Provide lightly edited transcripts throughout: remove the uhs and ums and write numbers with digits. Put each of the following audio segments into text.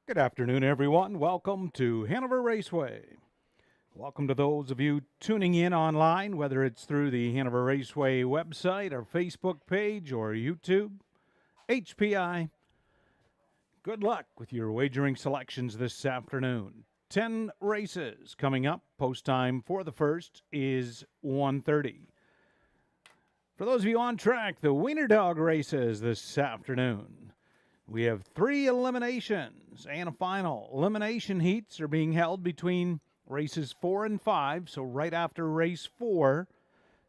Good afternoon, everyone. Welcome to Hanover Raceway. Welcome to those of you tuning in online, whether it's through the Hanover Raceway website, our Facebook page, or YouTube, HPI. Good luck with your wagering selections this afternoon. 10 races coming up. Post time for the first is 1:30. For those of you on track, the Wiener dog races this afternoon. We have 3 eliminations and a final. Elimination heats are being held between races 4 and 5. So right after race 4,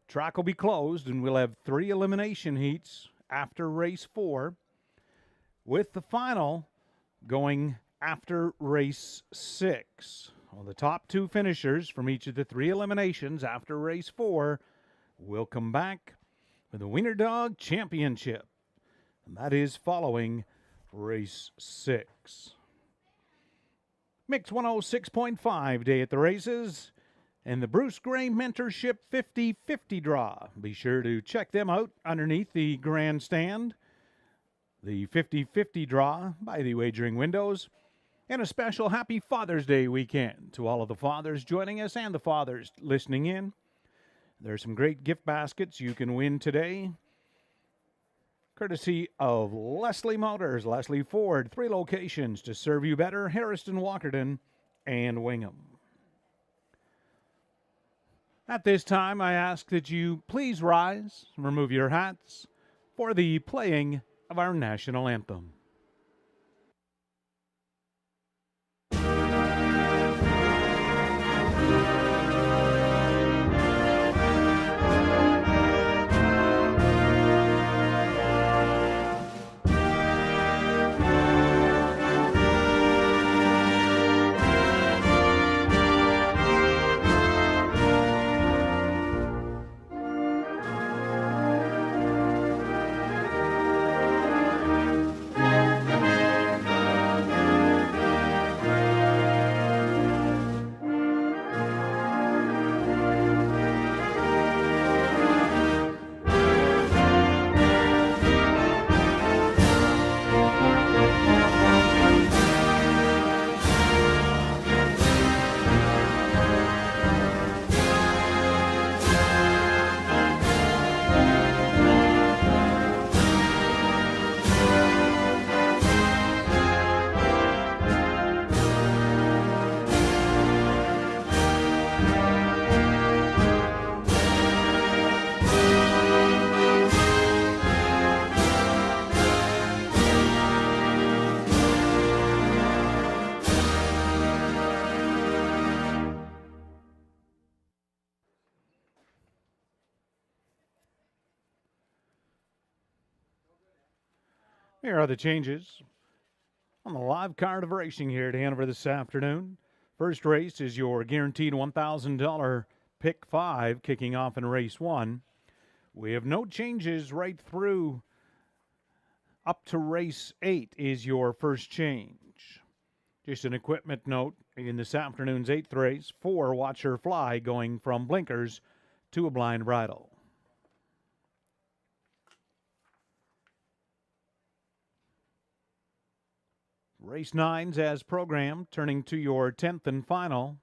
track will be closed and we'll have 3 elimination heats after race 4, with the final going after race 6. Well, the top 2 finishers from each of the 3 eliminations after race 4 will come back for the Wiener Dog Championship. And that is following race 6. Mix 106.5 day at the races and the Bruce Gray Mentorship 50-50 draw. Be sure to check them out underneath the grandstand. The 50-50 draw by the wagering windows, and a special happy Father's Day weekend to all of the fathers joining us and the fathers listening in. There's some great gift baskets you can win today, courtesy of Leslie Motors, Leslie Ford, 3 locations to serve you better: Harrison, Walkerton, and Wingham. At this time, I ask that you please rise and remove your hats for the playing of our national anthem. Here are the changes on the live card of racing here at Hanover this afternoon. First race is your guaranteed $1,000 pick 5, kicking off in race 1. We have no changes right through up to race 8 is your first change. Just an equipment note in this afternoon's 8th race: 4 Watch Her Fly, going from blinkers to a blind bridle. Race 9's as programmed, turning to your 10th and final.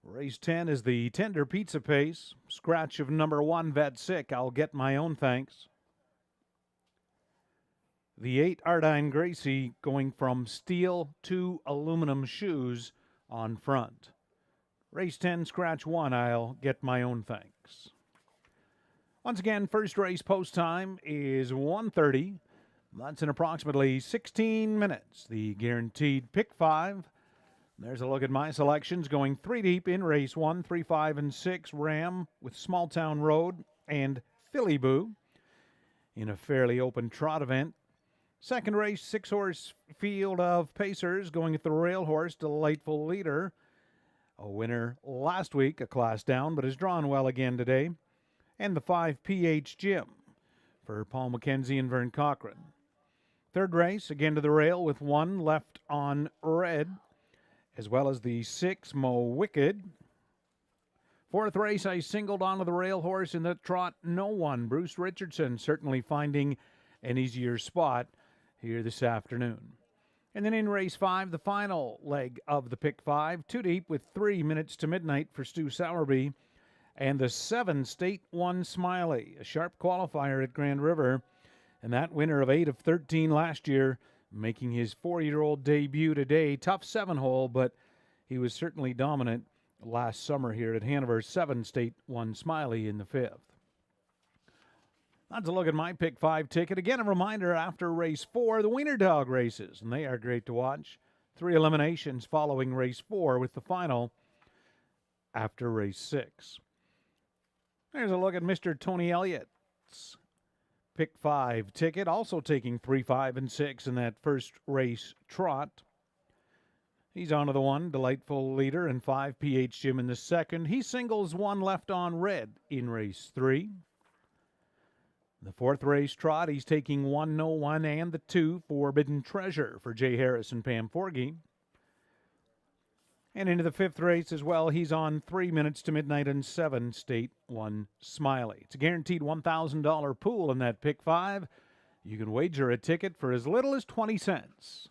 Race 10 is the Tender Pizza Pace. Scratch of number 1, Vet Sick, I'll Get My Own Thanks. The 8, Ardine Gracie, going from steel to aluminum shoes on front. Race 10, Scratch 1, I'll Get My Own Thanks. Once again, first race post time is 1:30. That's in approximately 16 minutes. The guaranteed pick 5. There's a look at my selections, going 3 deep in race 1, 3, 5, and 6. Ram with Small Town Road and Philly Boo in a fairly open trot event. Second race, 6-horse field of Pacers, going at the rail horse, Delightful Leader. A winner last week, a class down, but has drawn well again today. And the 5, PH Jim for Paul McKenzie and Vern Cochran. Third race, again to the rail with 1 left on red, as well as the 6, Mo Wicked. Fourth race, I singled onto the rail horse in the trot, No One. Bruce Richardson certainly finding an easier spot here this afternoon. And then in race 5, the final leg of the pick 5, 2 deep with 3 minutes to midnight for Stu Sowerby. And the 7 State 1 Smiley, a sharp qualifier at Grand River. And that winner of 8 of 13 last year, making his 4-year-old debut today. Tough 7-hole, but he was certainly dominant last summer here at Hanover. 7 State 1 Smiley in the 5th. That's a look at my pick 5 ticket. Again, a reminder after race 4, the Wiener dog races, and they are great to watch. 3 eliminations following race 4 with the final after race 6. There's a look at Mr. Tony Elliott's pick 5 ticket, also taking 3, 5, and 6 in that first race trot. He's onto the 1, Delightful Leader, and 5, PH Jim in the second. He singles 1 left on red in race 3. The 4th race trot, he's taking 1, No 1, and the 2, Forbidden Treasure for Jay Harris and Pam Forgy. And into the 5th race as well, he's on 3 minutes to midnight and 7 State 1 Smiley. It's a guaranteed $1,000 pool in that pick 5. You can wager a ticket for as little as 20 cents.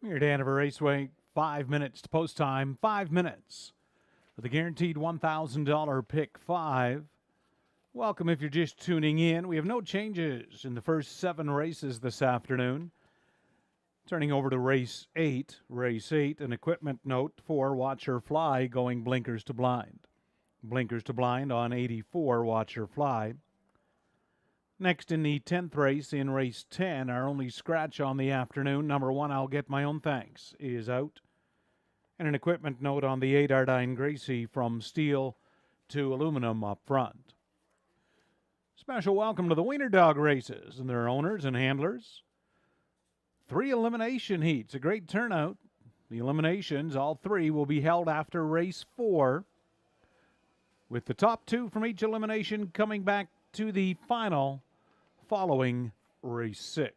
Here at Hanover Raceway, 5 minutes to post time, 5 minutes for the guaranteed $1,000 pick 5. Welcome if you're just tuning in. We have no changes in the first 7 races this afternoon. Turning over to race 8. Race 8, an equipment note for Watch Her Fly going blinkers to blind. Blinkers to blind on 84 Watch Her Fly. Next in the 10th race, in race 10, our only scratch on the afternoon, number 1, I'll Get My Own Thanks, is out. And an equipment note on the 8 Ardine Gracie from steel to aluminum up front. Special welcome to the Wiener Dog races and their owners and handlers. 3 elimination heats, a great turnout. The eliminations, all 3, will be held after race 4, with the top 2 from each elimination coming back to the final following race 6.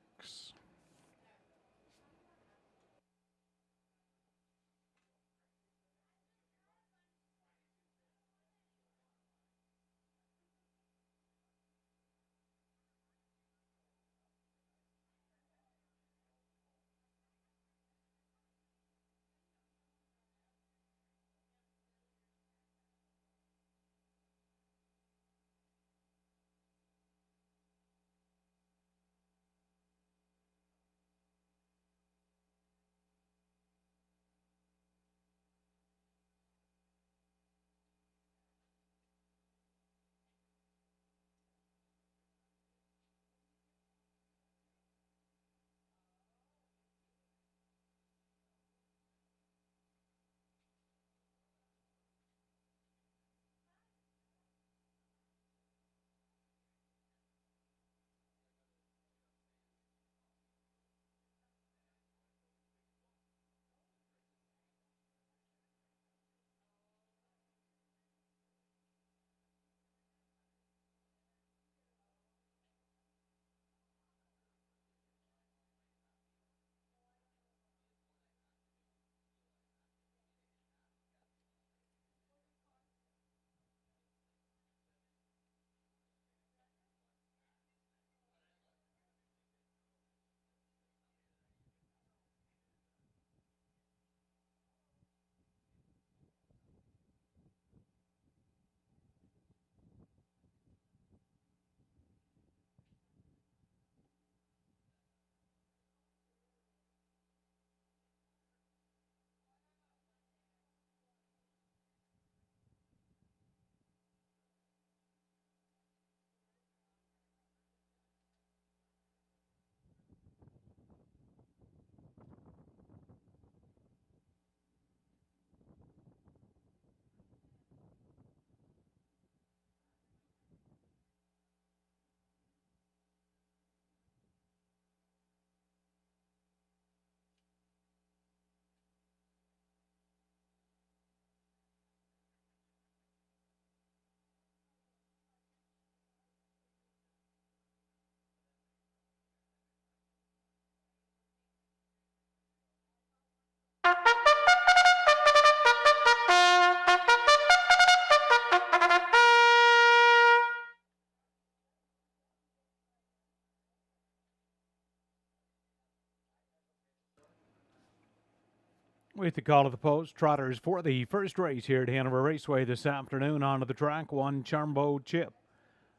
With the call of the post, trotters for the first race here at Hanover Raceway this afternoon. Onto the track, 1 Charmbo Chip.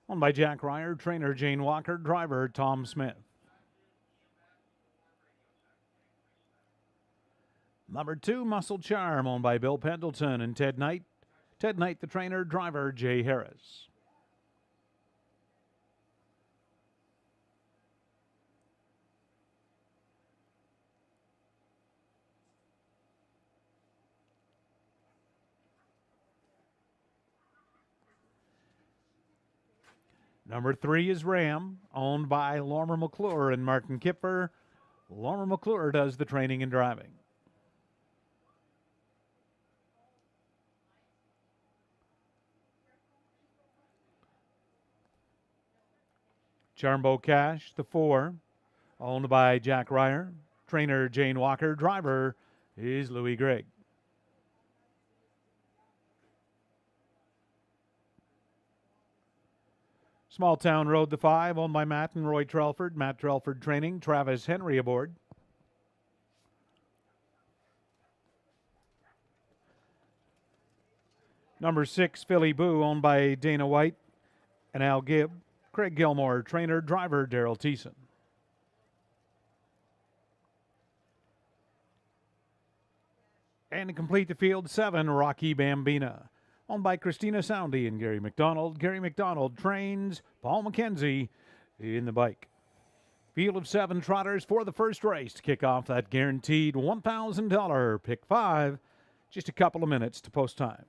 Owned by Jack Ryer, trainer Jane Walker, driver Tom Smith. Number 2, Muscle Charm, owned by Bill Pendleton and Ted Knight. Ted Knight, the trainer, driver Jay Harris. Number 3 is Ram, owned by Lormer McClure and Martin Kipper. Lormer McClure does the training and driving. Charmbo Cash, the 4, owned by Jack Ryer. Trainer Jane Walker, driver is Louis Gregg. Small Town Road, the 5, owned by Matt and Roy Trelford. Matt Trelford training, Travis Henry aboard. Number 6, Philly Boo, owned by Dana White and Al Gibb. Craig Gilmore, trainer, driver, Daryl Thiessen. And to complete the field, 7, Rocky Bambina, owned by Christina Soundy and Gary McDonald. Gary McDonald trains Paul McKenzie in the bike. Field of 7 trotters for the first race to kick off that guaranteed $1,000 pick 5. Just a couple of minutes to post time.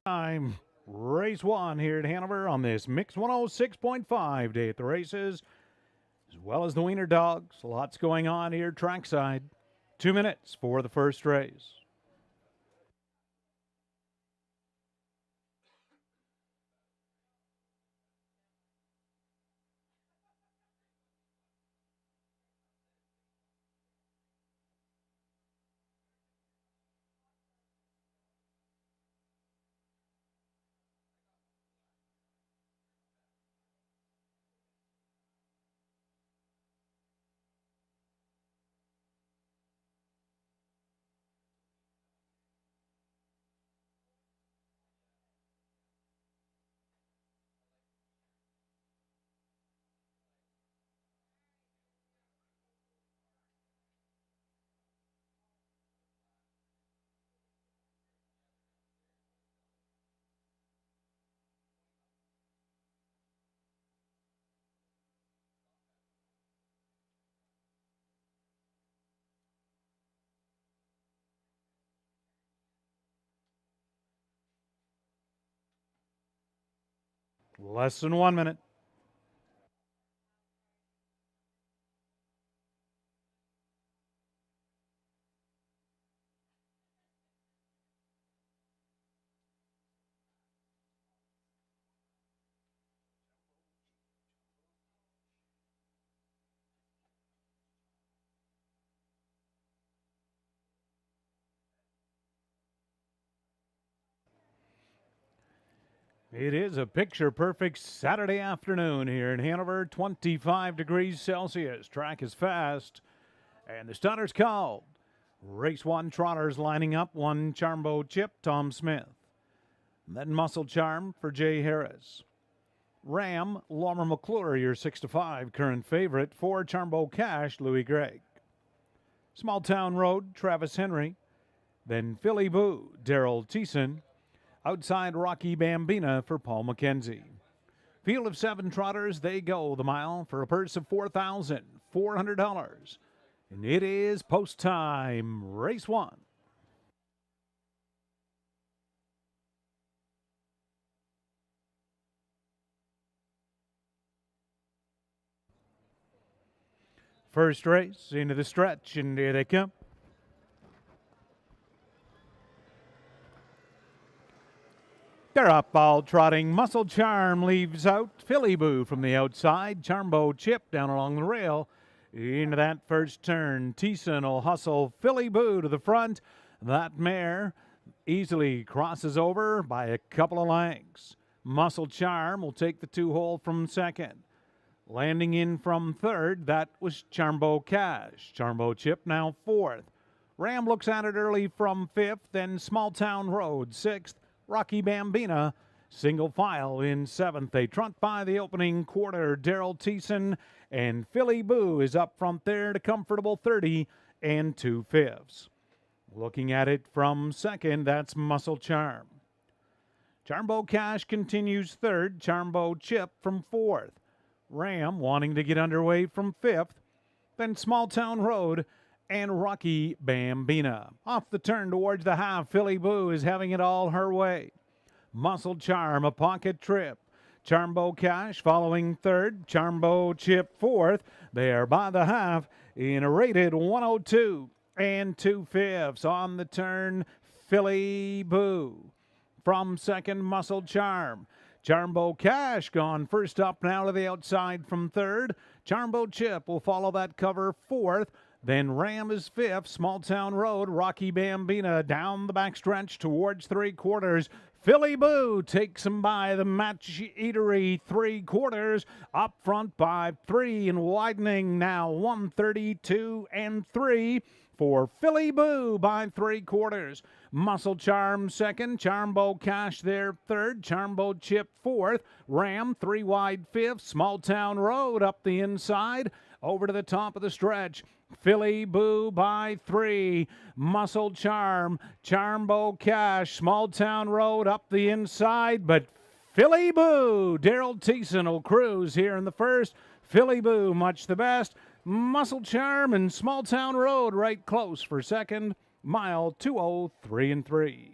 Time, race 1 here at Hanover on this Mix 106.5 day at the races, as well as the Wiener Dogs. Lots going on here trackside. 2 minutes for the first race. Less than 1 minute. It is a picture-perfect Saturday afternoon here in Hanover, 25 degrees Celsius. Track is fast, and the starter's called. Race 1 trotters lining up. 1 Charmbo Chip, Tom Smith. Then Muscle Charm for Jay Harris. Ram, Lormer McClure, your 6-5 current favorite. 4 Charmbo Cash, Louis Gregg. Small Town Road, Travis Henry. Then Philly Boo, Daryl Thiessen. Outside Rocky Bambina for Paul McKenzie. Field of 7 trotters, they go the mile for a purse of $4,400. And it is post time, race 1. First race into the stretch, and here they come. They're up, all trotting. Muscle Charm leaves out. Philly Boo from the outside. Charmbo Chip down along the rail. Into that first turn. Teeson will hustle Philly Boo to the front. That mare easily crosses over by a couple of lengths. Muscle Charm will take the 2-hole from second. Landing in from third, that was Charmbo Cash. Charmbo Chip now fourth. Ram looks at it early from fifth, then Small Town Road sixth. Rocky Bambina, single file in seventh. They trot by the opening quarter. Daryl Teeson and Philly Boo is up front there to comfortable 30 and 2/5. Looking at it from second, that's Muscle Charm. Charmbo Cash continues third. Charmbo Chip from fourth. Ram wanting to get underway from fifth. Then Small Town Road and Rocky Bambina. Off the turn towards the half, Philly Boo is having it all her way. Muscle Charm, a pocket trip. Charmbo Cash following third. Charmbo Chip fourth. They are by the half in a rated 102 and 2/5. On the turn, Philly Boo. From second, Muscle Charm. Charmbo Cash gone first up now to the outside from third. Charmbo Chip will follow that cover fourth. Then Ram is fifth. Small Town Road, Rocky Bambina down the backstretch towards 3/4. Philly Boo takes him by the Match Eatery 3/4. Up front by 3 and widening now 132 and 3 for Philly Boo by 3/4. Muscle Charm second. Charmbo Cash there third. Charmbo Chip fourth. Ram 3 wide fifth. Small Town Road up the inside over to the top of the stretch. Philly Boo by 3. Muscle Charm, Charmbo Cash, Small Town Road up the inside, but Philly Boo, Daryl Teeson will cruise here in the first. Philly Boo much the best. Muscle Charm and Small Town Road right close for second. Mile 2:03 and 3.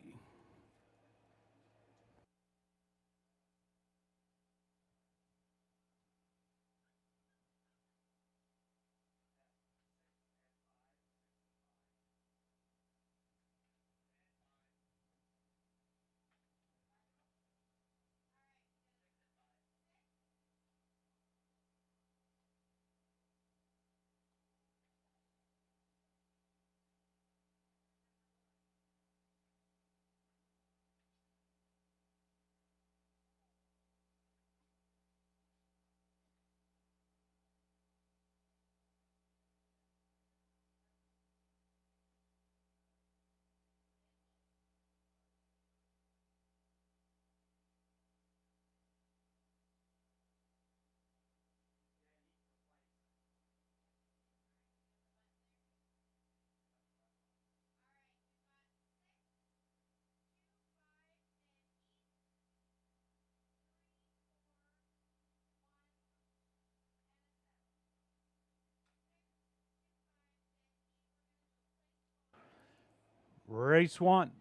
Race 1.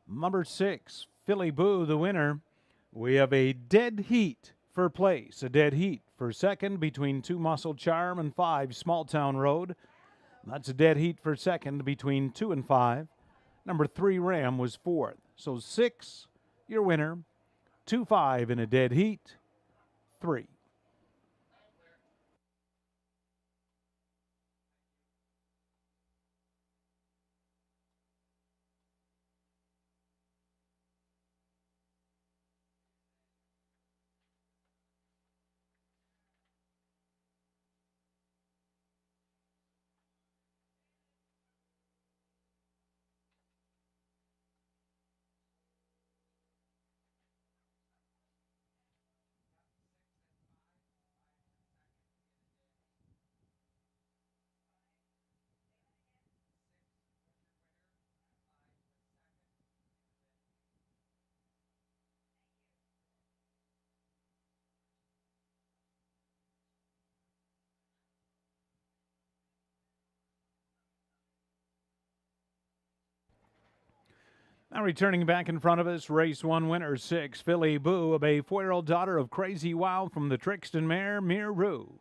Number 6, Philly Boo, the winner. We have a dead heat for place. A dead heat for second between 2 Muscle Charm and 5 Small Town Road. That's a dead heat for second between 2 and 5. Number 3 Ram was fourth. So 6, your winner. 2, 5 in a dead heat. 3. Now returning back in front of us, race 1 winner 6, Philly Boo, a Bay 4-year-old daughter of Crazy Wow from the Trixton mare, Miru.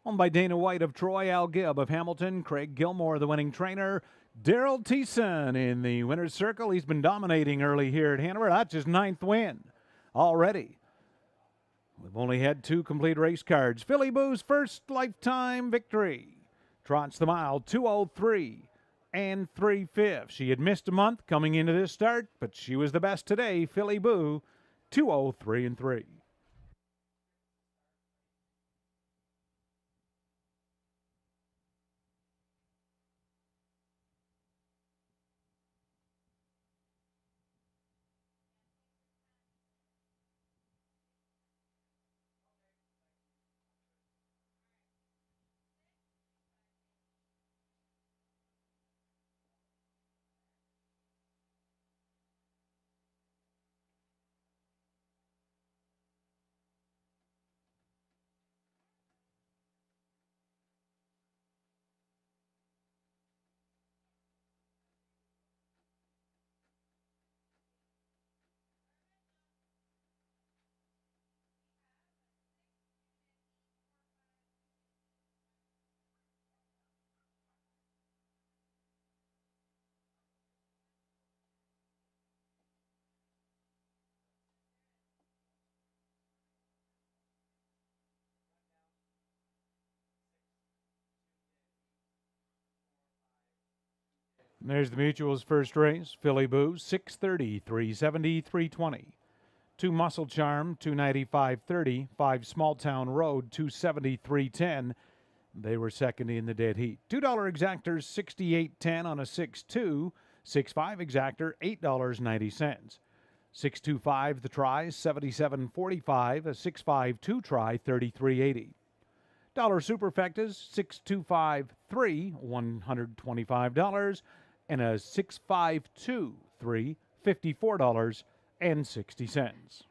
Owned by Dana White of Troy, Al Gibb of Hamilton, Craig Gilmore, the winning trainer, Daryl Thiessen in the winner's circle. He's been dominating early here at Hanover. That's his 9th win already. We've only had 2 complete race cards. Philly Boo's first lifetime victory. Trots the mile, 2:03 and 3/5. She had missed a month coming into this start, but she was the best today. Philly Boo, 2:03 and 3. There's the Mutual's first race. Philly Boo, 6:30, 3:70, 3:20. 2 Muscle Charm, 2:95.30. 5 Small Town Road, 2:70, 3:10. They were second in the dead heat. $2 exactors, 68.10 on a 6.2. 6.5 exactor, $8.90. 6.25 the try, 77.45. A 6.52 try, 33.80. Dollar Superfectas, 6.25.3, $125. And a 6.52.3, $54.60.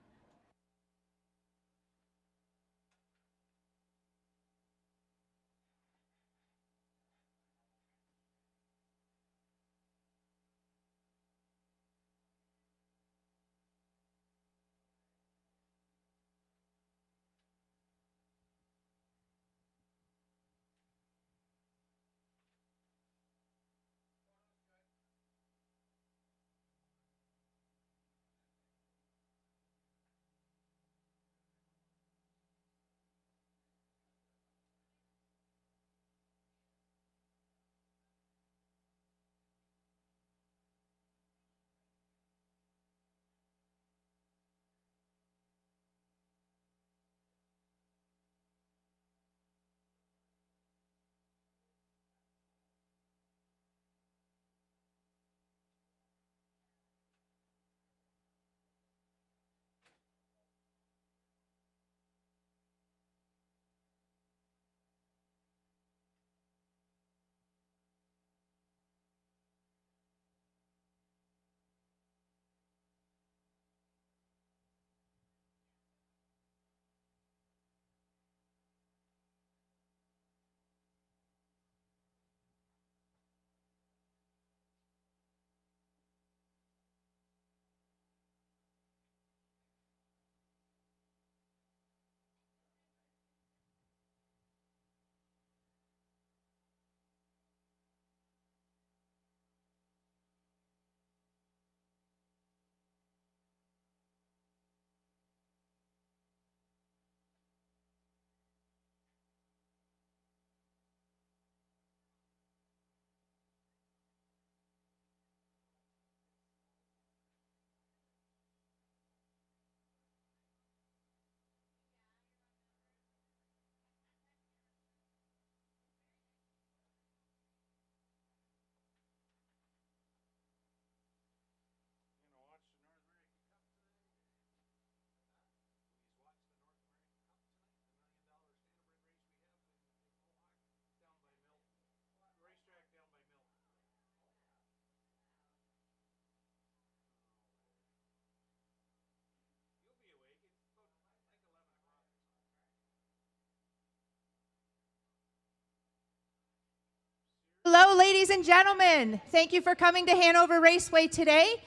Hello, ladies and gentlemen. Thank you for coming to Hanover Raceway today.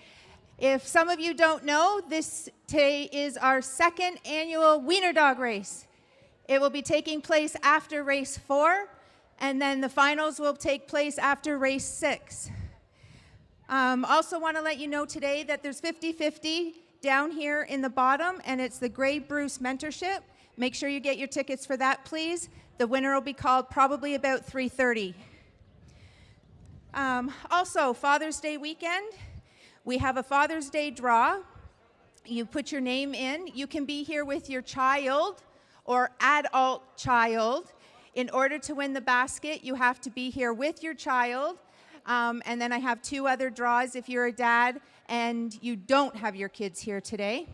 If some of you don't know, today is our 2nd annual Wiener Dog Race. It will be taking place after race 4, and then the finals will take place after race 6. Also want to let you know today that there's 50-50 down here in the bottom, and it's the Grey Bruce Mentorship. Make sure you get your tickets for that, please. The winner will be called probably about 3:30. Also, Father's Day weekend, we have a Father's Day draw. You put your name in. You can be here with your child or adult child. In order to win the basket, you have to be here with your child. And then I have 2 other draws if you're a dad and you don't have your kids here today.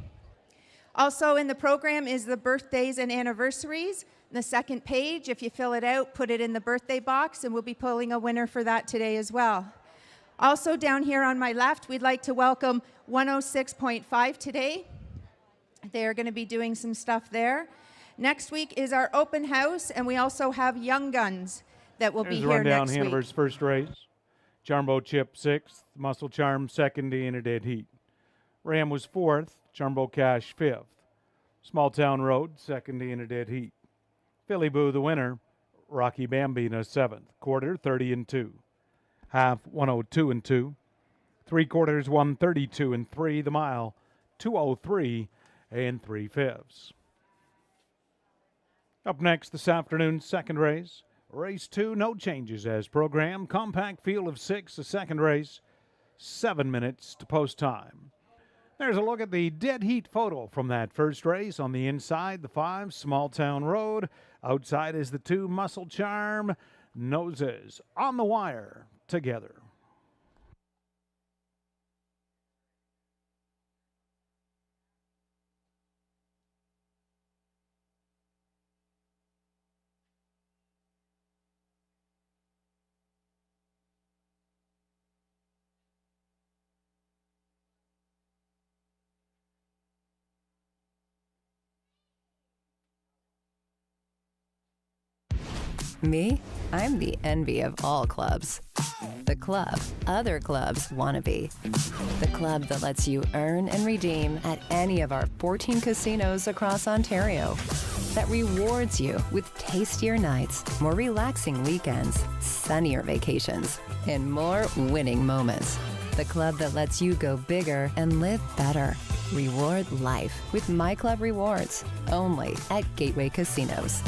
Also in the program is the birthdays and anniversaries. The second page, if you fill it out, put it in the birthday box, and we'll be pulling a winner for that today as well. Also down here on my left, we'd like to welcome 106.5 today. They're going to be doing some stuff there. Next week is our open house, and we also have Young Guns that will be here next week. Hanover's first race. Charmbo Chip 6th, Muscle Charm 2nd in a dead heat. Ram was 4th, Charmbo Cash 5th. Small Town Road 2nd in a dead heat. Philly Boo the winner, Rocky Bambina 7th, quarter 30-2. Half 102-2. 3/4 132-3. The mile 203 3/5. Up next this afternoon's second race. Race 2, no changes as programmed. Compact field of 6, the second race. 7 minutes to post time. There's a look at the dead heat photo from that first race. On the inside, the 5, Small Town Road. Outside is the 2, Muscle Charm. Noses on the wire together. Me? I'm the envy of all clubs. The club other clubs want to be. The club that lets you earn and redeem at any of our 14 casinos across Ontario. That rewards you with tastier nights, more relaxing weekends, sunnier vacations, and more winning moments. The club that lets you go bigger and live better. Reward life with My Club Rewards, only at Gateway Casinos.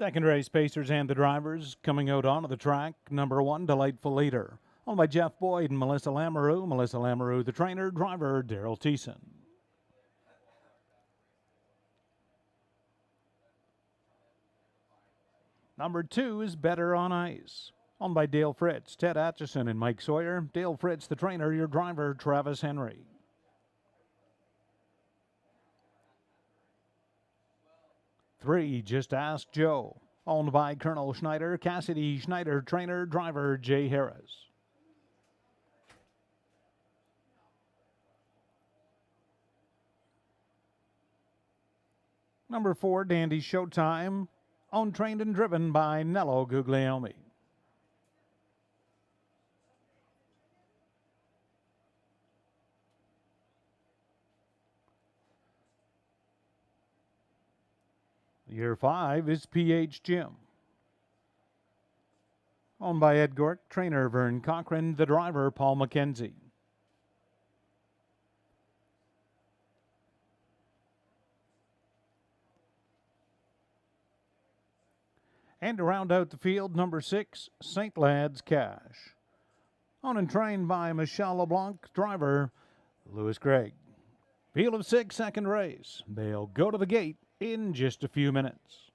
Second race, Pacers and the drivers coming out onto the track. Number 1, Delightful Leader, owned by Jeff Boyd and Melissa Lamoureux. Melissa Lamoureux, the trainer. Driver, Daryl Thiessen. Number 2 is Better on Ice, owned by Dale Fritz, Ted Atchison, and Mike Sawyer. Dale Fritz, the trainer. Your driver, Travis Henry. 3, Just Ask Joe, owned by Colonel Schneider, Cassidy Schneider, trainer. Driver, Jay Harris. Number 4, Dandy Showtime, owned, trained, and driven by Nello Guglielmi. Year 5 is PH Jim, owned by Ed Gork, trainer Vern Cochran, the driver Paul McKenzie. And to round out the field, number 6, St. Lad's Cash, owned and trained by Michelle LeBlanc, driver Lewis Craig. Field of 6, second race. They'll go to the gate in just a few minutes.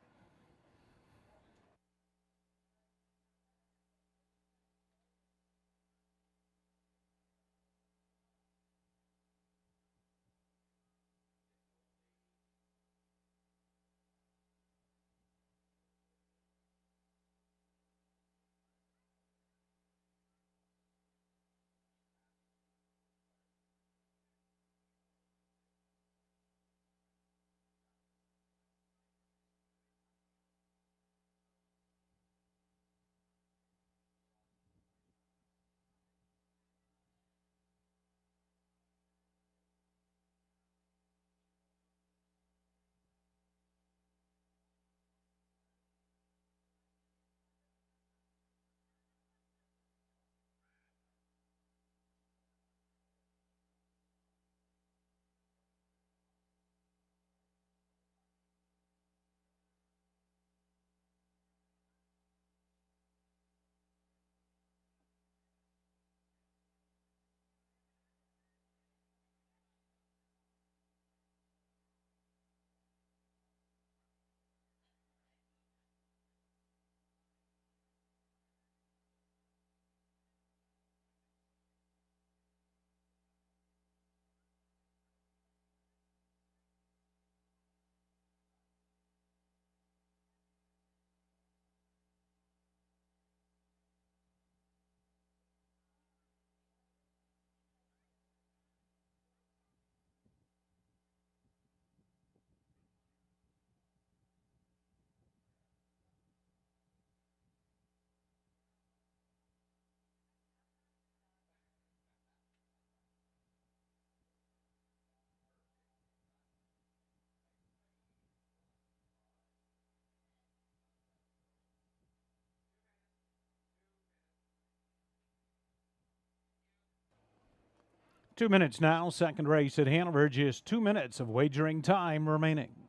Two minutes now, second race at Hanover, just 2 minutes of wagering time remaining.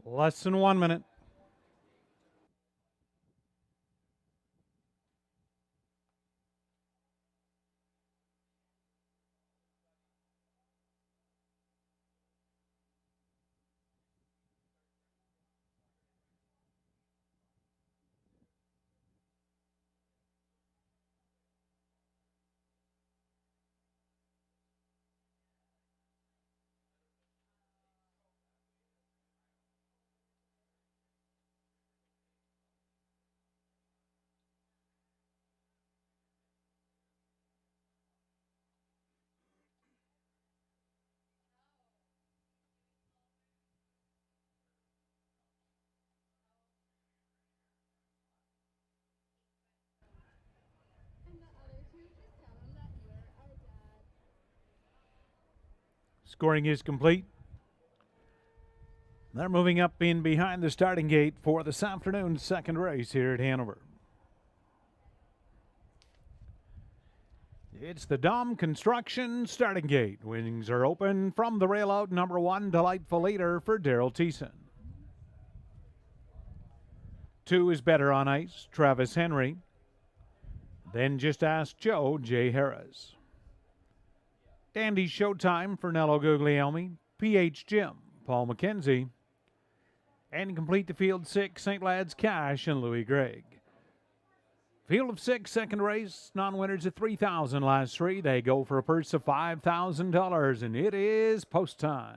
Less than 1 minute. Scoring is complete. They're moving up in behind the starting gate for this afternoon's second race here at Hanover. It's the Dom Construction starting gate. Wings are open from the rail out. Number 1, Delightful Leader for Daryl Thiessen. 2 is Better on Ice, Travis Henry. Then Just Ask Joe, Jay Harris. Dandy Showtime for Nello Guglielmi, PH Jim, Paul McKenzie. And complete the field 6, St. Lad's Cash and Louis Gregg. Field of 6, second race, non-winners at $3,000 last 3. They go for a purse of $5,000, and it is post time.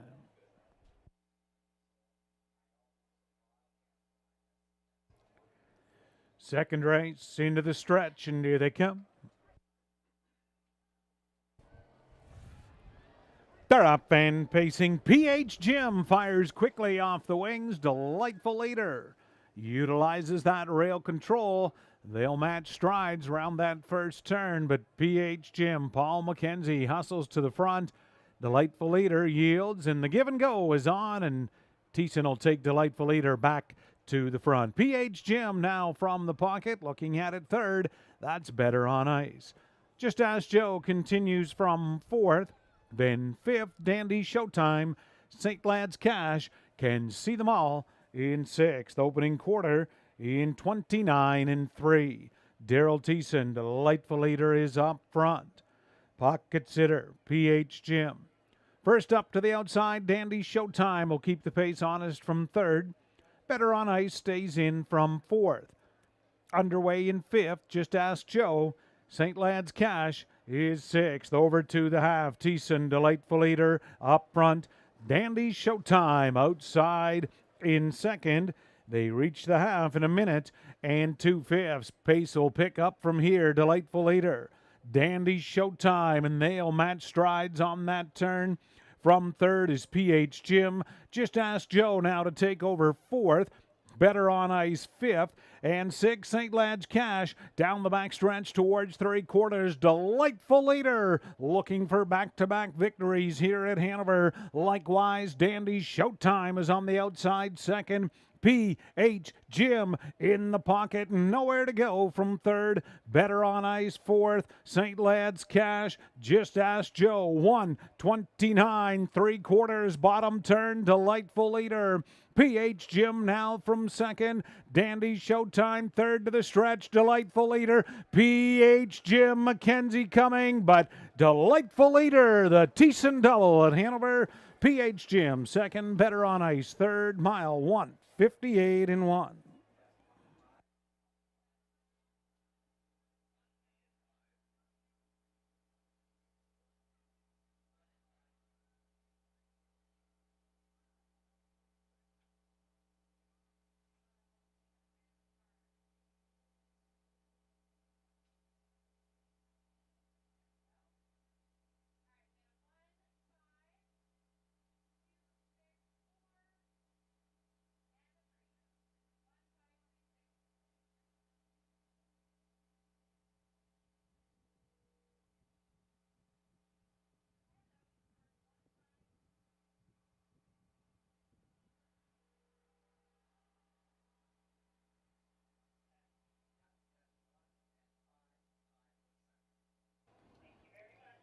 Second race into the stretch, and here they come. They're up and pacing. PH Jim fires quickly off the wings. Delightful Leader utilizes that rail control. They'll match strides around that first turn, but PH Jim, Paul McKenzie hustles to the front. Delightful Leader yields, and the give and go is on, and Thiessen will take Delightful Leader back to the front. PH Jim now from the pocket, looking at it third. That's Better on Ice. Just Ask Joe continues from fourth. Then fifth, Dandy Showtime. St. Lad's Cash can see them all in sixth. Opening quarter in 29-3. Daryl Thiessen, Delightful Leader, is up front. Pocket sitter, PH Jim. First up to the outside, Dandy Showtime will keep the pace honest from third. Better on Ice stays in from fourth. Underway in fifth, Just Ask Joe. St. Lad's Cash is sixth. Over to the half, Thiessen, Delightful Leader up front. Dandy Showtime outside in second. They reach the half in a minute and 2/5. Pace will pick up from here. Delightful Leader, Dandy Showtime, and they'll match strides on that turn. From third is PH Jim. Just Ask Joe now to take over fourth. Better on Ice fifth, and sixth, St. Lad's Cash down the back stretch towards three-quarters. Delightful Leader looking for back-to-back victories here at Hanover. Likewise, Dandy Showtime is on the outside second. P.H. Jim in the pocket, nowhere to go from third. Better on Ice fourth. St. Lad's Cash, Just Ask Joe, 1:29 3/4 bottom turn. Delightful Leader. P.H. Jim now from second. Dandy Showtime third to the stretch. Delightful Leader. P.H. Jim McKenzie coming, but Delightful Leader, the Thiessen double at Hanover. P.H. Jim second. Better on Ice third. Mile 1:58-1.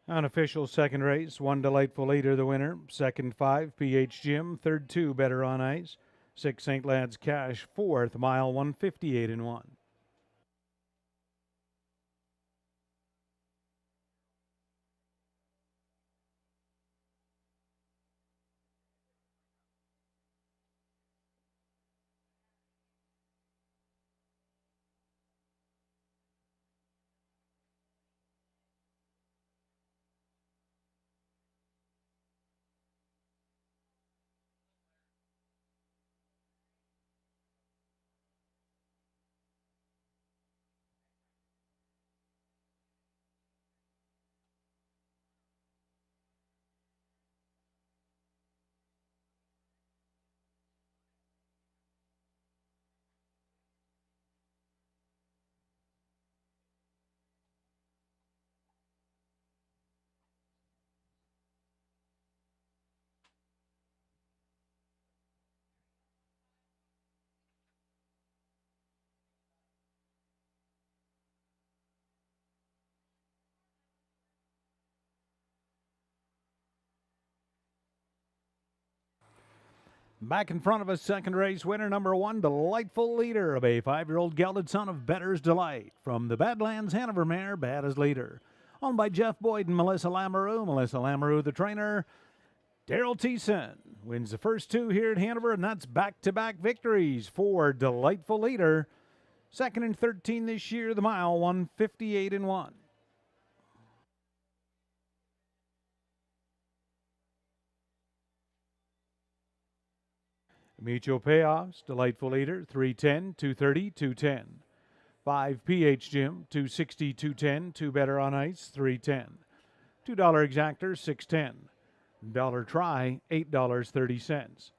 Unofficial second race, 1 Delightful Leader the winner. Second 5, PH Jim. Third 2, Better on Ice. 6, St. Lad's Cash. Fourth, mile 1:58-1. Back in front of us, second race winner, number 1, Delightful Leader, of a 5-year-old gelded son of Better's Delight. From the Badlands Hanover mare, Bad as Leader. Owned by Jeff Boyd and Melissa Lamoureux. Melissa Lamoureux, the trainer. Daryl Thiessen wins the first 2 here at Hanover, and that's back-to-back victories for Delightful Leader. Second and 13 this year, the mile, 158-1. Mutual Payoffs, Delightful Leader, 310, 230, 210. 5 PH Gym, 260, 210. 2 Better on Ice, 310. $2 Exactor, 610. Dollar Try, $8.30.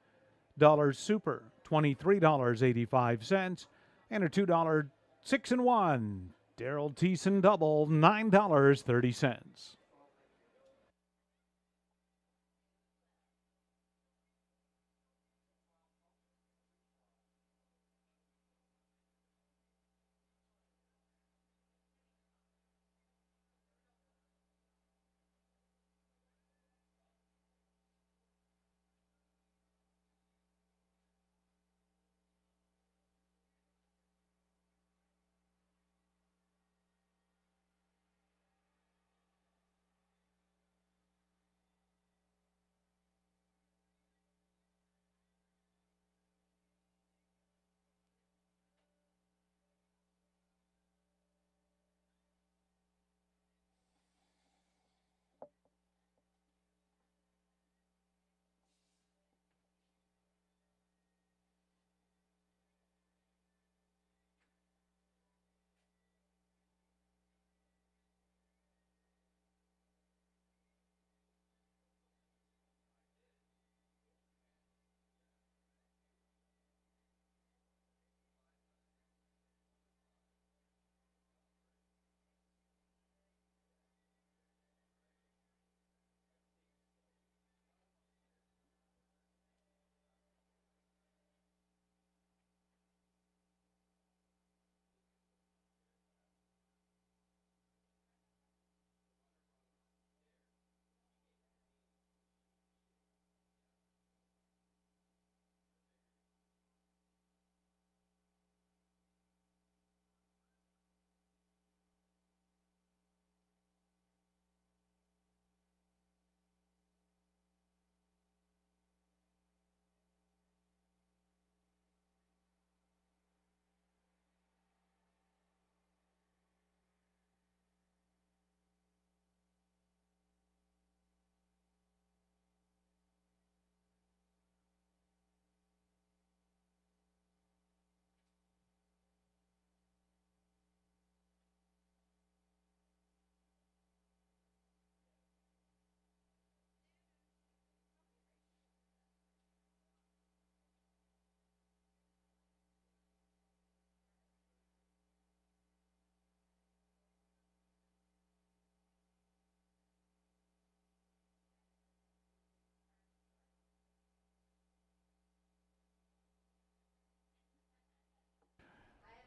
Dollar Super, $23.85. And a $2 6 and 1. Daryl Thiessen double, $9.30.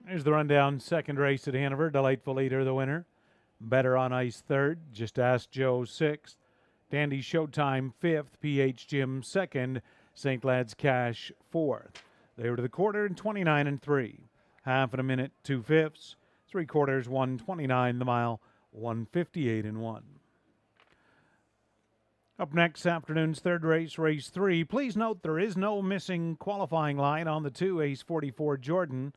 Here's the rundown. Second race at Hanover, Delightful Leader, the winner. Better on Ice, third. Just Ask Joe, sixth. Dandy Showtime, fifth. PH Gym, second. St. Lad's Cash, fourth. They were to the quarter in 29 3. Half in a minute, 2/5. 3/4, 129. The mile, 158-1. Up next, afternoon's third race, race 3. Please note there is no missing qualifying line on the 2, Ace 44 Jordan.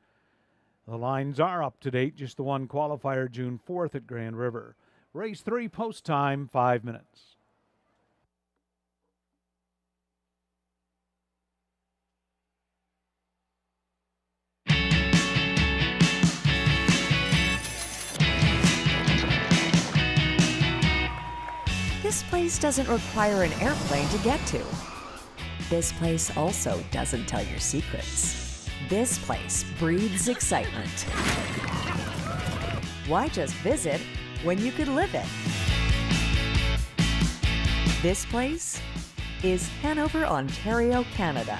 The lines are up to date, just the one qualifier June 4th at Grand River. Race 3, post time, 5 minutes. This place doesn't require an airplane to get to. This place also doesn't tell your secrets. This place breathes excitement. Why just visit when you could live it? This place is Hanover, Ontario, Canada.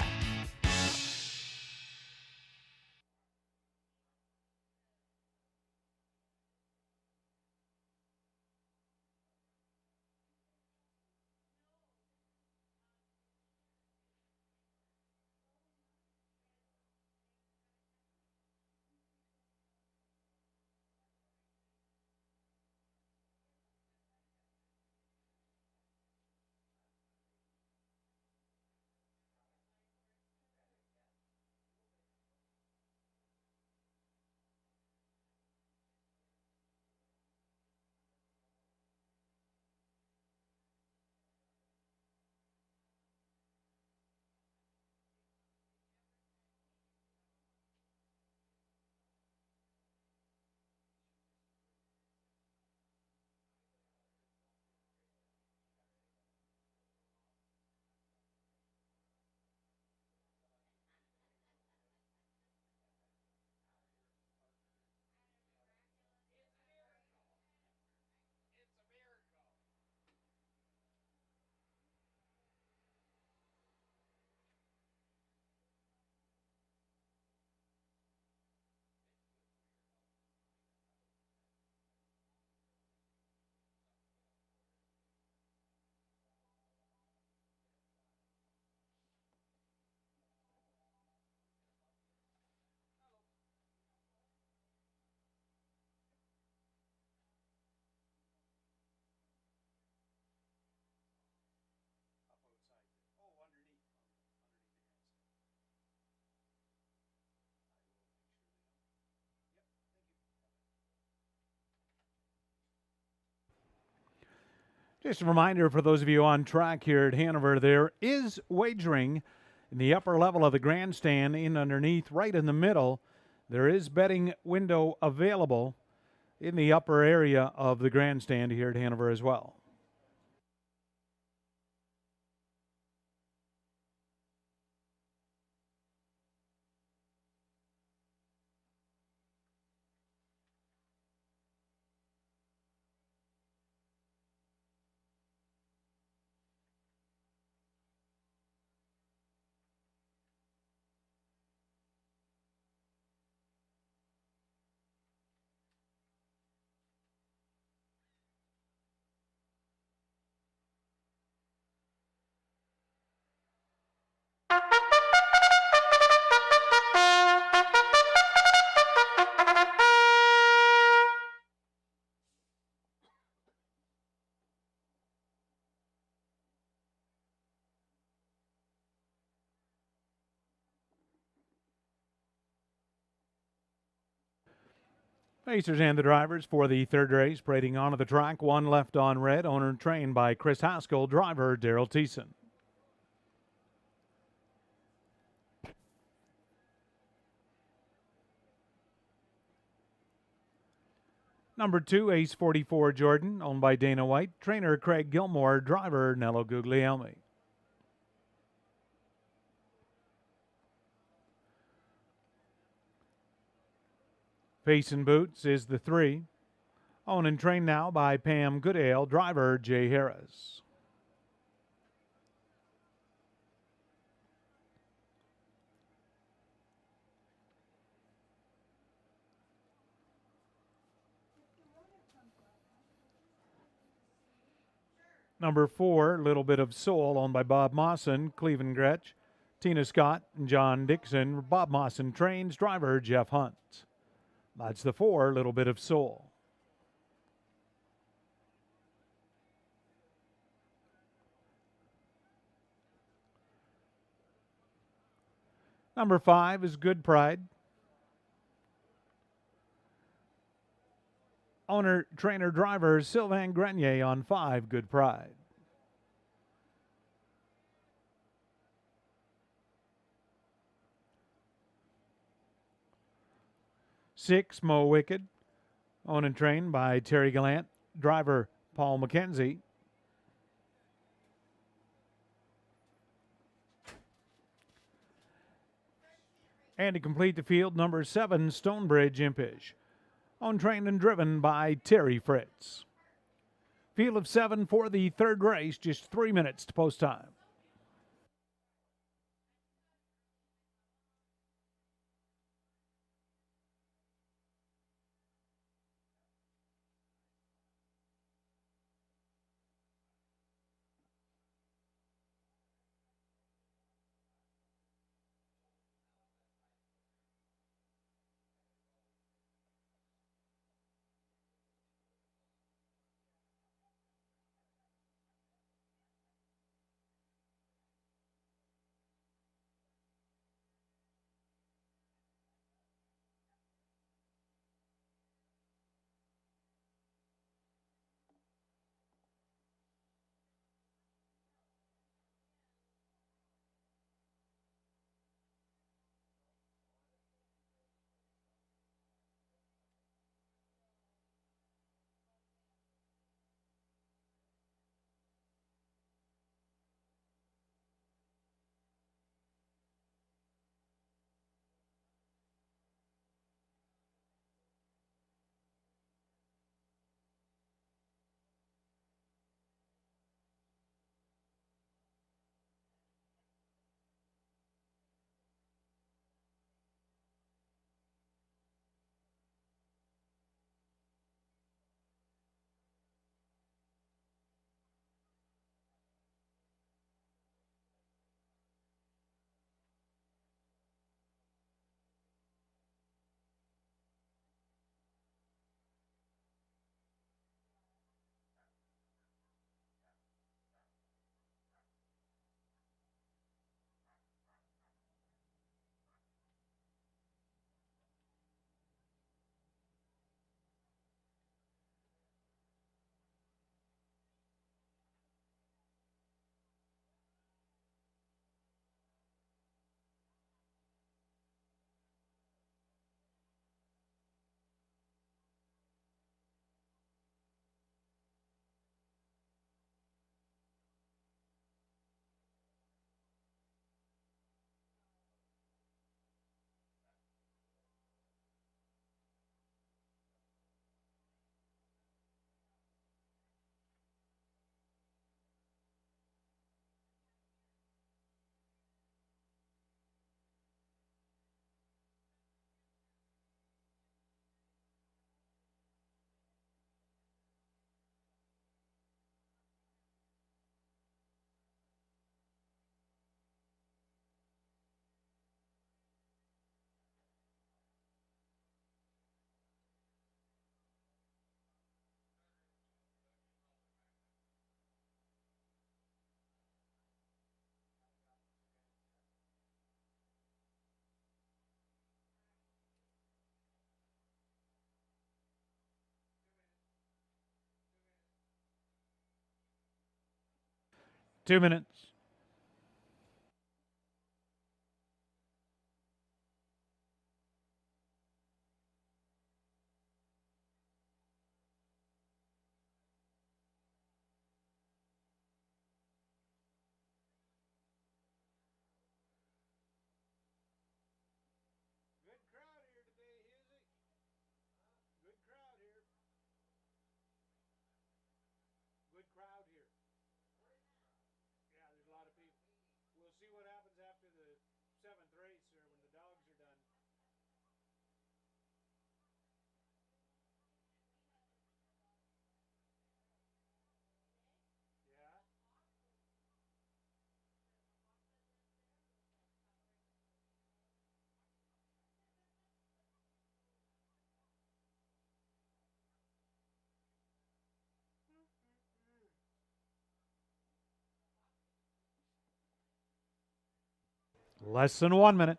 Just a reminder for those of you on track here at Hanover, there is wagering in the upper level of the grandstand, in underneath, right in the middle. There is betting window available in the upper area of the grandstand here at Hanover as well. Pacers and the drivers for the third race, parading onto the track. One left on red, owner and trained by Chris Haskell, driver Daryl Thiessen. Number 2, Ace 44 Jordan, owned by Dana White, trainer Craig Gilmore, driver Nello Guglielmi. Face and Boots is the 3, owned and trained now by Pam Goodale, driver Jay Harris. Number 4, Little Bit of Soul, owned by Bob Mawson, Cleveland Gretsch, Tina Scott, and John Dixon. Bob Mawson trains, driver Jeff Hunt. That's the 4, Little Bit of Soul. Number 5 is Good Pride. Owner, trainer, driver Sylvain Grenier on 5, Good Pride. Six, Mo Wicked, owned and trained by Terry Gallant, driver Paul McKenzie. And to complete the field, number 7, Stonebridge Impish, owned, trained, and driven by Terry Fritz. Field of 7 for the third race, just 3 minutes to post time. 2 minutes. Less than 1 minute.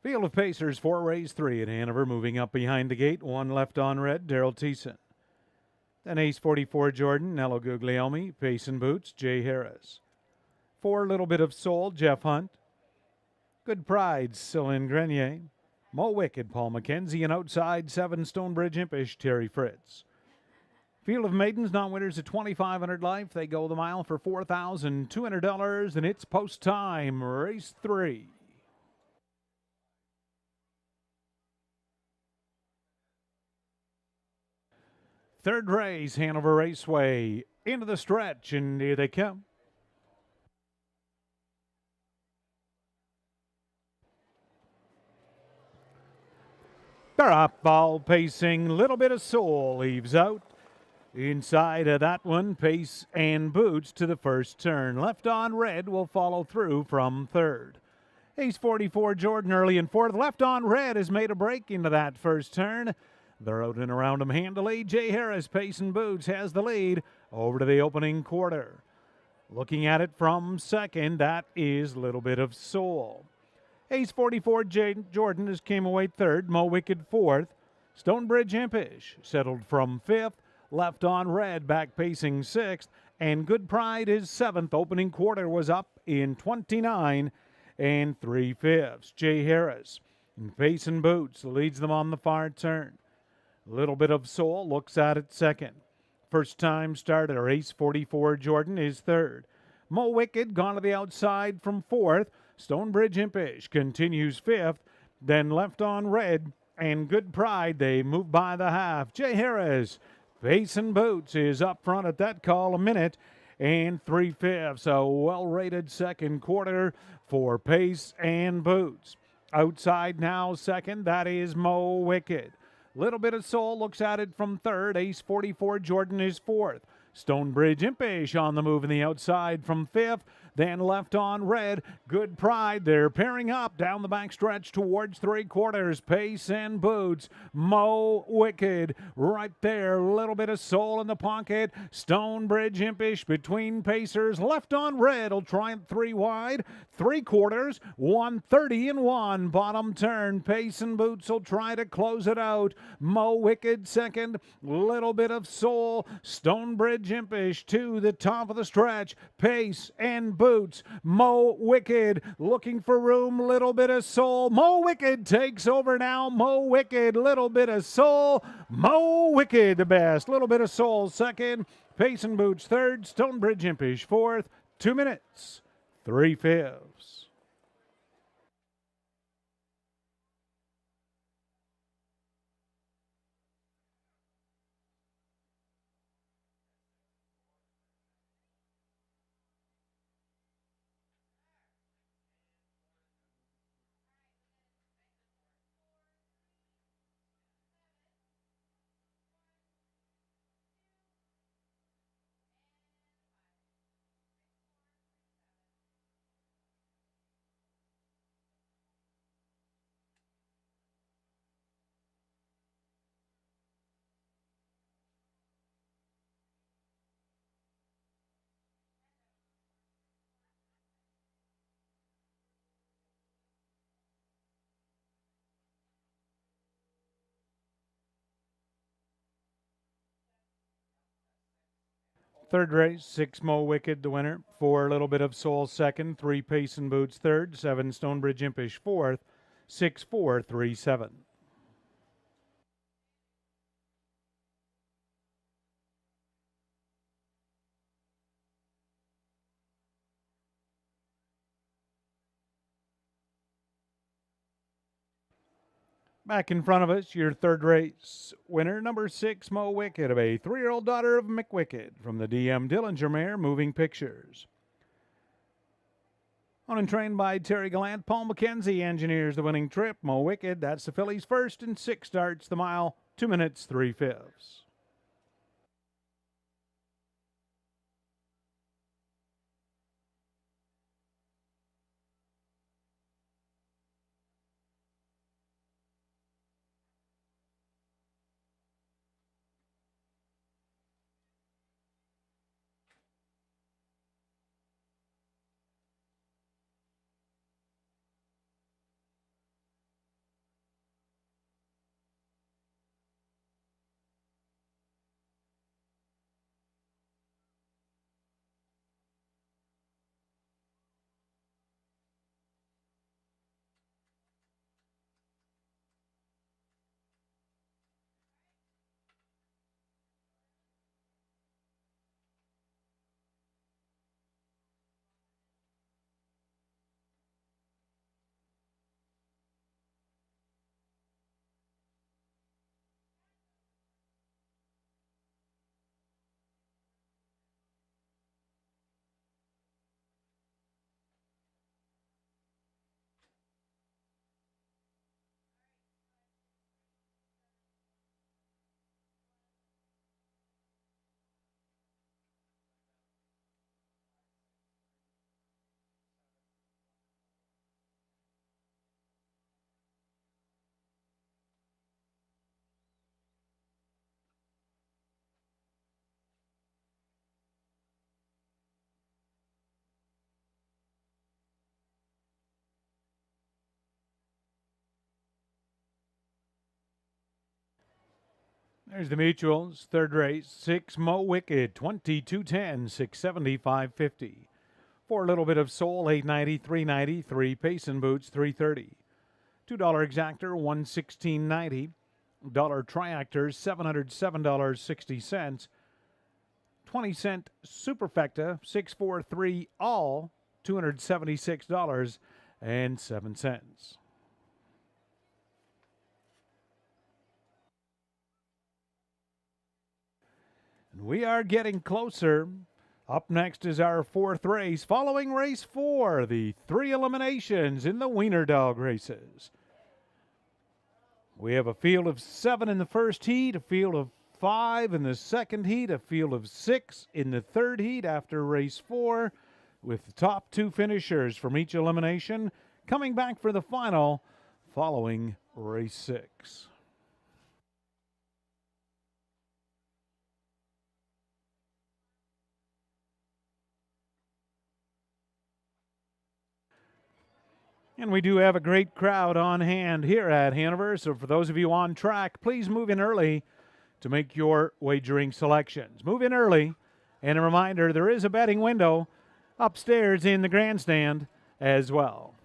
Field of Pacers for race 3 at Hanover, moving up behind the gate. 1 left on red, Daryl Thiessen. Then ace 44, Jordan, Nello Guglielmi, Payson Boots, Jay Harris. 4 Little Bit of Soul, Jeff Hunt. Good Pride, Céline Grenier. Mo Wicked, Paul McKenzie, and outside 7 Stonebridge Impish, Terry Fritz. Field of Maidens, non-winners at $2,500 life. They go the mile for $4,200, and it's post time, race 3. Third race, Hanover Raceway, into the stretch, and here they come. They're up, all pacing, Little Bit of Soul leaves out. Inside of that one, Pace and Boots to the first turn. Left on red will follow through from third. Ace 44, Jordan early in fourth. Left on red has made a break into that first turn. They're out and around him handily. Jay Harris, Pace and Boots has the lead over to the opening quarter. Looking at it from second, that is Little Bit of Soul. Ace 44, Jordan has came away third. Mo Wicked fourth. Stonebridge Impish settled from fifth. Left on red, back pacing sixth. And Good Pride is seventh. Opening quarter was up in 29 3/5. Jay Harris and Payson Boots leads them on the far turn. Little Bit of Soul looks at it second. First time starter, Ace 44, Jordan is third. Mo Wicked gone to the outside from fourth. Stonebridge Impish continues fifth. Then left on red and Good Pride, they move by the half. Jay Harris, Payson Boots is up front at that call, 1 3/5. A well-rated second quarter for Pace and Boots. Outside now second, that is Mo Wicked. Little Bit of Soul looks at it from third. Ace 44, Jordan is fourth. Stonebridge Impish on the move in the outside from fifth. Then left on red, Good Pride. They're pairing up down the backstretch towards three quarters. Pace and Boots. Mo Wicked right there. Little Bit of Soul in the pocket. Stonebridge Impish between pacers. Left on red will triumph 3 wide. Three quarters, 1:30 bottom turn. Pace and Boots will try to close it out. Mo Wicked second. Little Bit of Soul. Stonebridge Impish to the top of the stretch. Pace and Boots. Mo Wicked looking for room. Little Bit of Soul. Mo Wicked takes over now. Mo Wicked, Little Bit of Soul. Mo Wicked the best. Little Bit of Soul second. Pace and Boots third. Stonebridge Impish fourth. 2 minutes, 3/5. Third race, 6 Mo Wicked, the winner. 4 Little Bit of Soul, second. 3 Payson Boots, third. 7 Stonebridge Impish, fourth. 6 4 3 7. Back in front of us, your third race winner, number 6, Mo Wicked, of a 3-year-old daughter of McWicked from the DM Dillinger mare, Moving Pictures. Owned and trained by Terry Gallant, Paul McKenzie engineers the winning trip. Mo Wicked, that's the filly's first and 6 starts the mile, 2 minutes 3/5. There's the mutuals. Third race, 6 Mo Wicked, 22.10, 675.50. 4 Little Bit of Soul, 8.90, 3.90. 3 Payson Boots, 3.30. $2 Exactor, 116.90. $1 Triactors, $707.60. 20-cent Superfecta, 643 all, $276.07. We are getting closer. Up next is our 4th race. Following race 4, the 3 eliminations in the Wiener dog races. We have a field of 7 in the first heat, a field of 5 in the second heat, a field of 6 in the third heat after race 4, with the top 2 finishers from each elimination coming back for the final following race 6. And we do have a great crowd on hand here at Hanover, so for those of you on track, please move in early to make your wagering selections. Move in early, and a reminder, there is a betting window upstairs in the grandstand as well.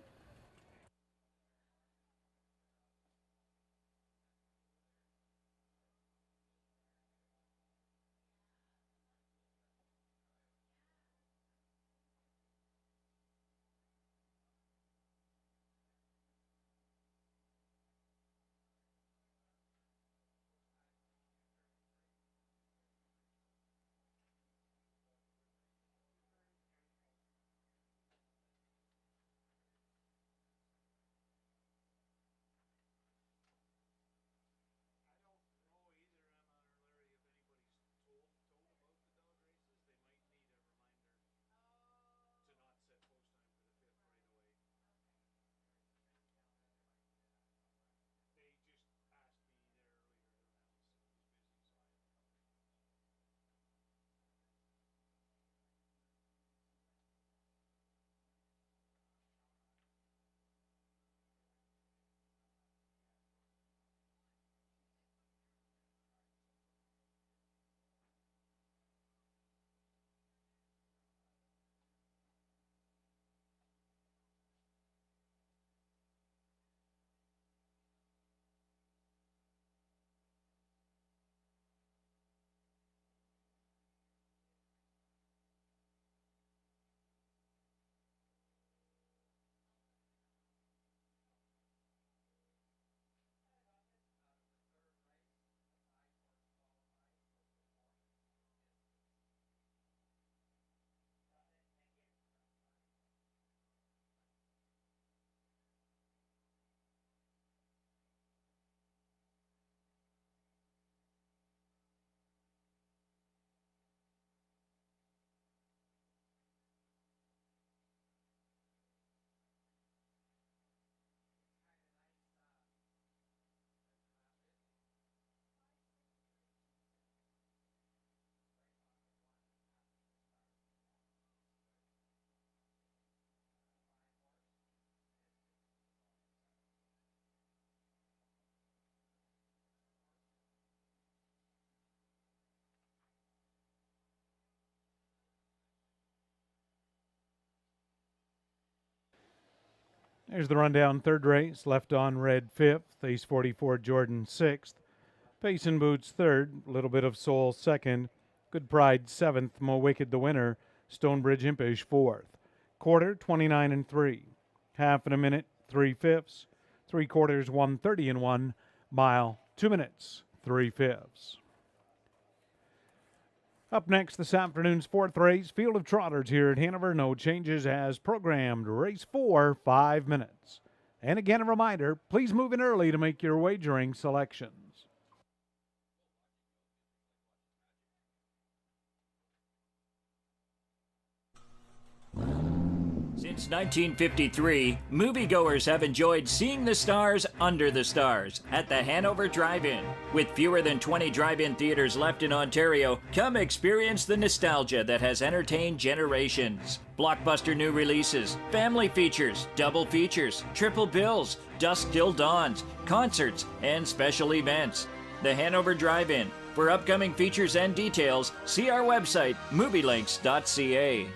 Here's the rundown. Third race, Left on Red fifth, Ace 44 Jordan sixth, Payson Boots third, Little Bit of Soul second, Good Pride seventh, Mo Wicked the winner, Stonebridge Impish fourth. Quarter 29 and 3, half in a minute 3/5, 3/4 1:30 and 1, mile 2 minutes 3/5. Up next this afternoon's fourth race, Field of Trotters here at Hanover. No changes as programmed. Race 4, 5 minutes. And again, a reminder, please move in early to make your wagering selections. Since 1953, moviegoers have enjoyed seeing the stars under the stars at the Hanover Drive-In. With fewer than 20 drive-in theaters left in Ontario, come experience the nostalgia that has entertained generations. Blockbuster new releases, family features, double features, triple bills, dusk till dawns, concerts, and special events. The Hanover Drive-In. For upcoming features and details, see our website, movielinks.ca.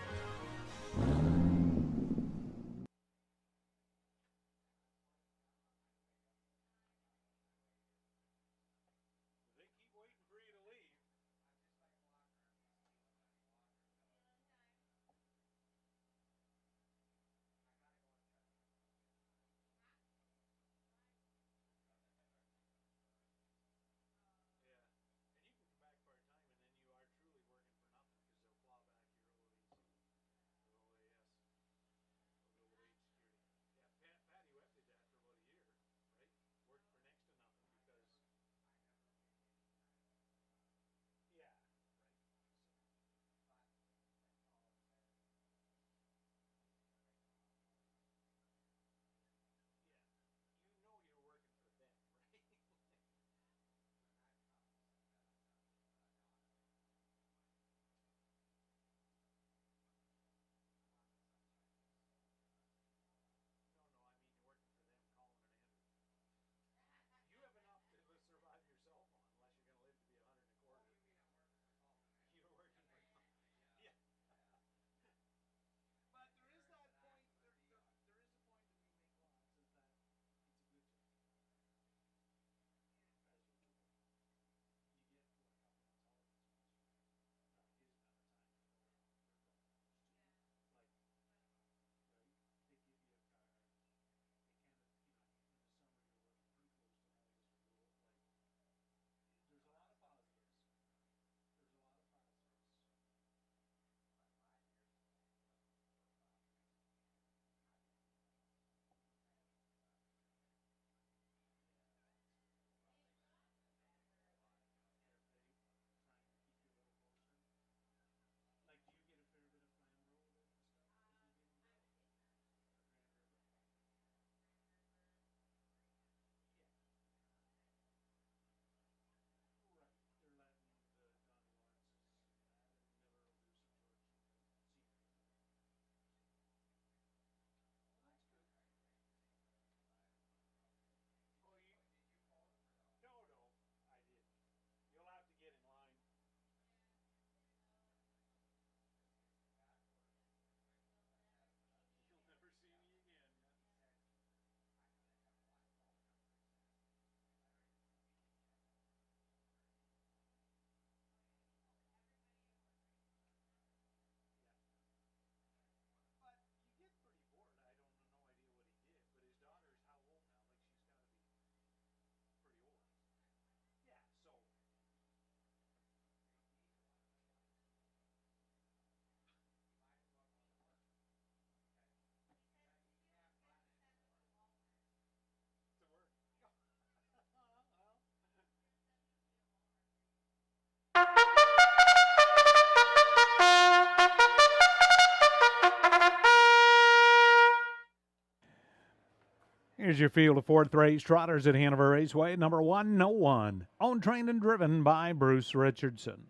Here's your field of fourth race trotters at Hanover Raceway. Number 1, No One. Owned, trained, and driven by Bruce Richardson.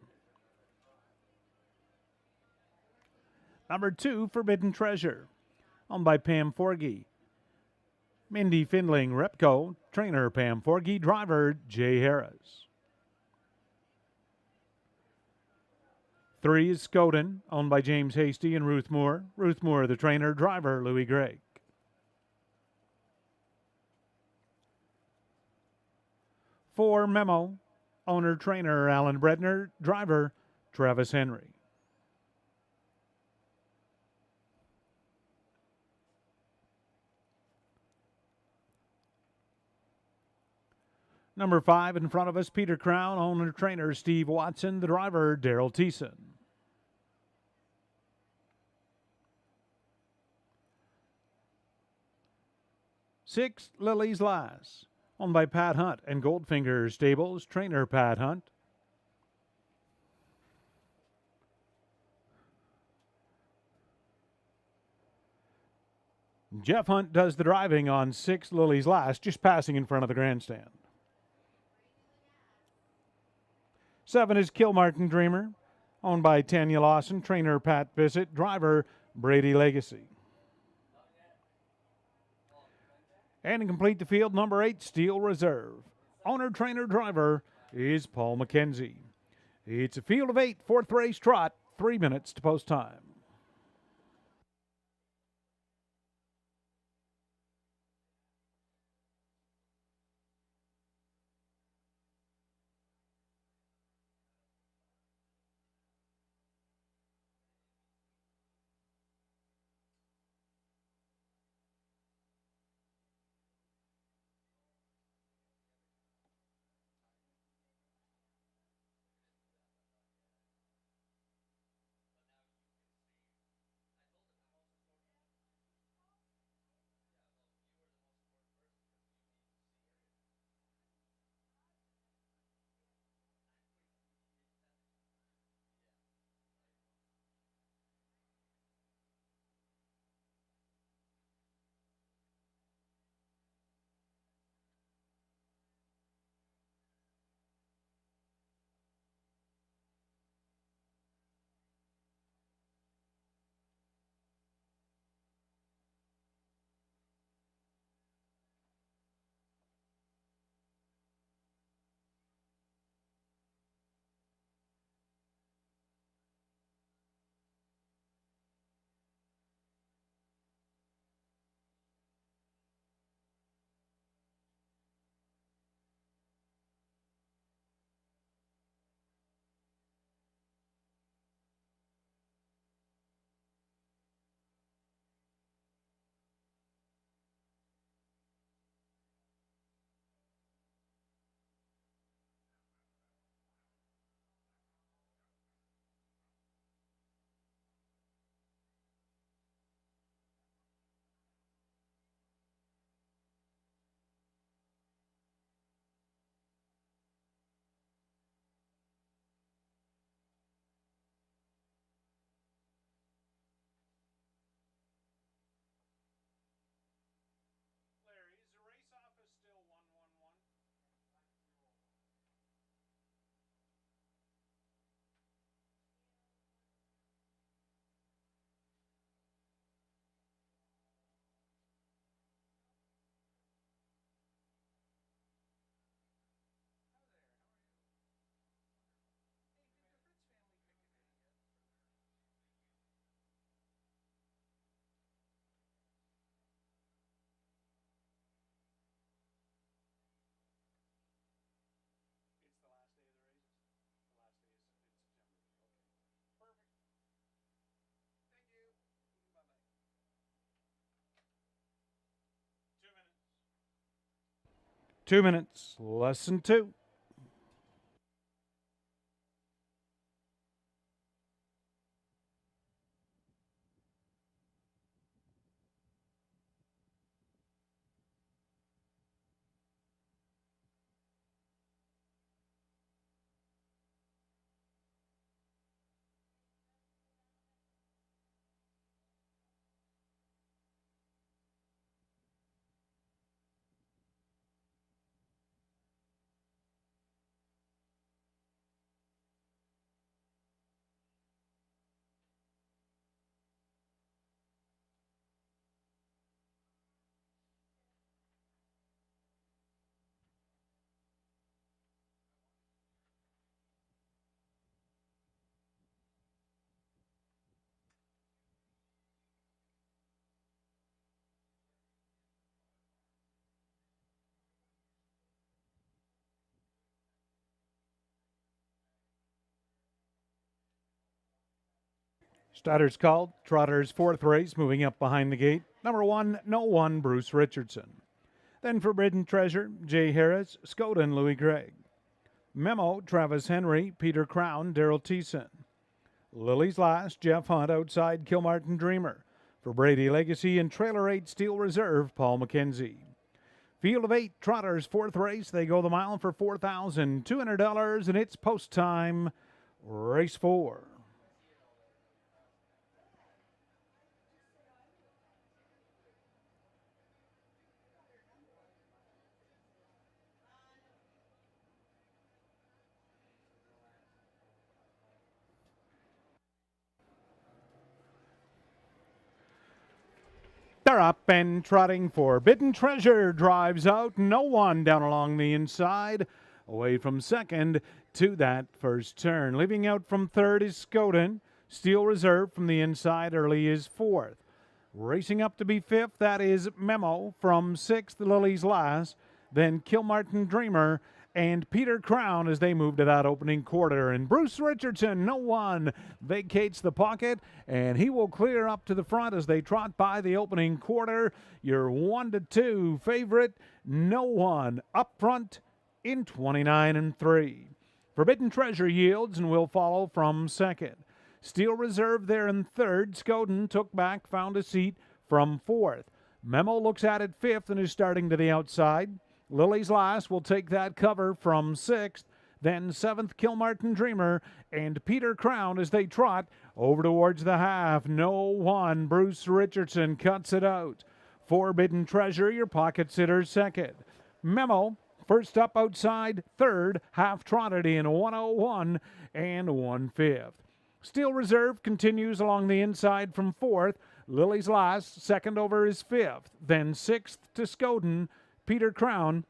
Number 2, Forbidden Treasure. Owned by Pam Forgey. Mindy Findling Repco. Trainer Pam Forgey. Driver Jay Harris. 3 is Scoden. Owned by James Hasty and Ruth Moore. Ruth Moore, the trainer. Driver Louis Gregg. For Memo, owner trainer Alan Bredner, driver Travis Henry. Number 5 in front of us, Peter Crown, owner trainer Steve Watson, the driver Daryl Thiessen. 6, Lily's Lass, owned by Pat Hunt and Goldfinger Stables, trainer Pat Hunt. Jeff Hunt does the driving on 6, Lily's Lass, just passing in front of the grandstand. 7 is Kilmartin Dreamer, owned by Tanya Lawson, trainer Pat Bissett, driver Brady Legacy. And to complete the field, number 8, Steel Reserve. Owner, trainer, driver is Paul McKenzie. It's a field of 8, 4th race trot, 3 minutes to post time. Two minutes, less than 2. Starters called. Trotter's fourth race, moving up behind the gate. Number 1, No One, Bruce Richardson. Then Forbidden Treasure, Jay Harris, Skoden, Louis Gregg. Memo, Travis Henry, Peter Crown, Daryl Thiessen. Lily's Last, Jeff Hunt outside Kilmartin Dreamer. For Brady Legacy and Trailer 8 Steel Reserve, Paul McKenzie. Field of 8, Trotter's fourth race. They go the mile for $4,200, and it's post time, race 4. They're up and trotting. Forbidden Treasure drives out. No One down along the inside. Away from second to that first turn. Leaving out from third is Skoden. Steel Reserve from the inside early is fourth. Racing up to be fifth, that is Memo. From sixth, Lily's Last. Then Kilmartin Dreamer and Peter Crown as they move to that opening quarter. And Bruce Richardson, No One, vacates the pocket, and he will clear up to the front as they trot by the opening quarter. Your 1-2 favorite, No One, up front in 29-3. Forbidden Treasure yields and will follow from second. Steel Reserve there in third. Skoden took back, found a seat from fourth. Memo looks at it fifth and is starting to the outside. Lily's Last will take that cover from sixth. Then seventh, Kilmartin Dreamer and Peter Crown as they trot over towards the half. No One, Bruce Richardson cuts it out. Forbidden Treasure, your pocket sitter, second. Memo, first up outside, third, half trotted in 101 and 1/5. Steel Reserve continues along the inside from fourth. Lily's Last, second over is fifth. Then sixth to Skoden, Peter Crown,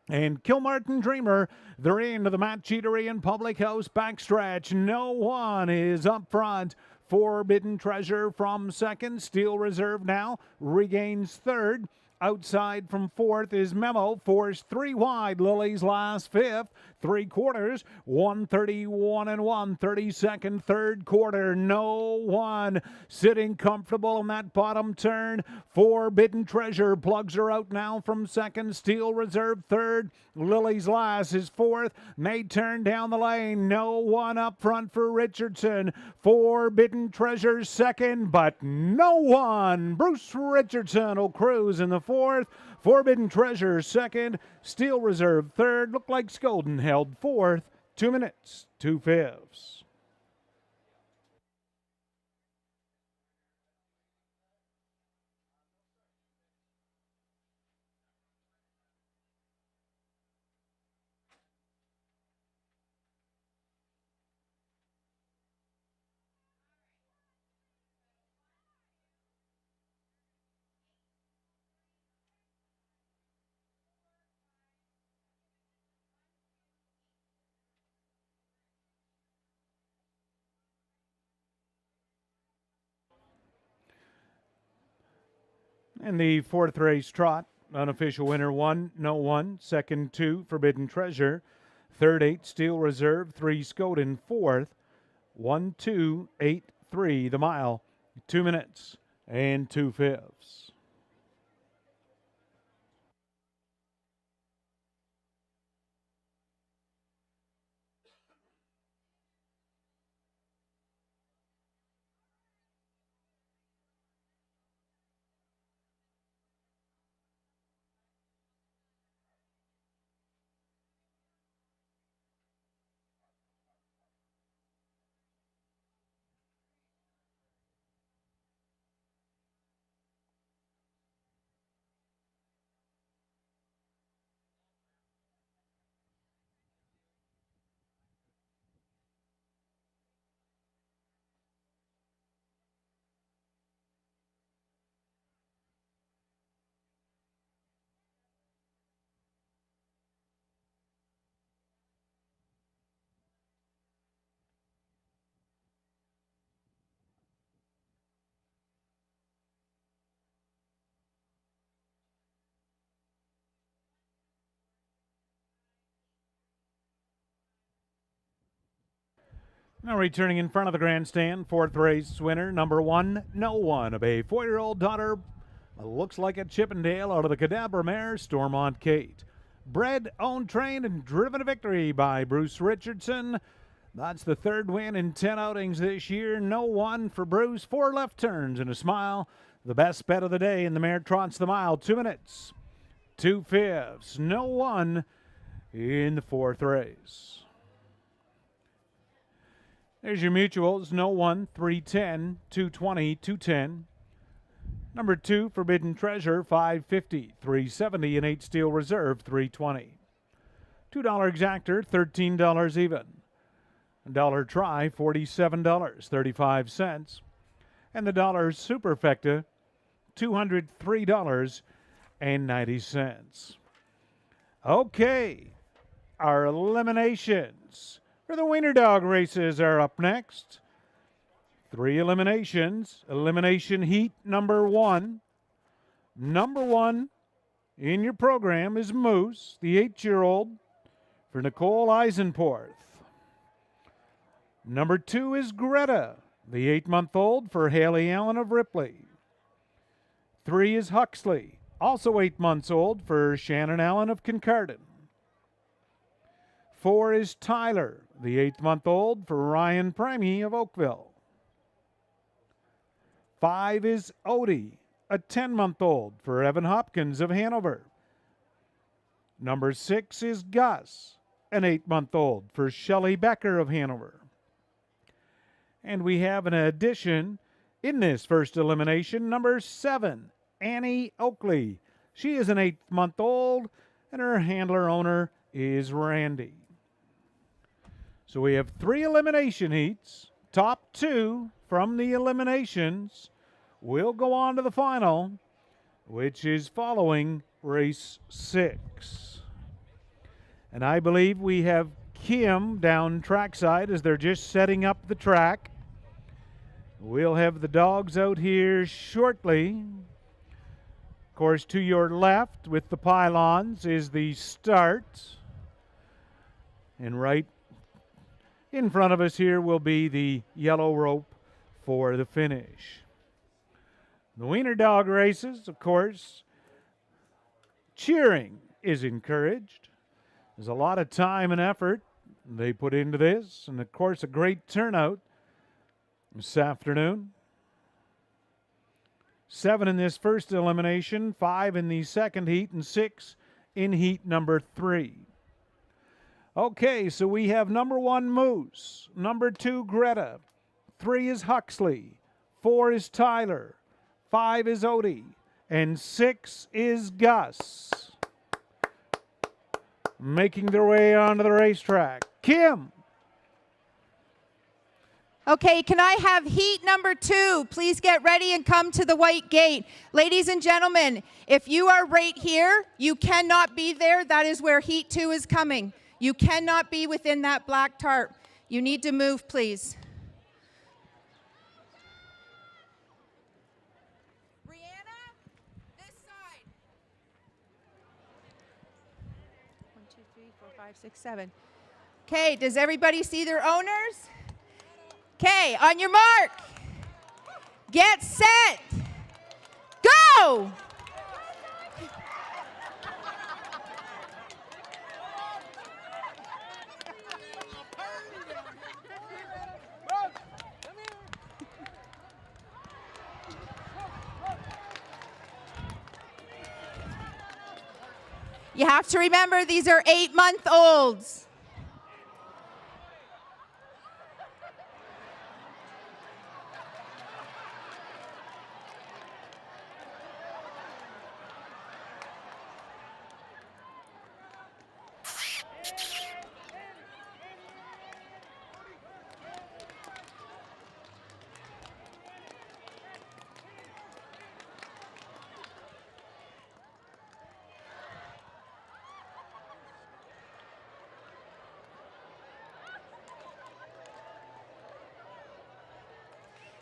and Kilmartin Dreamer. They're into the Matt Cheatery and Public House backstretch. No One is up front. Forbidden Treasure from second. Steel Reserve now regains third. Outside from fourth is Memo, forced three wide. Lily's Last fifth. 3/4, 1:31 and 1/32, third quarter. No One sitting comfortable in that bottom turn. Forbidden Treasure plugs her out now from second. Steel Reserve third. Lily's Last is fourth. They turn down the lane. No One up front for Richardson. Forbidden Treasure second, but No One. Bruce Richardson will cruise in the fourth. Forbidden Treasure second. Steel Reserve third. Looked like Skoden held fourth. 2 minutes, 2/5. And the fourth race trot, unofficial winner 1, No One. Second 2, Forbidden Treasure. Third 8, Steel Reserve. 3, Skoden. Fourth, 1:2:8:3. The mile, 2 minutes and 2/5. Now returning in front of the grandstand, fourth race winner, number 1, No One, of a 4-year-old daughter, looks like a Chippendale out of the Cadabra mare, Stormont Kate. Bred, owned, trained, and driven to victory by Bruce Richardson. That's the third win in 10 outings this year. No One for Bruce, 4 left turns and a smile. The best bet of the day, and the mare trots the mile, 2 minutes, 2/5. No One in the fourth race. There's your mutuals. No One, 310, 220, 210. Number 2, Forbidden Treasure, 550, 370, and 8 Steel Reserve, 320. $2 exactor, $13 even. $1 try, $47.35. And the dollar superfecta, $203.90. Okay, our eliminations for the Wiener Dog races are up next. 3 eliminations. Elimination heat number 1. Number 1 in your program is Moose, the 8-year-old, for Nicole Eisenporth. Number 2 is Greta, the 8-month-old, for Haley Allen of Ripley. 3 is Huxley, also 8 months old, for Shannon Allen of Kincardine. 4 is Tyler, the 8-month-old, for Ryan Primey of Oakville. 5 is Odie, a 10-month-old, for Evan Hopkins of Hanover. Number 6 is Gus, an 8-month-old, for Shelley Becker of Hanover. And we have an addition in this first elimination, number 7, Annie Oakley. She is an 8-month-old, and her handler owner is Randy. So we have 3 elimination heats. Top 2 from the eliminations will go on to the final, which is following race 6. And I believe we have Kim down trackside as they're just setting up the track. We'll have the dogs out here shortly. Of course, to your left with the pylons is the start. And right in front of us here will be the yellow rope for the finish. The Wiener Dog races, of course, cheering is encouraged. There's a lot of time and effort they put into this, and of course a great turnout this afternoon. 7 in this first elimination, 5 in the second heat, and 6 in heat number 3. Okay, so we have number 1, Moose. Number 2, Greta. 3 is Huxley. 4 is Tyler. 5 is Odie. And 6 is Gus. Making their way onto the racetrack. Kim. Okay, can I have heat number 2? Please get ready and come to the white gate. Ladies and gentlemen, if you are right here, you cannot be there. That is where heat 2 is coming. You cannot be within that black tarp. You need to move, please. Brianna, this side. 1, 2, 3, 4, 5, 6, 7. Okay, does everybody see their owners? Okay, on your mark. Get set. Go! You have to remember these are 8-month-olds.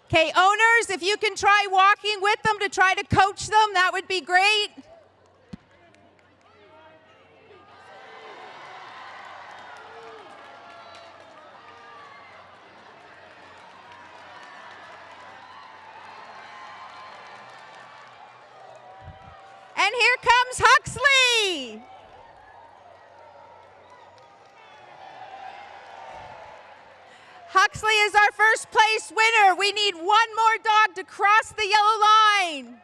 Okay, owners, if you can try walking with them to try to coach them, that would be great. And here comes Huxley. Huxley is our first place winner. We need one more dog to cross the yellow line.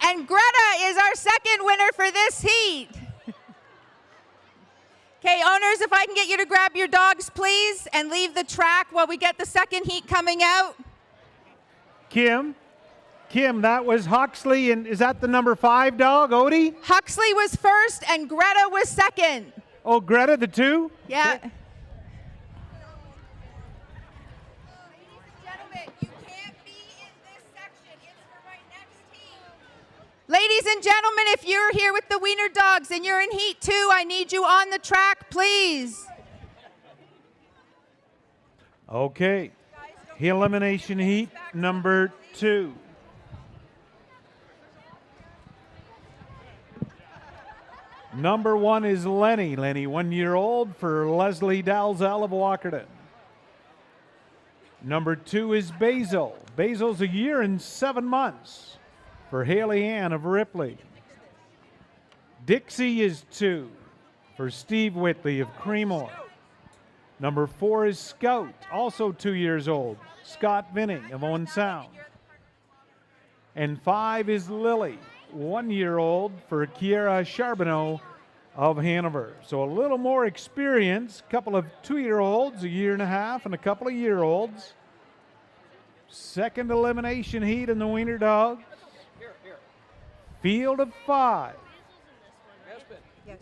And Greta is our second winner for this heat. Okay, owners, if I can get you to grab your dogs, please, and leave the track while we get the second heat coming out. Kim, that was Huxley, and is that the number 5 dog, Odie? Huxley was first, and Greta was second. Oh, Greta, the 2? Yeah. Okay. Ladies and gentlemen, if you're here with the Wiener dogs and you're in heat 2, I need you on the track, please. Okay. Elimination heat number 2. Number 1 is Lenny. Lenny, 1 year old for Leslie Dalzell of Walkerton. Number 2 is Basil. Basil's 1 year and 7 months for Haley Ann of Ripley. Dixie is 2 for Steve Whitley of Creemore. Number 4 is Scout, also 2 years old, Scott Vinning of Owen Sound. And 5 is Lily, 1 year old for Kiera Charbonneau of Hanover. So a little more experience, a couple of 2-year-olds, 1.5 years, and a couple of year-olds. Second elimination heat in the Wiener Dogs. Field of 5. Yes.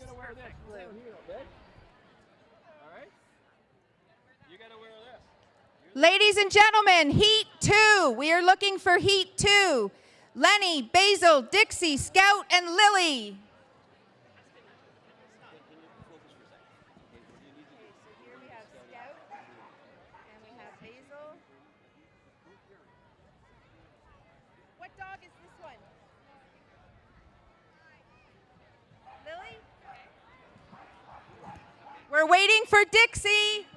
Ladies and gentlemen, heat 2. We are looking for heat 2. Lenny, Basil, Dixie, Scout, and Lily. Here we have Scout, and we have Basil. What dog is this one? Lily? We're waiting for Dixie.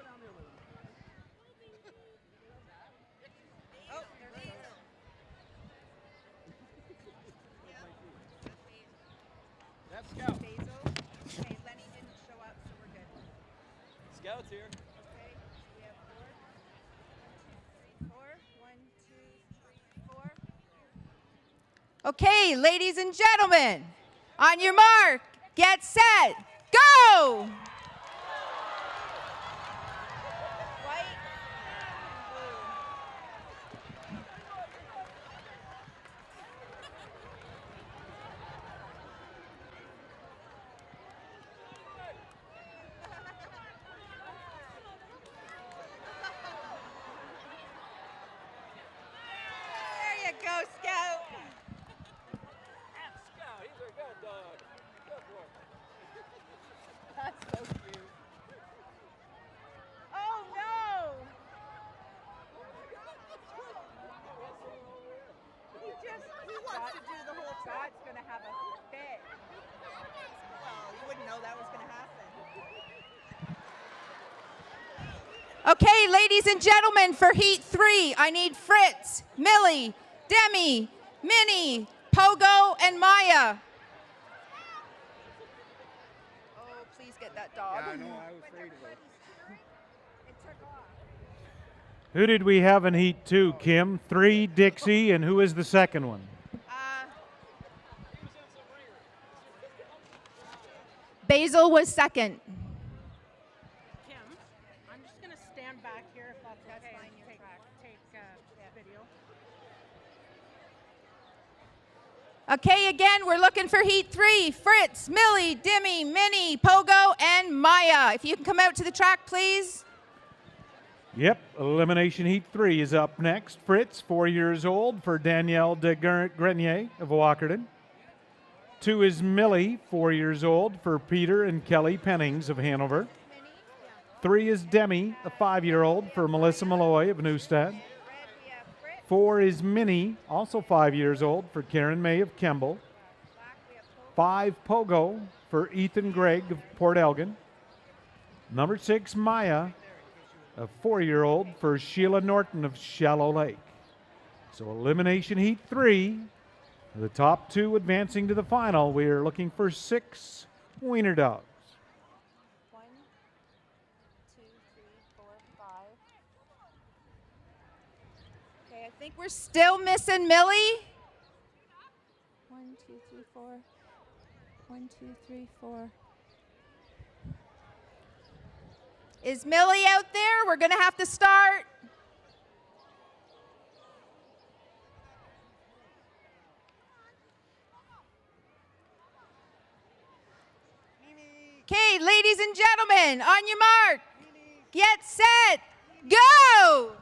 Scout's here. Okay, we have 4. 1, 2, 3, 4. Okay, ladies and gentlemen, on your mark, get set, go! White, There you go, Scout. That's Scout. He's a good dog. Good boy. That's so cute. Oh no! He wants to do the whole Scott's gonna have a fit. Well, you wouldn't know that was gonna happen. Okay, ladies and gentlemen, for heat 3, I need Fritz, Millie, Demi, Minnie, Pogo, and Maya. Oh, please get that dog. Yeah, I know, I was afraid of it. It took off. Who did we have in heat 2, Kim? 3, Dixie, and who is the second one? Basil was second. Kim, I'm just going to stand back here if that's okay and take video. Okay, again, we're looking for heat 3. Fritz, Millie, Dimmy, Minnie, Pogo, and Maya. If you can come out to the track, please. Yep, elimination heat 3 is up next. Fritz, 4 years old for Danielle de Grenier of Walkerton. 2 is Millie, 4 years old for Peter and Kelly Pennings of Hanover. 3 is Demi, a 5-year-old for Melissa Malloy of Newstead. 4 is Minnie, also 5 years old, for Karen May of Kemble. 5, Pogo, for Ethan Gregg of Port Elgin. Number 6, Maya, a 4-year-old, for Sheila Norton of Shallow Lake. So elimination heat 3, the top 2 advancing to the final. We are looking for 6 Wiener dogs. 1, 2, 3, 4, 5. Okay, I think we're still missing Millie. 1, 2, 3, 4. 1, 2, 3, 4. Is Millie out there? We're going to have to start. Okay, ladies and gentlemen, on your mark, get set, go!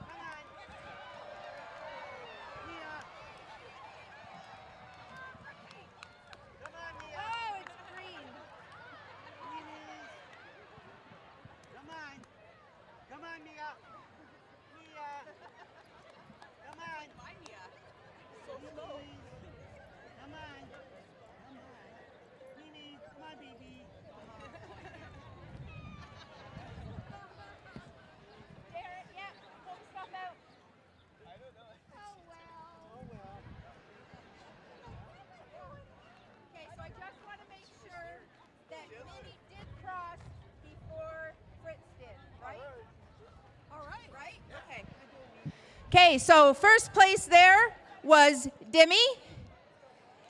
Okay, so first place there was Dimmy,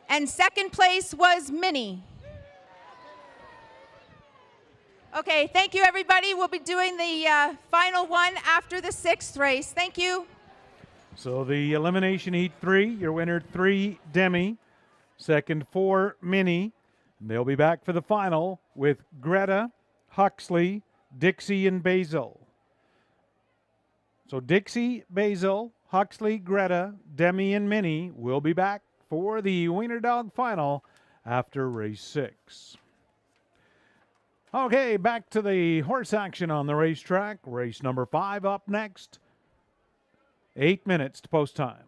and second place was Minnie. Okay, thank you, everybody. We'll be doing the final one after the 6th race. Thank you. So the elimination heat 3, your winner 3, Demi. Second 4, Minnie. They'll be back for the final with Greta, Huxley, Dixie, and Basil. So Dixie, Basil, Huxley, Greta, Demi, and Minnie will be back for the Wiener Dog final after race 6. Okay, back to the horse action on the racetrack. Race number 5 up next. 8 minutes to post time.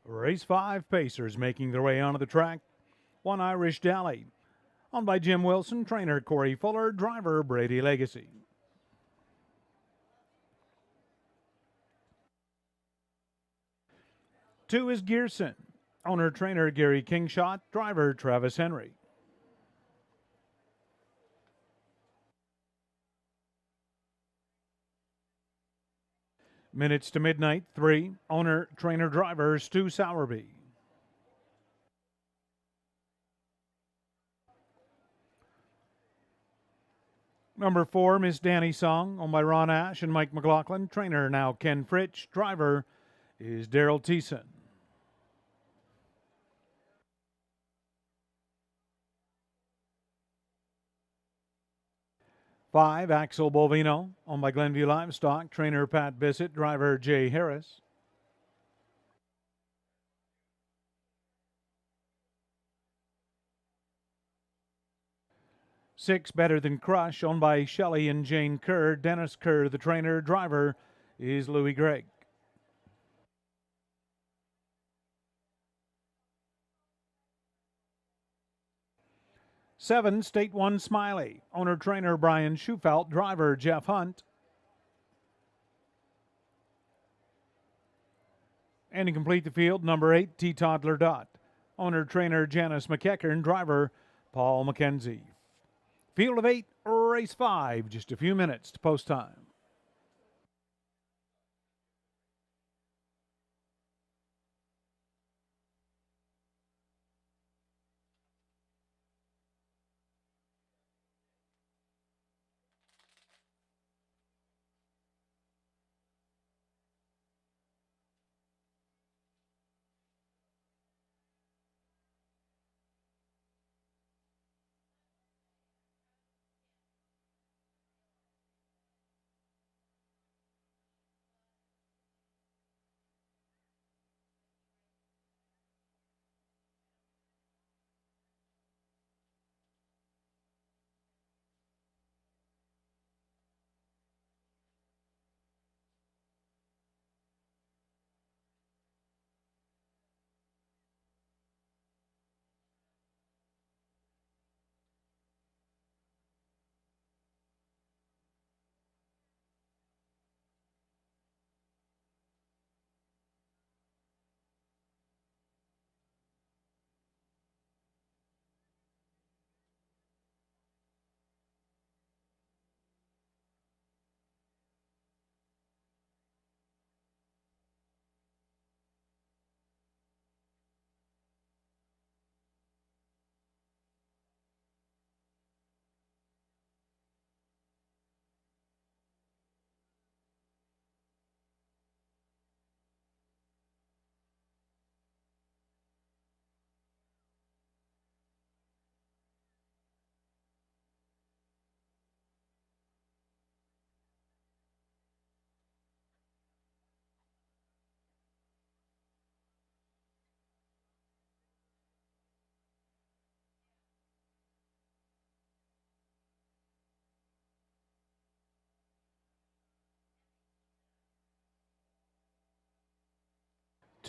Race 5 Pacers making their way onto the track. One Irish Dally. Owned by Jim Wilson, trainer Corey Fuller, driver Brady Legacy. Two is Gearson. Owner trainer Gary Kingshot, driver Travis Henry. Minutes to Midnight, 3. Owner trainer driver Stu Sowerby. Number 4, Miss Danny Song, owned by Ron Ash and Mike McLaughlin. Trainer now Ken Fritsch. Driver is Daryl Thiessen. 5, Axel Bovino, owned by Glenview Livestock. Trainer Pat Bissett. Driver Jay Harris. 6, Better Than Crush, owned by Shelley and Jane Kerr. Dennis Kerr, the trainer. Driver is Louis Gregg. 7, State One Smiley, owner trainer Brian Schufelt. Driver Jeff Hunt. And to complete the field, number 8, T. Toddler Dot, owner trainer Janice McEachern. Driver Paul McKenzie. Field of 8, race 5, just a few minutes to post time.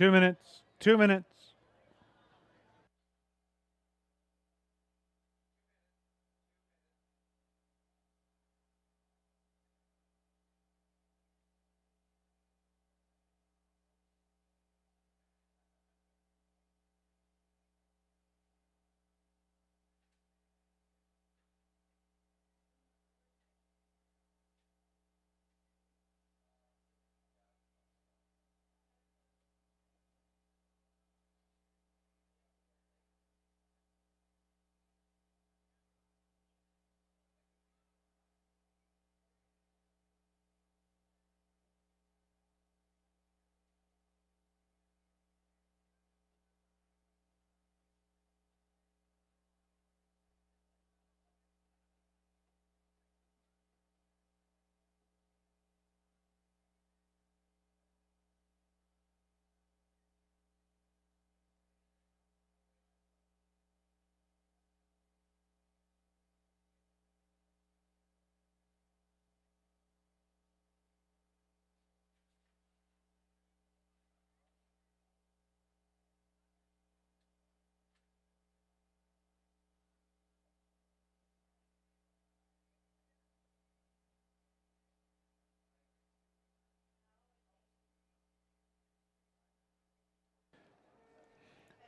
Two minutes. 2 minutes.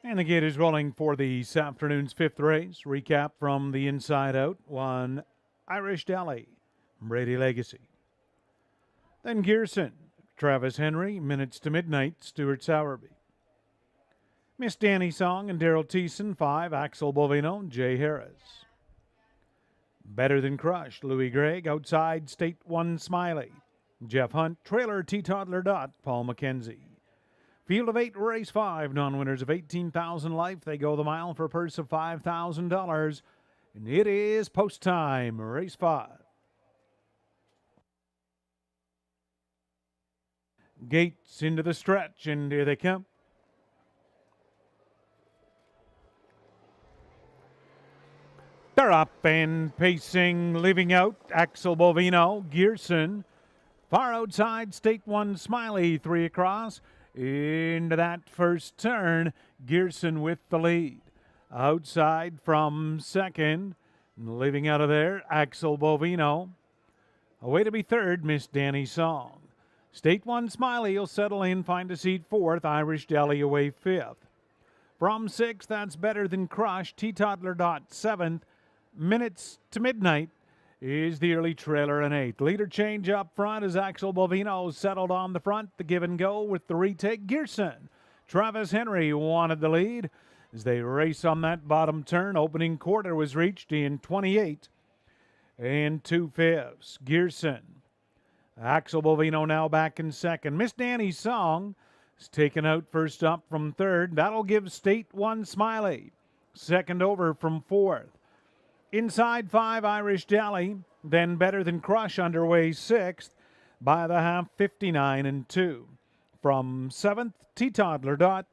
And the gate is rolling for this afternoon's fifth race. Recap from the inside out. One, Irish Deli, Brady Legacy. Then Gearson, Travis Henry, Minutes to Midnight, Stuart Sowerby. Miss Danny Song and Daryl Thiessen, 5, Axel Bovino, Jay Harris. Better Than Crushed, Louis Gregg, Outside State 1 Smiley. Jeff Hunt, Trailer T-Toddler Dot, Paul McKenzie. Field of 8, race 5, non-winners of 18,000 life. They go the mile for a purse of $5,000. And it is post time, race 5. Gates into the stretch, and here they come. They're up and pacing, leaving out Axel Bovino, Gearson. Far outside, State 1 Smiley, 3 across. Into that first turn, Gearson with the lead. Outside from second, leaving out of there, Axel Bovino. Away to be third, Miss Danny Song. State 1 Smiley will settle in, find a seat fourth. Irish Deli away fifth. From sixth, that's Better Than Crushed. T-Toddler Dot seventh. Minutes to Midnight is the early trailer in eighth. Leader change up front as Axel Bovino settled on the front. The give and go with the retake. Gearson. Travis Henry wanted the lead as they race on that bottom turn. Opening quarter was reached in 28 and 2/5. Gearson. Axel Bovino now back in second. Miss Danny Song is taken out first up from third. That'll give State 1 Smiley second over from fourth. Inside 5, Irish Deli. Then Better Than Crush underway sixth. By the half, 59 and 2. From seventh, T-Toddler Dot.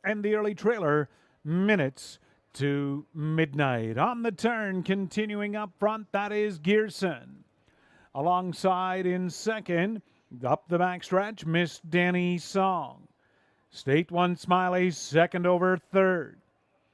And the early trailer, Minutes to Midnight. On the turn, continuing up front, that is Gearson. Alongside in second, up the backstretch, Miss Danny Song. State 1 Smiley, second over third.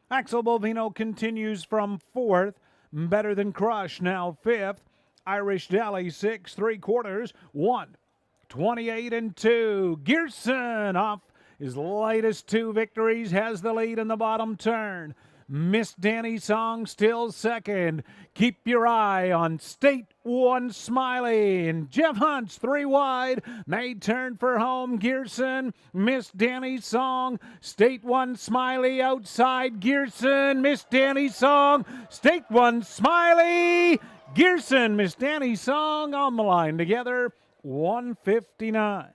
Axel Bovino continues from fourth. Better Than Crush now fifth. Irish Deli 6 3/4. 1:28 and 2. Gearson off his latest 2 victories has the lead in the bottom turn. Miss Danny Song still second. Keep your eye on State 1 Smiley. And Jeff Hunt's 3 wide. May turn for home. Gearson, Miss Danny Song. State 1 Smiley outside. Gearson, Miss Danny Song. State 1 Smiley. Gearson, Miss Danny Song on the line together. 1:59.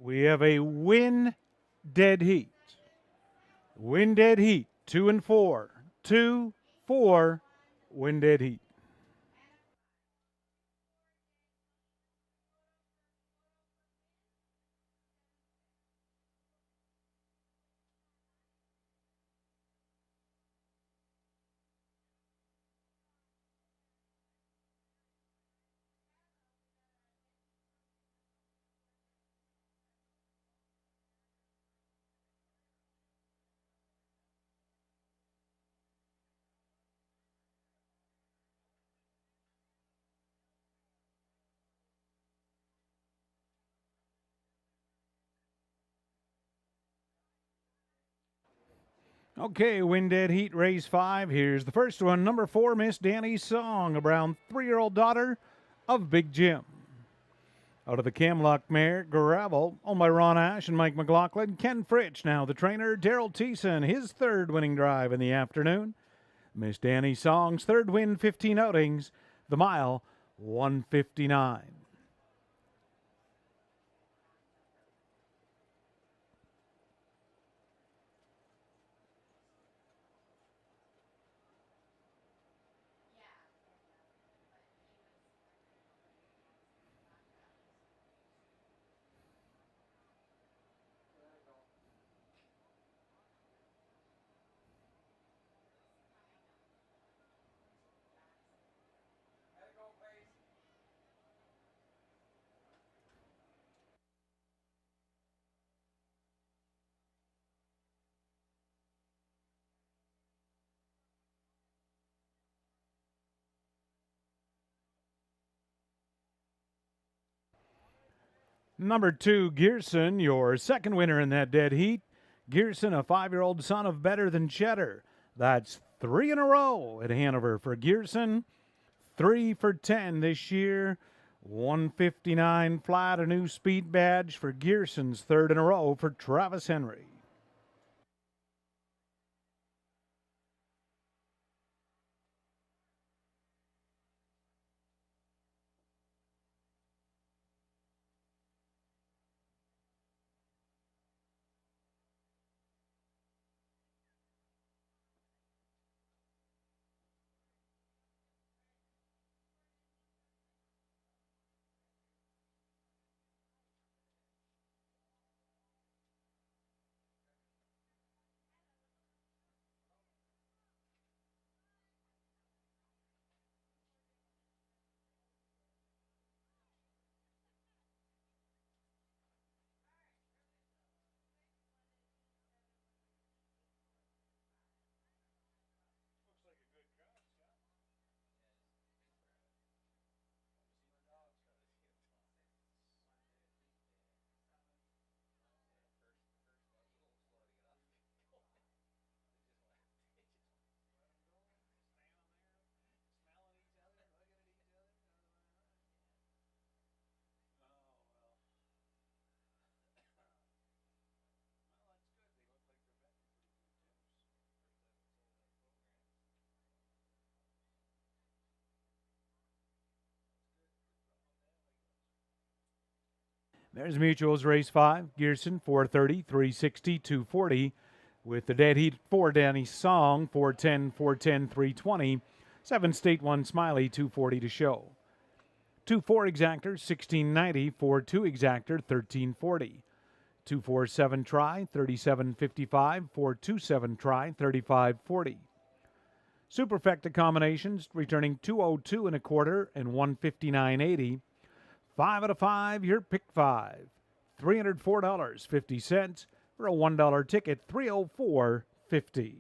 we have a win dead heat. Win dead heat, 2 and 4. 2, 4, win dead heat. Okay, Win Dead Heat, race 5. Here's the first one. Number 4, Miss Danny's Song, a brown 3-year-old daughter of Big Jim. Out of the Camlock mare, Gravel, owned by Ron Ash and Mike McLaughlin. Ken Fritch, now the trainer. Daryl Thiessen, his third winning drive in the afternoon. Miss Danny's Song's third win, 15 outings. The mile, 159. Number 2, Gearson, your second winner in that dead heat. Gearson, a 5-year-old son of Better Than Cheddar. That's 3 in a row at Hanover for Gearson. 3 for 10 this year. 159 flat, a new speed badge for Gearson's third in a row for Travis Henry. There's Mutuals race 5. Gearson, 430, 360, 240. With the dead heat, 4 Danny Song, 410, 410, 320. 7 State 1 Smiley, 240 to show. 2-4 Exactor, 1690. 4-2 Exactor, 1340. 247 Try, 3755. 427 Try, 3540. Superfecta combinations returning 202 and a quarter and 159.80. 5 out of 5, your pick 5. $304.50 for a $1 ticket, $304.50.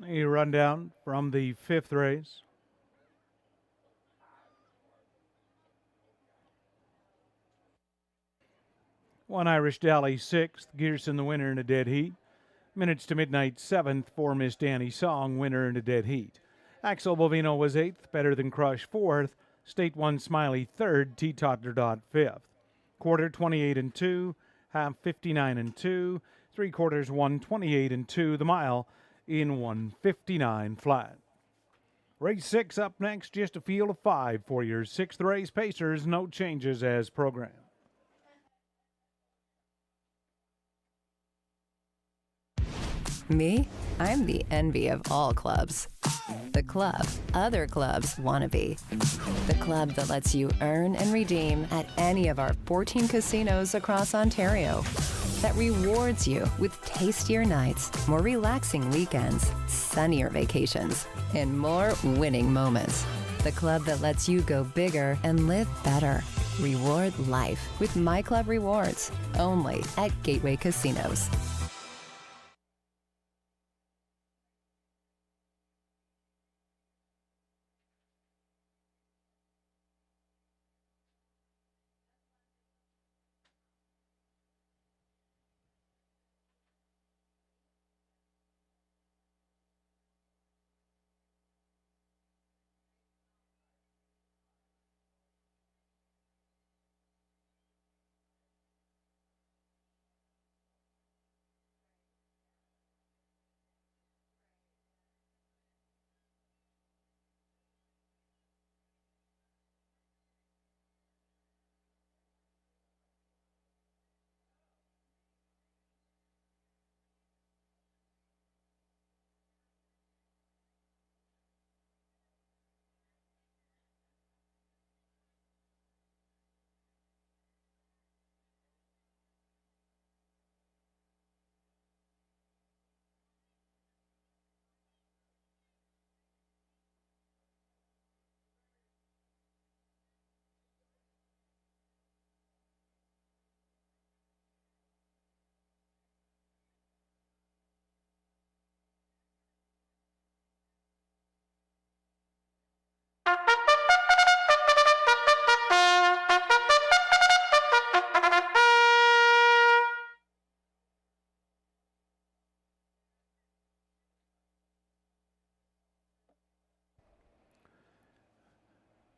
A rundown from the fifth race. One Irish Dally sixth, Gearson the winner in a dead heat. Minutes to Midnight seventh for Miss Danny Song, winner in a dead heat. Axel Bovino was eighth, Better Than Crush fourth. State One Smiley third, T. Toddler fifth. Quarter 28 and 2, half 59 and 2, three quarters 128 and 2, the mile in 159 flat. Race 6 up next, just a field of 5 for your sixth race pacers, no changes as programmed. Me? I'm the envy of all clubs. The club other clubs want to be. The club that lets you earn and redeem at any of our 14 casinos across Ontario. That rewards you with tastier nights, more relaxing weekends, sunnier vacations, and more winning moments. The club that lets you go bigger and live better. Reward life with My Club Rewards, only at Gateway Casinos.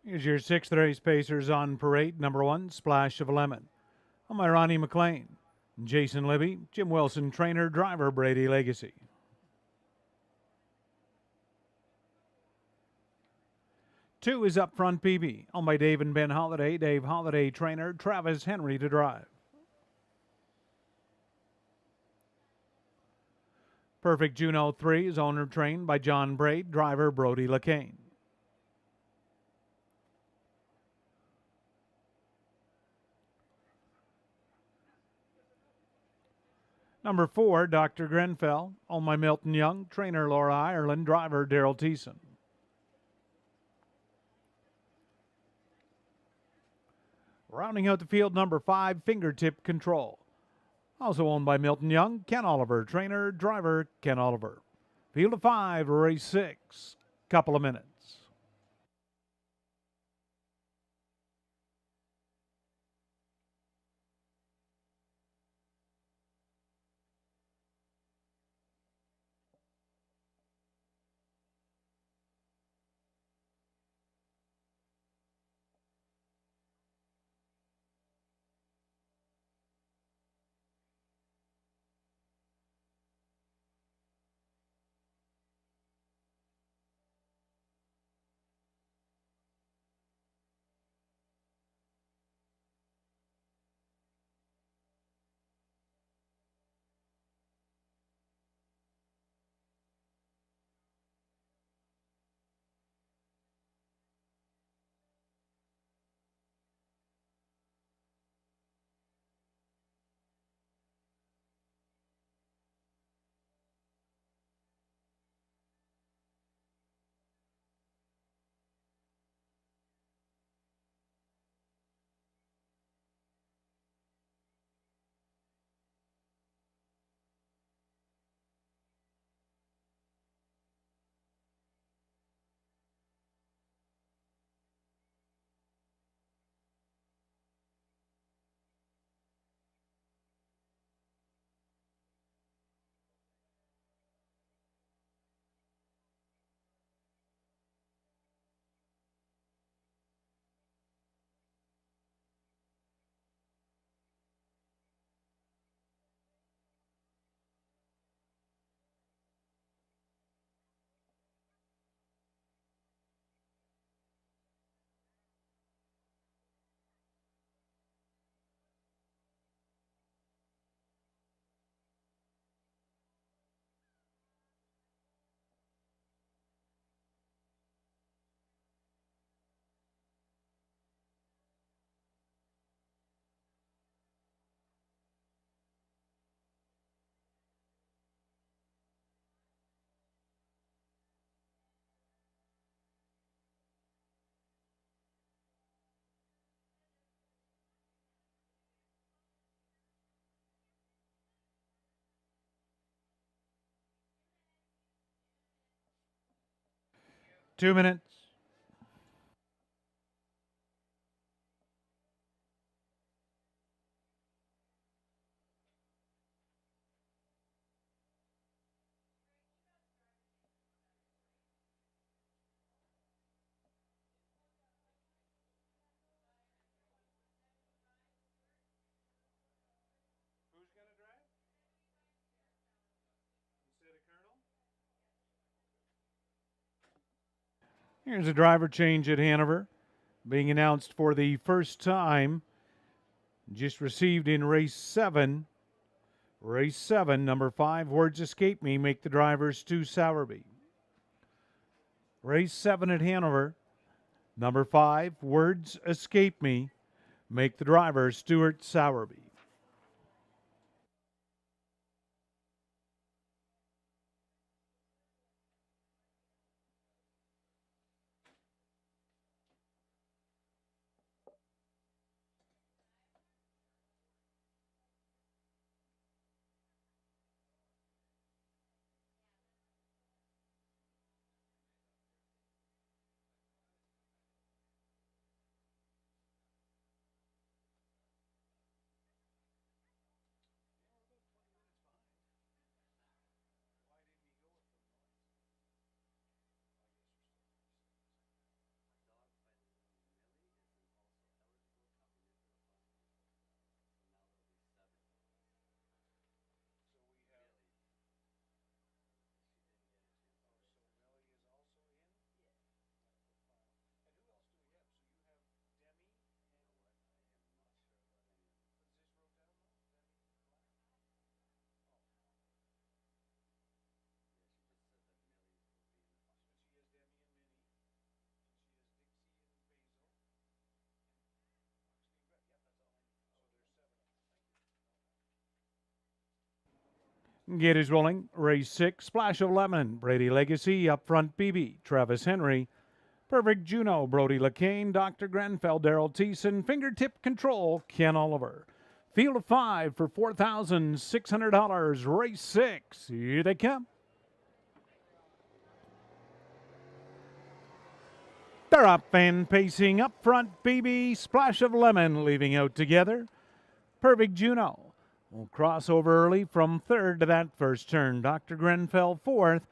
Here's your sixth race pacers on parade. Number 1, Splash of a Lemon. On my Ronnie McLean. Jason Libby, Jim Wilson, trainer, driver, Brady Legacy. Two is Up Front PB. On by Dave and Ben Holiday. Dave Holiday, trainer, Travis Henry to drive. Perfect Juno 3 is owner trained by John Braid, driver, Brody LeCain. Number 4, Dr. Grenfell. On my Milton Young, trainer Laura Ireland, driver Daryl Thiessen. Rounding out the field, number 5, Fingertip Control. Also owned by Milton Young, Ken Oliver, trainer, driver Ken Oliver. Field of 5, race 6, couple of minutes. 2 minutes. Here's a driver change at Hanover, being announced for the first time. Just received in race 7. Race 7, number 5, Words Escape Me, make the drivers Stu Sowerby. Race 7 at Hanover, number 5, Words Escape Me, make the driver Stuart Sowerby. Get is rolling. Race 6, Splash of Lemon, Brady Legacy, up front BB, Travis Henry, Perfect Juno, Brody LeCain, Dr. Grenfell, Daryl Thiessen, Fingertip Control, Ken Oliver. Field of 5 for $4,600. Race 6, here they come. They're up and pacing up front BB, Splash of Lemon, leaving out together. Perfect Juno will cross over early from 3rd to that first turn. Dr. Grenfell 4th.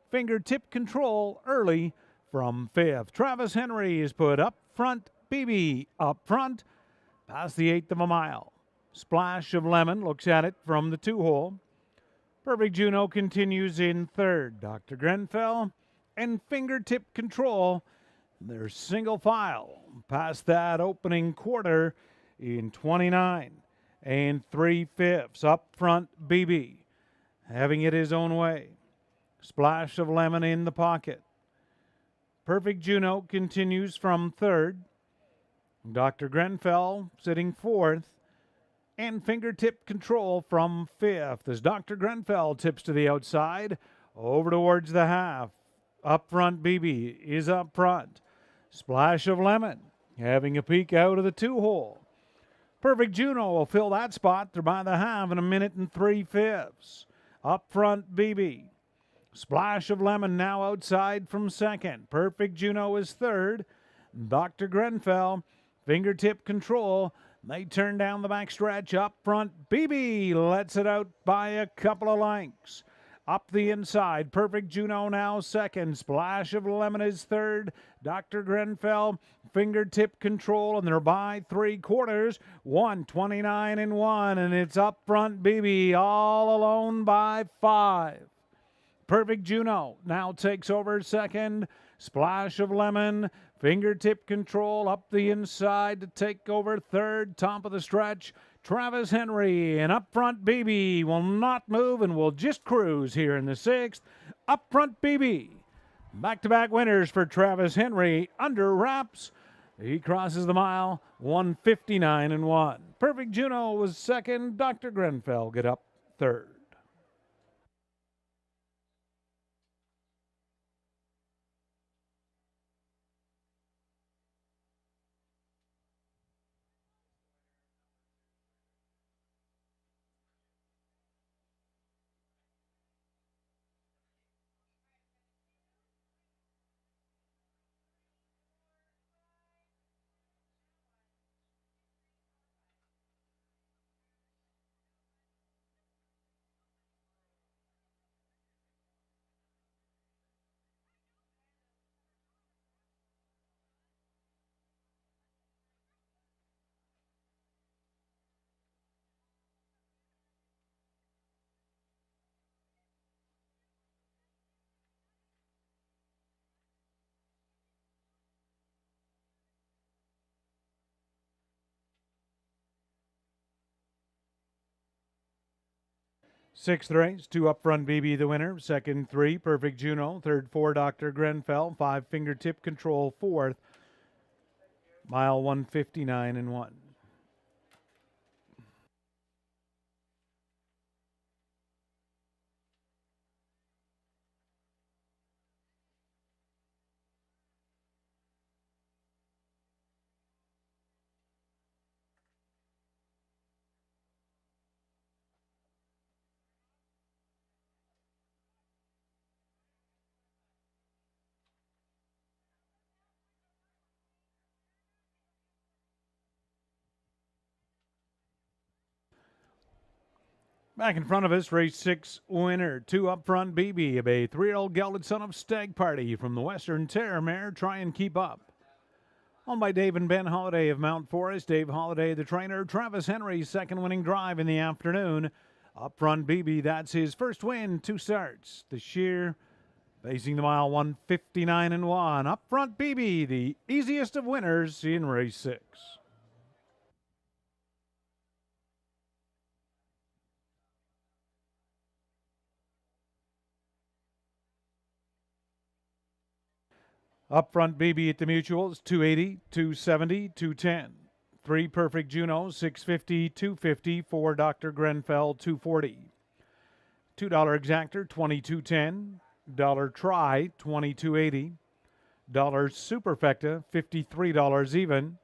Fingertip Control early from 5th. Travis Henry is put up front. BB up front past the 1/8 of a mile. Splash of Lemon looks at it from the 2-hole. Perfect Juno continues in 3rd. Dr. Grenfell and Fingertip Control, they're single file past that opening quarter in 29 3/5. Up front, BB, having it his own way. Splash of Lemon in the pocket. Perfect Juno continues from 3rd. Dr. Grenfell sitting 4th. And Fingertip Control from 5th as Dr. Grenfell tips to the outside, over towards the half. Up front, BB is up front. Splash of Lemon having a peek out of the 2-hole. Perfect Juno will fill that spot through by the half in 1 3/5. Up front, BB. Splash of Lemon now outside from 2nd. Perfect Juno is 3rd. Dr. Grenfell, Fingertip Control. They turn down the backstretch. Up front, BB lets it out by a couple of lengths. Up the inside, Perfect Juno now 2nd. Splash of Lemon is 3rd. Dr. Grenfell, Fingertip Control, and they're by 3/4. 1:29 1, and it's up front, BB all alone by 5. Perfect Juno now takes over 2nd. Splash of Lemon, Fingertip Control up the inside to take over 3rd. Top of the stretch, Travis Henry, and up front BB will not move and will just cruise here in the 6th. Up front BB. Back-to-back winners for Travis Henry under wraps. He crosses the mile, 1:59 1. Perfect Juno was 2nd. Dr. Grenfell get up 3rd. Sixth race, 2 up front, BB the winner. Second, 3, Perfect Juno. Third, 4, Dr. Grenfell. 5, Fingertip Control. Fourth, mile 159 and 1. Back in front of us, race 6 winner. 2 up front, BB, a 3-year-old gelded son of Stag Party from the Western Terramare. Try and keep up. Owned by Dave and Ben Holiday of Mount Forest. Dave Holiday, the trainer. Travis Henry's second winning drive in the afternoon. Up front, BB, that's his first win. 2 starts. The sheer facing the mile 159 and 1. Up front, BB, the easiest of winners in race 6. Up front, BB at the Mutuals, 280, 270, 210. 3, Perfect Juno, 650, 250. 4, Dr. Grenfell, 240. $2 Exactor, 2210. Dollar Try, 2280. Superfecta, $53 even.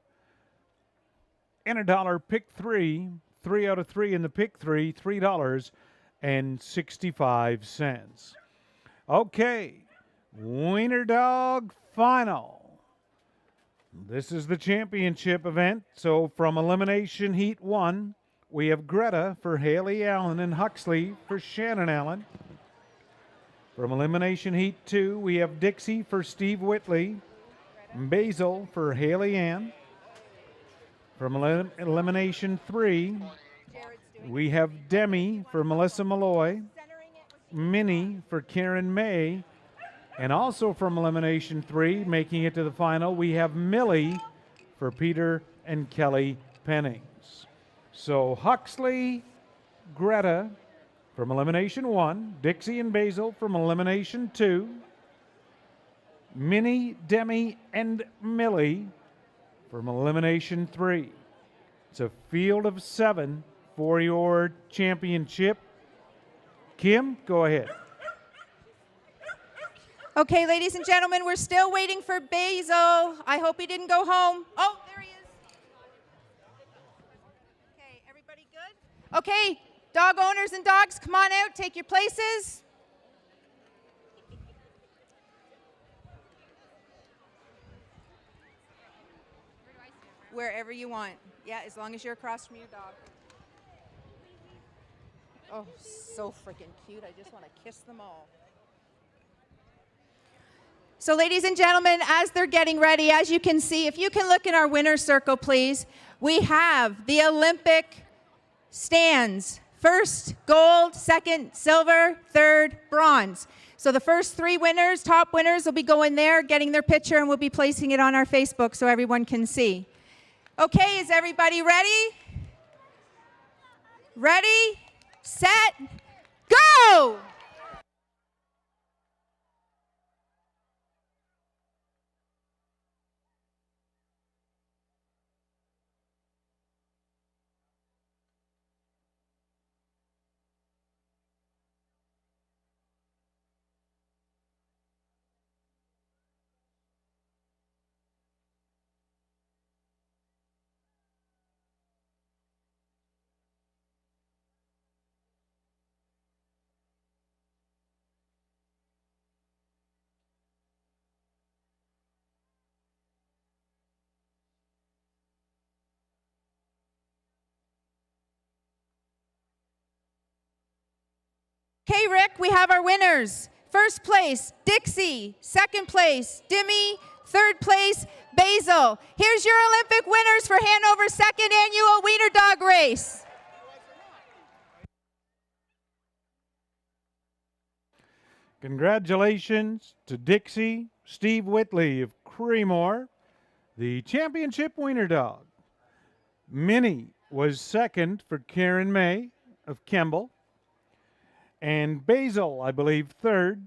And $1 Pick 3, 3 out of 3 in the Pick 3, $3.65. Okay, Wiener Dog Final. This is the championship event. So from Elimination Heat 1, we have Greta for Haley Allen and Huxley for Shannon Allen. From Elimination Heat 2, we have Dixie for Steve Whitley, Basil for Haley Ann. From Elimination 3, we have Demi for Melissa Malloy, Minnie for Karen May, and also from Elimination 3, making it to the final, we have Millie for Peter and Kelly Pennings. So Huxley, Greta from Elimination 1, Dixie and Basil from Elimination 2, Minnie, Demi, and Millie from Elimination 3. It's a field of 7 for your championship. Kim, go ahead. Okay, ladies and gentlemen, we're still waiting for Basil. I hope he didn't go home. Oh, there he is. Okay, everybody good? Okay, dog owners and dogs, come on out, take your places. Wherever you want. Yeah, as long as you're across from your dog. Oh, so freaking cute. I just want to kiss them all. So ladies and gentlemen, as they're getting ready, as you can see, if you can look in our winner's circle, please, we have the Olympic stands. First, gold, second, silver, third, bronze. So the first 3 winners, top winners, will be going there, getting their picture, and we'll be placing it on our Facebook so everyone can see. Okay, is everybody ready? Ready, set, go! Okay, Rick, we have our winners. First place, Dixie. Second place, Demi. Third place, Basil. Here's your Olympic winners for Hanover's second annual Wiener Dog Race. Congratulations to Dixie, Steve Whitley of Creemore, the championship Wiener Dog. Minnie was second for Karen May of Kemble. And Basil, I believe, third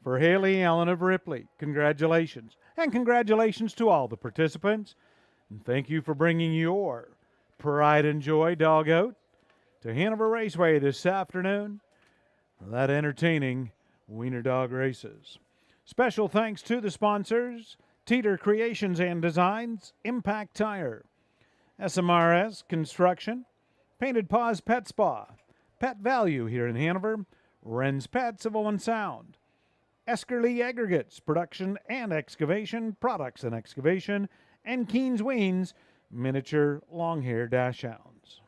for Haley Allen of Ripley. Congratulations. And congratulations to all the participants. And thank you for bringing your pride and joy dog out to Hanover Raceway this afternoon for that entertaining Wiener dog races. Special thanks to the sponsors, Teeter Creations and Designs, Impact Tire, SMRS Construction, Painted Paws Pet Spa, Pet Value here in Hanover, Wren's Pet Civil and Sound, Eskerly Aggregates, Production and Excavation, Products and Excavation, and Keen's Weens, Miniature Long-Hair Dachshunds.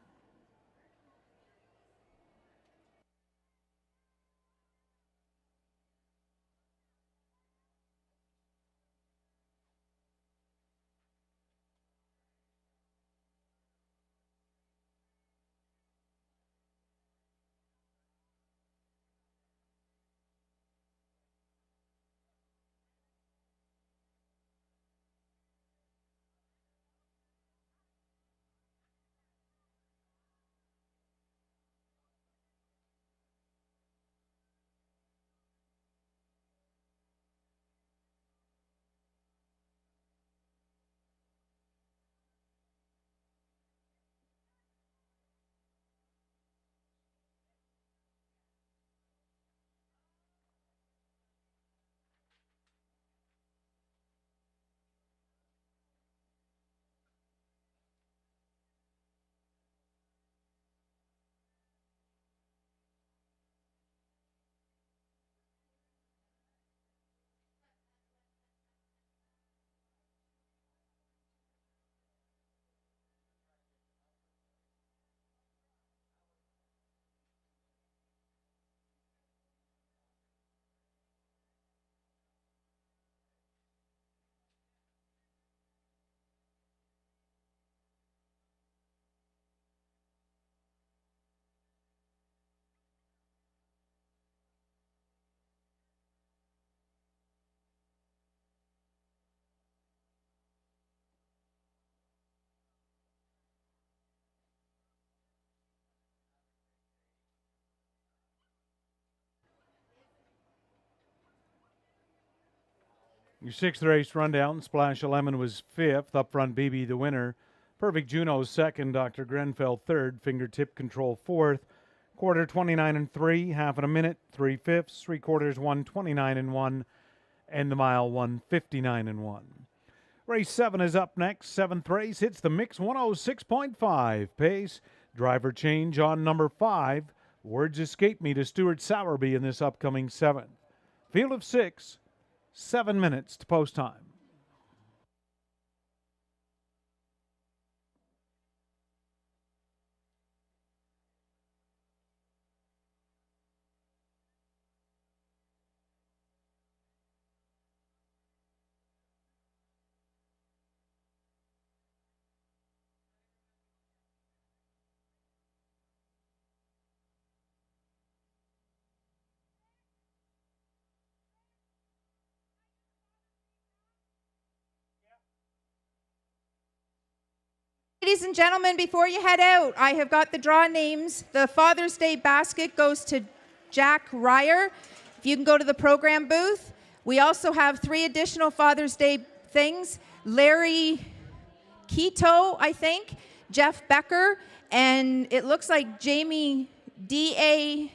Your sixth race rundown, Splash of Lemon was fifth, Up Front BB the winner, Perfect Juno second, Dr. Grenfell third, Fingertip Control fourth, quarter 29 and 3, half in a minute, 3/5, 3/4 129 and 1, and the mile 159 and 1. Race 7 is up next. Seventh race hits the mix 106.5 pace. Driver change on number 5. Words escape me to Stuart Sowerby in this upcoming 7th. Field of 6, 7 minutes to post time. Ladies and gentlemen, before you head out, I have got the draw names. The Father's Day basket goes to Jack Ryer. If you can go to the program booth. We also have 3 additional Father's Day things. Larry Keto, I think, Jeff Becker, and it looks like Jamie Datri.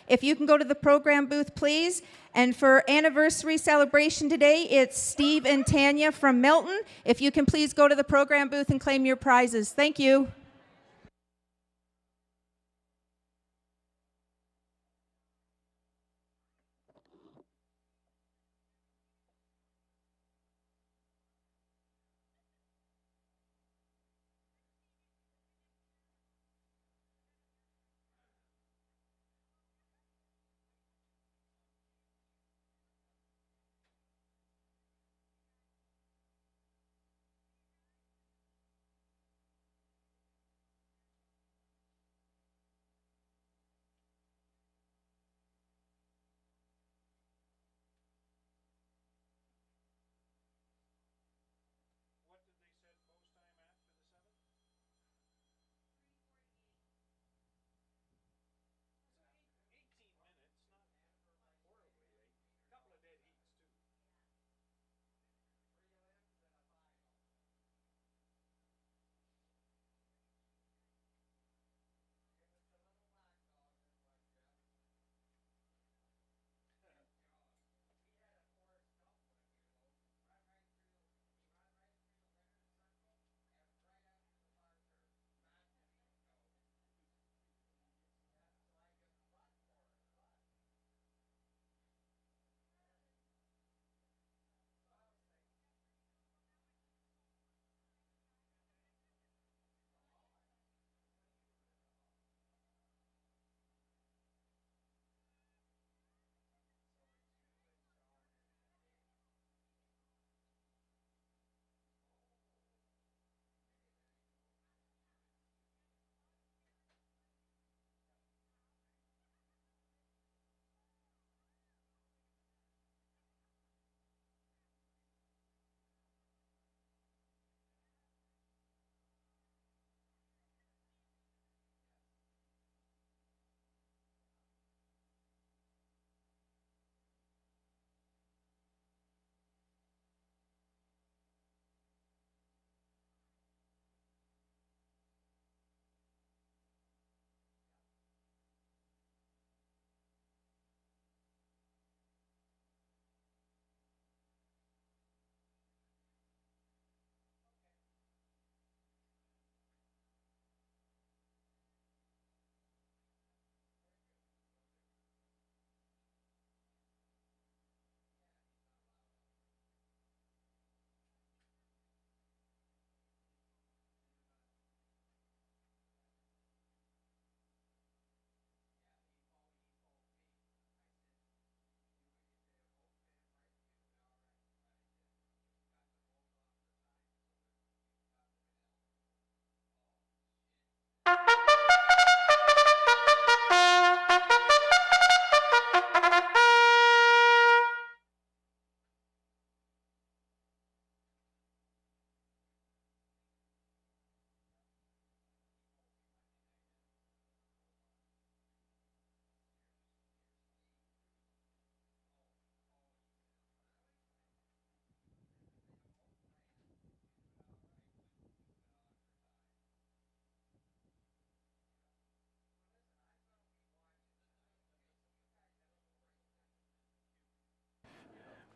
If you can go to the program booth, please. And for anniversary celebration today, it's Steve and Tanya from Milton. If you can please go to the program booth and claim your prizes. Thank you.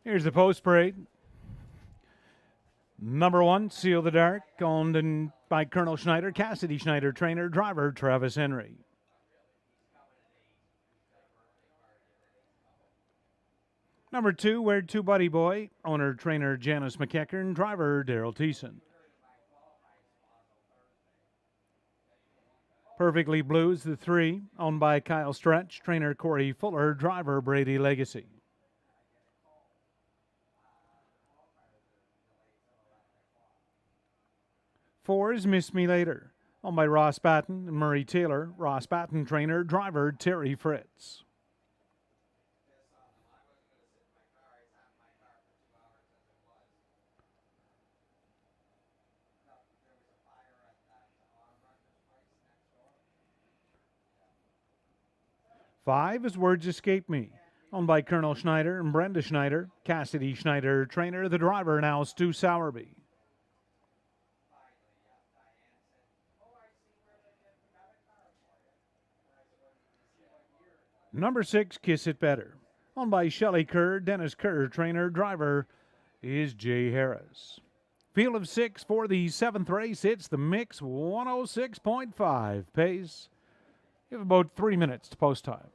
Here's the post parade. Number 1, Seal the Dark, owned by Colonel Schneider, Cassidy Schneider, trainer, driver Travis Henry. Number 2, Where to Buddy Boy, owner, trainer Janice McEachern, driver Daryl Thiessen. Perfectly Blues, the 3, owned by Kyle Stretch, trainer Corey Fuller, driver Brady Legacy. 4 is Miss Me Later, owned by Ross Batten and Murray Taylor, Ross Batten trainer, driver Terry Fritz. Five is Words Escape Me, owned by Colonel Schneider and Brenda Schneider, Cassidy Schneider trainer, the driver now Stu Sowerby. Number 6, Kiss It Better, owned by Shelley Kerr, Dennis Kerr trainer, driver is Jay Harris. Field of 6 for the 7th race. It's the mix 106.5 pace. You have about 3 minutes to post time.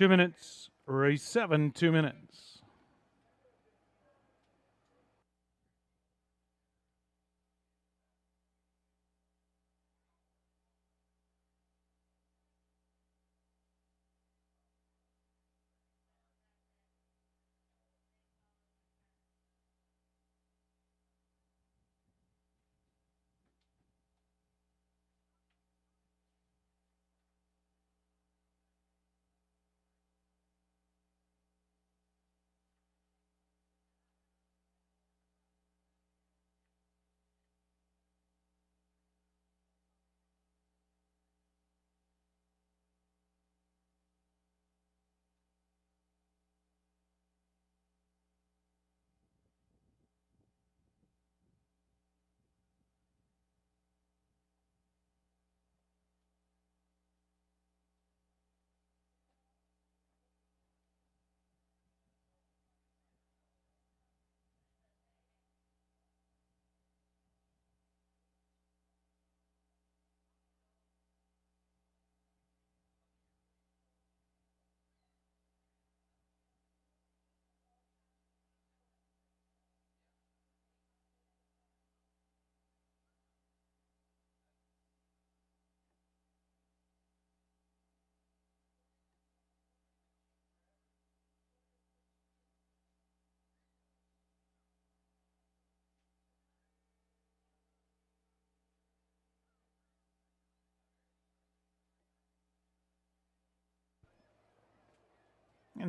Two minutes, race 7, 2 minutes.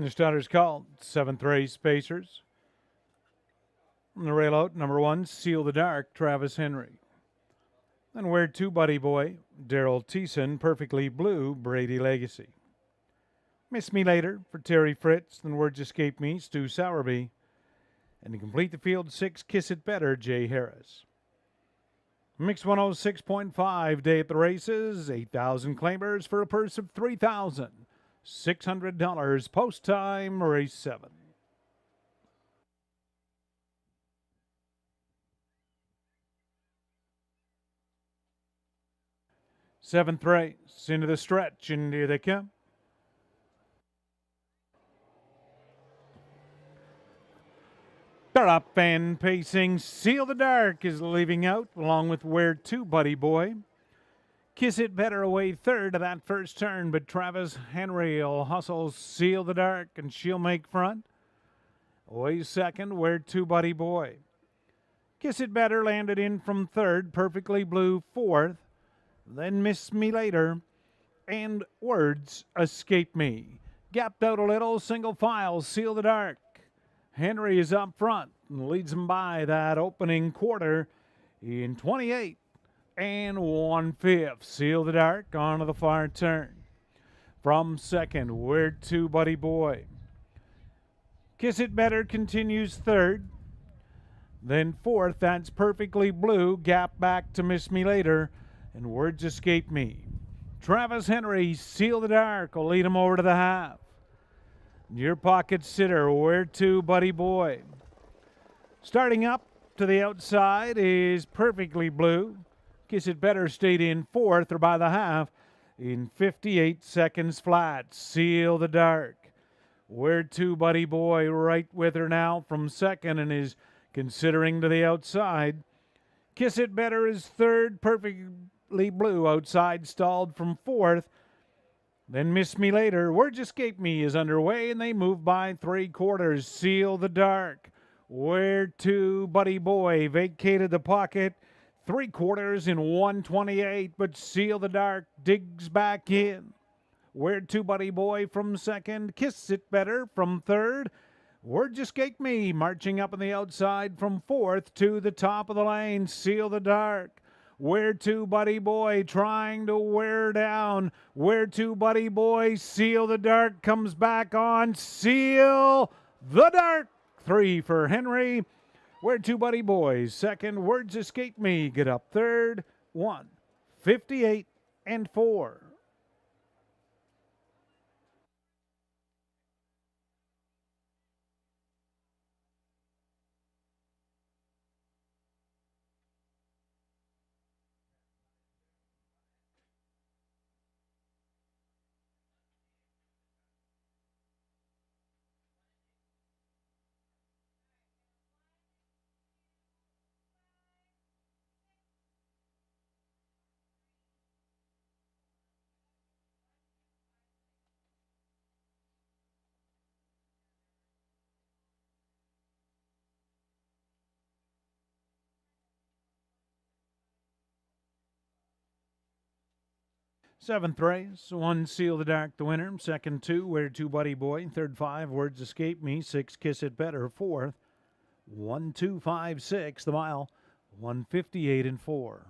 And the starter's called. 7th race, Pacers. From the rail out, number 1, Seal the Dark, Travis Henry. Then Where To, Buddy Boy, Daryl Thiessen, Perfectly Blue, Brady Legacy. Miss Me Later for Terry Fritz, then Words Escape Me, Stu Sowerby. And to complete the field, 6, Kiss It Better, Jay Harris. Mix 106.5, day at the races, 8,000 claimers for a purse of $3,600. Post time, race 7. Seventh race, into the stretch, and here they come. They're up and pacing. Seal the Dark is leaving out, along with Where To, Buddy Boy. Kiss It Better away third of that first turn, but Travis Henry will hustle Seal the Dark, and she'll make front. Away second, Where To, Buddy Boy. Kiss It Better landed in from third, Perfectly Blue fourth. Then Miss Me Later, and Words Escape Me. Gapped out a little, single file, Seal the Dark. Henry is up front and leads him by that opening quarter in 28 and 1/5. Seal the Dark onto the far turn. From second, Where To, Buddy Boy. Kiss It Better continues third. Then fourth, that's Perfectly Blue. Gap back to Miss Me Later. And Words Escape Me. Travis Henry, Seal the Dark, will lead him over to the half. Your pocket sitter, Where To, Buddy Boy. Starting up to the outside is Perfectly Blue. Kiss It Better stayed in fourth or by the half in 58 seconds flat. Seal the Dark. Where To, Buddy Boy right with her now from second and is considering to the outside. Kiss It Better is third. Perfectly Blue outside stalled from fourth. Then Miss Me Later, Words Escape Me is underway, and they move by 3/4. Seal the Dark. Where To, Buddy Boy vacated the pocket 3/4 in 1:28, but Seal the Dark digs back in. Where To, Buddy Boy from second. Kiss It Better from third. Words Escape Me marching up on the outside from fourth to the top of the lane. Seal the Dark. Where To, Buddy Boy trying to wear down. Where To, Buddy Boy. Seal the Dark comes back on. Seal the Dark. 3 for Henry. Where To, Buddy Boy second. Words Escape Me get up third. 1:58 and 4. Seventh race, 1 Seal the Dark the winner. Second 2, Where To, Buddy Boy. Third 5, Words Escape Me. 6, Kiss It Better. Fourth, 1:256 the mile. 1:58 and 4.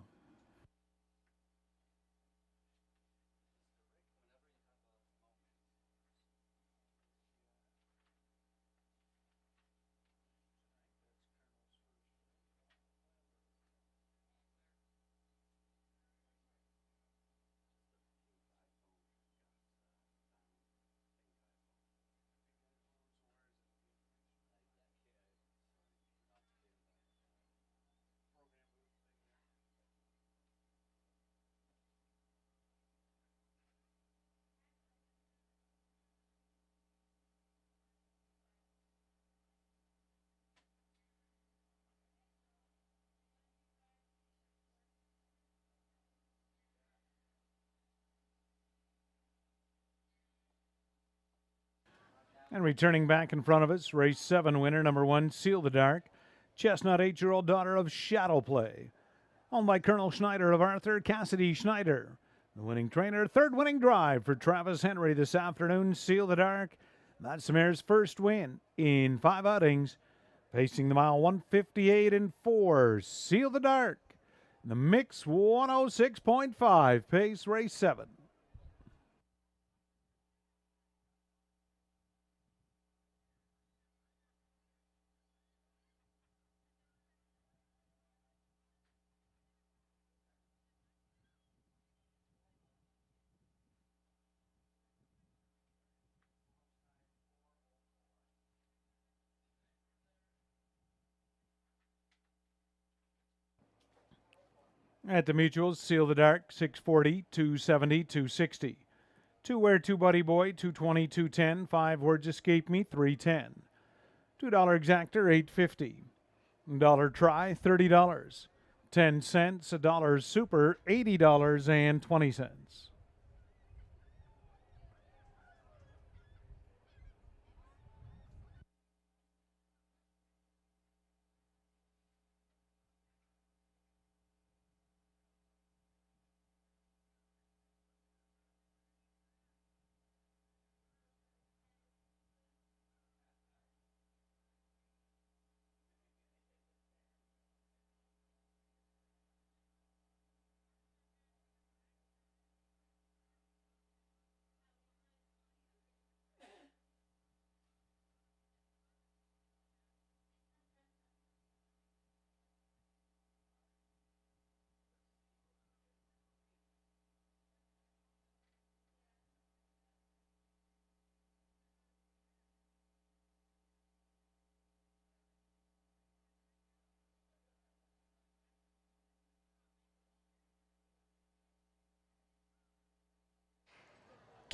And returning back in front of us, race 7 winner, number 1, Seal the Dark. Chestnut 8-year-old daughter of Shadow Play. Owned by Colonel Schneider of Arthur, Cassidy Schneider. The winning trainer, third winning drive for Travis Henry this afternoon. Seal the Dark. That's the mare's first win in 5 outings. Pacing the mile 158 and 4. Seal the Dark. The mix 106.5. Pace race 7. At the Mutuals, Seal the Dark, 640, 270, 260. 2 Where 2 Buddy Boy, 220, 210. 5 Words Escape Me, 310. $2 Exactor, $8.50. Dollar Try, $30. 10 cents. $1 Super, $80.20.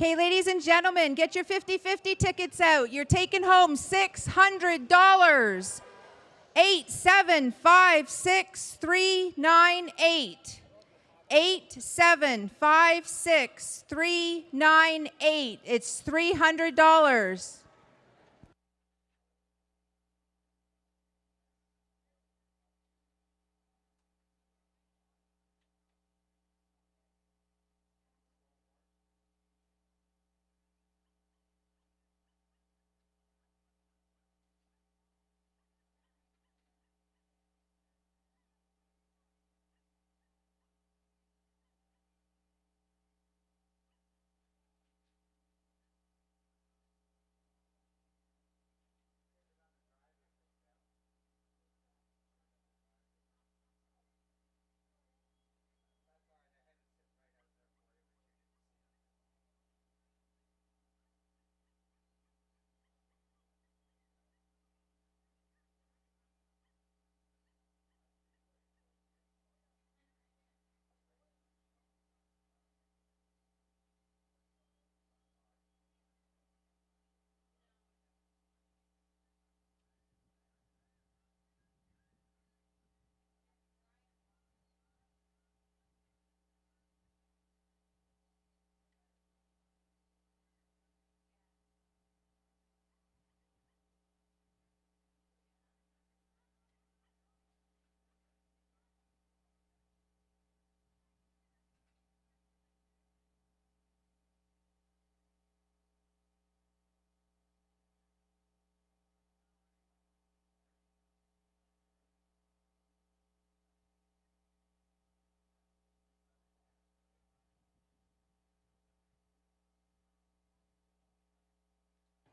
Okay, ladies and gentlemen, get your 50-50 tickets out. You're taking home $600. 8756398. 8756398. It's $300.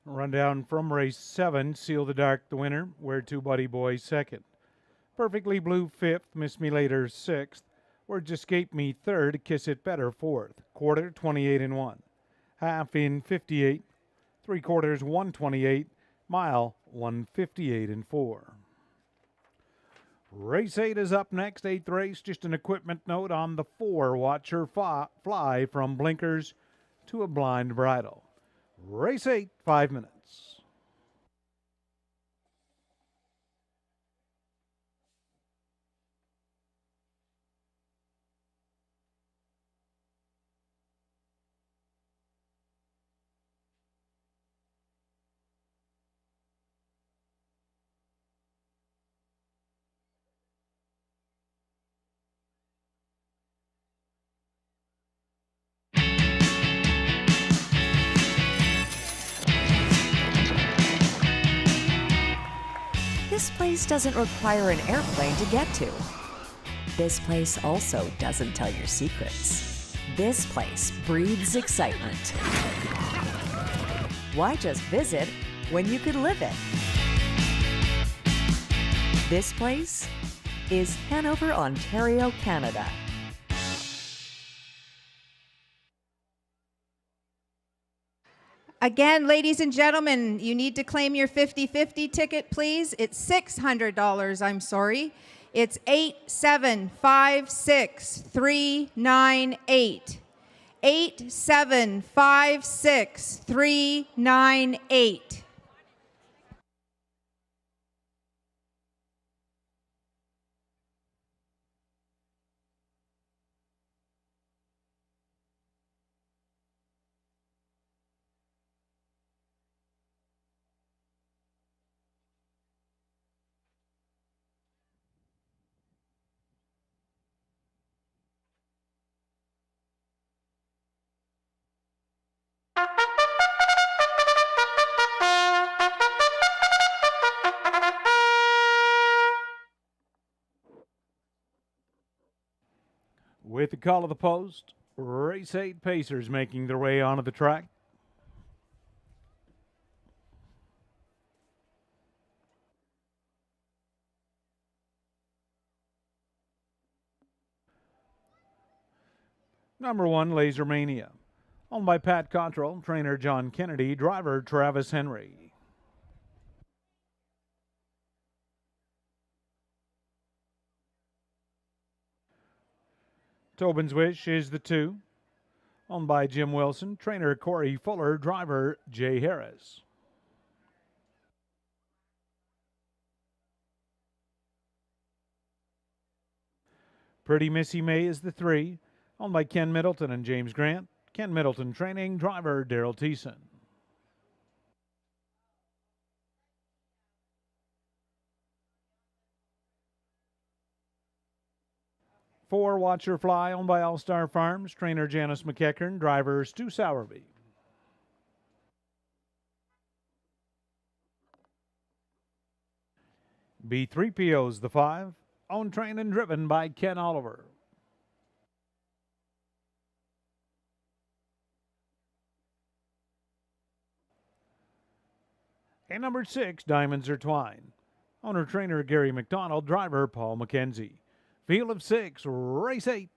Rundown from race 7, Seal the Dark the winner, Where 2 Buddy Boy second. Perfectly Blue 5th, Miss Me Later 6th, Words Escape Me 3rd, Kiss It Better 4th. Quarter 28 and 1. Half in 58. 3/4 128. Mile 158 and 4. Race 8 is up next, 8th race. Just an equipment note on the 4. Watch her fly from blinkers to a blind bridle. Race 8, 5 minutes. place doesn't require an airplane to get to. This place also doesn't tell your secrets. This place breathes excitement. Why just visit when you could live it? This place is Hanover, Ontario, Canada. Again, ladies and gentlemen, you need to claim your 50-50 ticket, please. It's $600, I'm sorry. It's 8756398. 8756398. With the call of the post, race 8 Pacers making their way onto the track. Number 1, Laser Mania. Owned by Pat Cottrell, trainer John Kennedy, driver Travis Henry. Tobin's Wish is the 2. Owned by Jim Wilson, trainer Corey Fuller, driver Jay Harris. Pretty Missy May is the 3. Owned by Ken Middleton and James Grant. Ken Middleton training, driver Daryl Thiessen. 4, Watch Her Fly, owned by All Star Farms, trainer Janice McEachern, driver Stu Sowerby. B3PO's the 5, owned, trained, and driven by Ken Oliver. And number 6, Diamonds Are Twine. Owner trainer Gary McDonald, driver Paul McKenzie. Field of 6, race 8.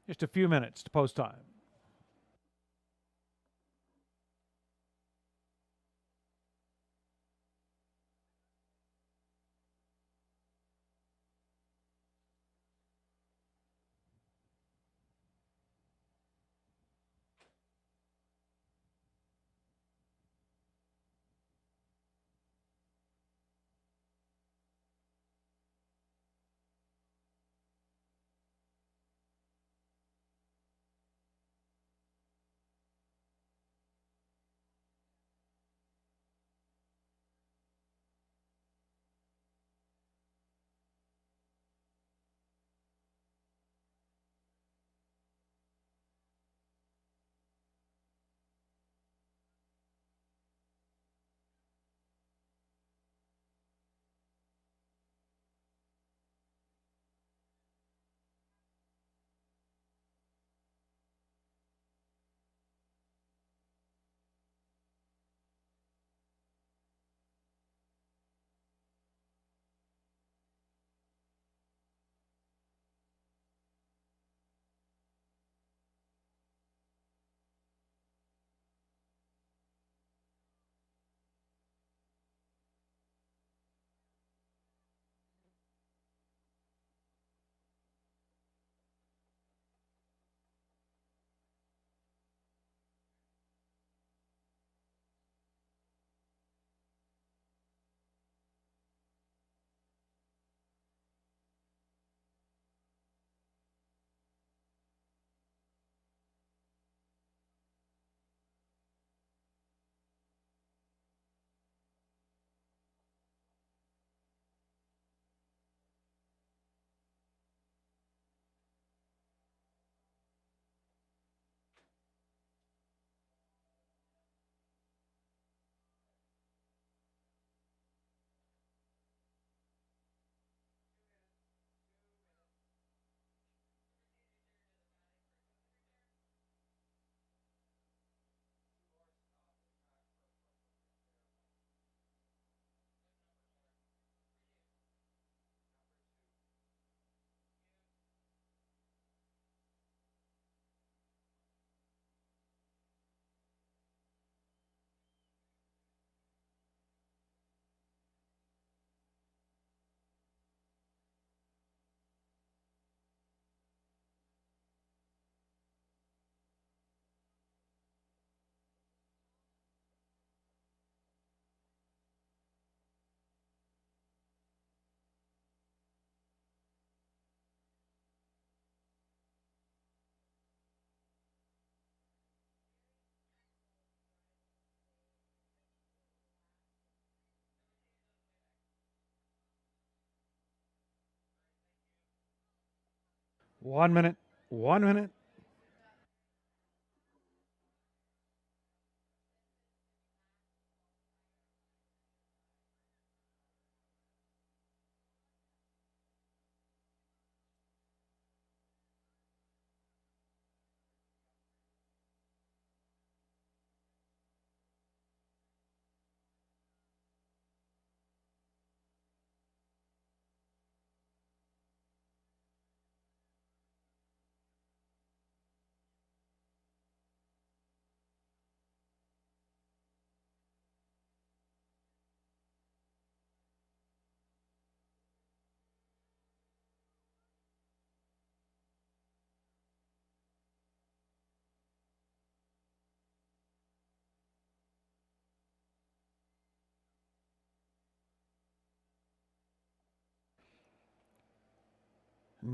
Just a few minutes to post time. 1 minute. 1 minute.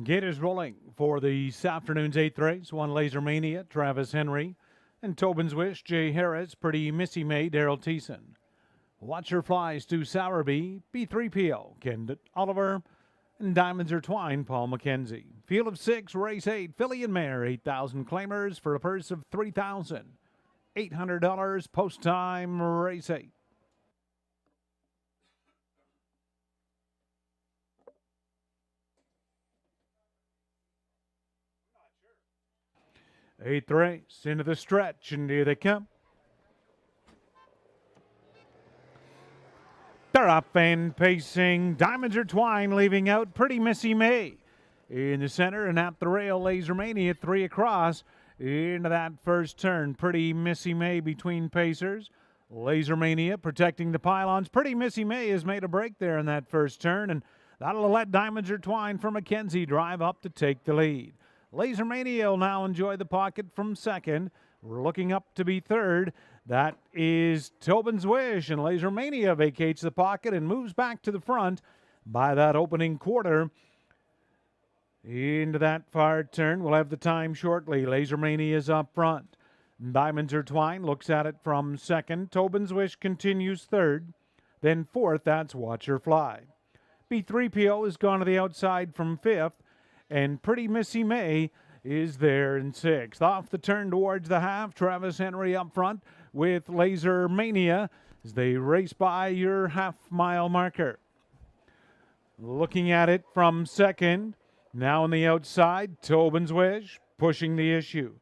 Gators rolling for this afternoon's eighth race. One Laser Mania, Travis Henry. And Tobin's Wish, Jay Harris, Pretty Missy May, Daryl Thiessen. Watcher Flies to Sowerby, B3PO, Ken Oliver. And Diamonds Are Twine, Paul McKenzie. Field of 6, race 8, Philly and Mare, 8,000 claimers for a purse of $3,800. Post time, race 8. Eighth race, into the stretch, and here they come. They're up and pacing. Diamonds Are Twine leaving out Pretty Missy May. In the center and at the rail, Laser Mania 3 across. Into that first turn, Pretty Missy May between pacers. Laser Mania protecting the pylons. Pretty Missy May has made a break there in that first turn, and that'll let Diamonds Are Twine from McKenzie drive up to take the lead. Laser Mania will now enjoy the pocket from second. We're looking up to be third. That is Tobin's Wish, and Laser Mania vacates the pocket and moves back to the front by that opening quarter. Into that far turn, we'll have the time shortly. Laser Mania is up front. Diamonds Are Twine looks at it from second. Tobin's Wish continues third. Then fourth, that's Watcher Fly. B3PO has gone to the outside from fifth. And Pretty Missy May is there in sixth. Off the turn towards the half, Travis Henry up front with Laser Mania as they race by your half-mile marker. Looking at it from second, now on the outside, Tobin's Wish pushing the issue.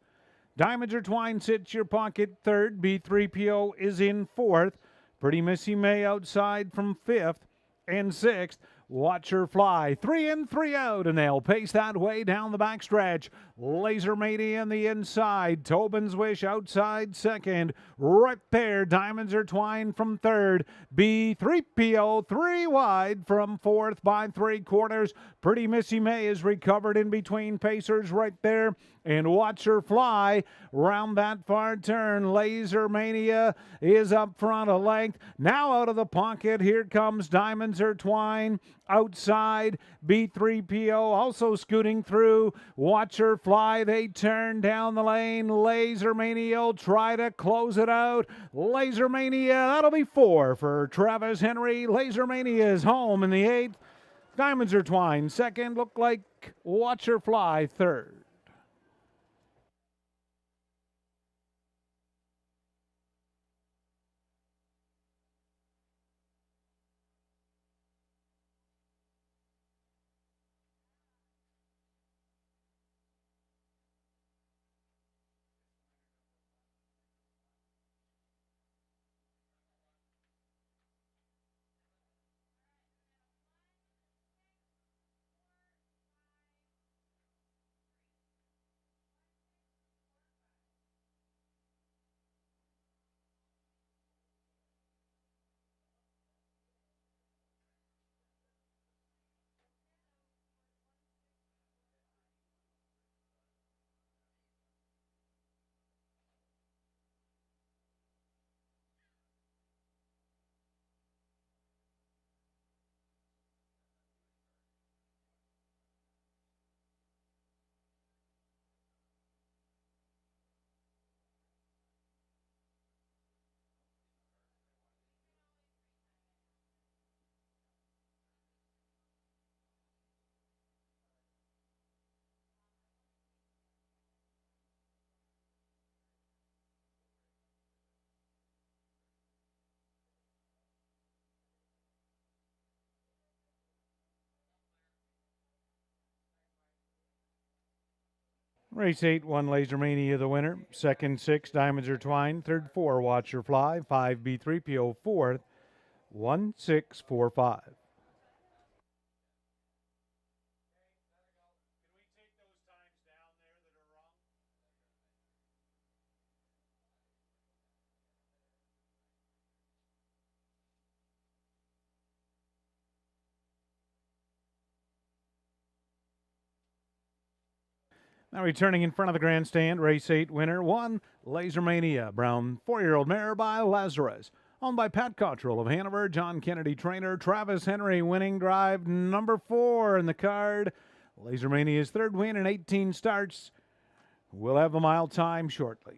Diamonds Are Twine sits your pocket third. B3PO is in fourth. Pretty Missy May outside from fifth and sixth. Watch Her Fly, 3 in, 3 out, and they'll pace that way down the backstretch. Laser Mania on the inside, Tobin's Wish outside second. Right there, Diamonds Are Twine from third. B3PO 3 wide from fourth by 3/4. Pretty Missy May is recovered in between pacers right there. And Watch Her Fly round that far turn. Laser Mania is up front a length. Now out of the pocket, here comes Diamonds Are Twine. Outside, B3PO also scooting through. Watch Her Fly, they turn down the lane. Laser Mania will try to close it out. Laser Mania, that'll be 4 for Travis Henry. Laser Mania is home in the 8th. Diamonds Are Twine second. Look like Watch Her Fly third. Race 8, 1 Laser Mania, the winner. Second, 6 Diamonds Are Twined. Third, 4 Watch Her Fly. 5 B3PO. Fourth, 1645. Now returning in front of the grandstand, race 8 winner, 1 Laser Mania, brown 4-year-old mare by Lazarus. Owned by Pat Cottrell of Hanover, John Kennedy trainer, Travis Henry winning drive number 4 in the card. Laser Mania's third win in 18 starts. We'll have the mile time shortly.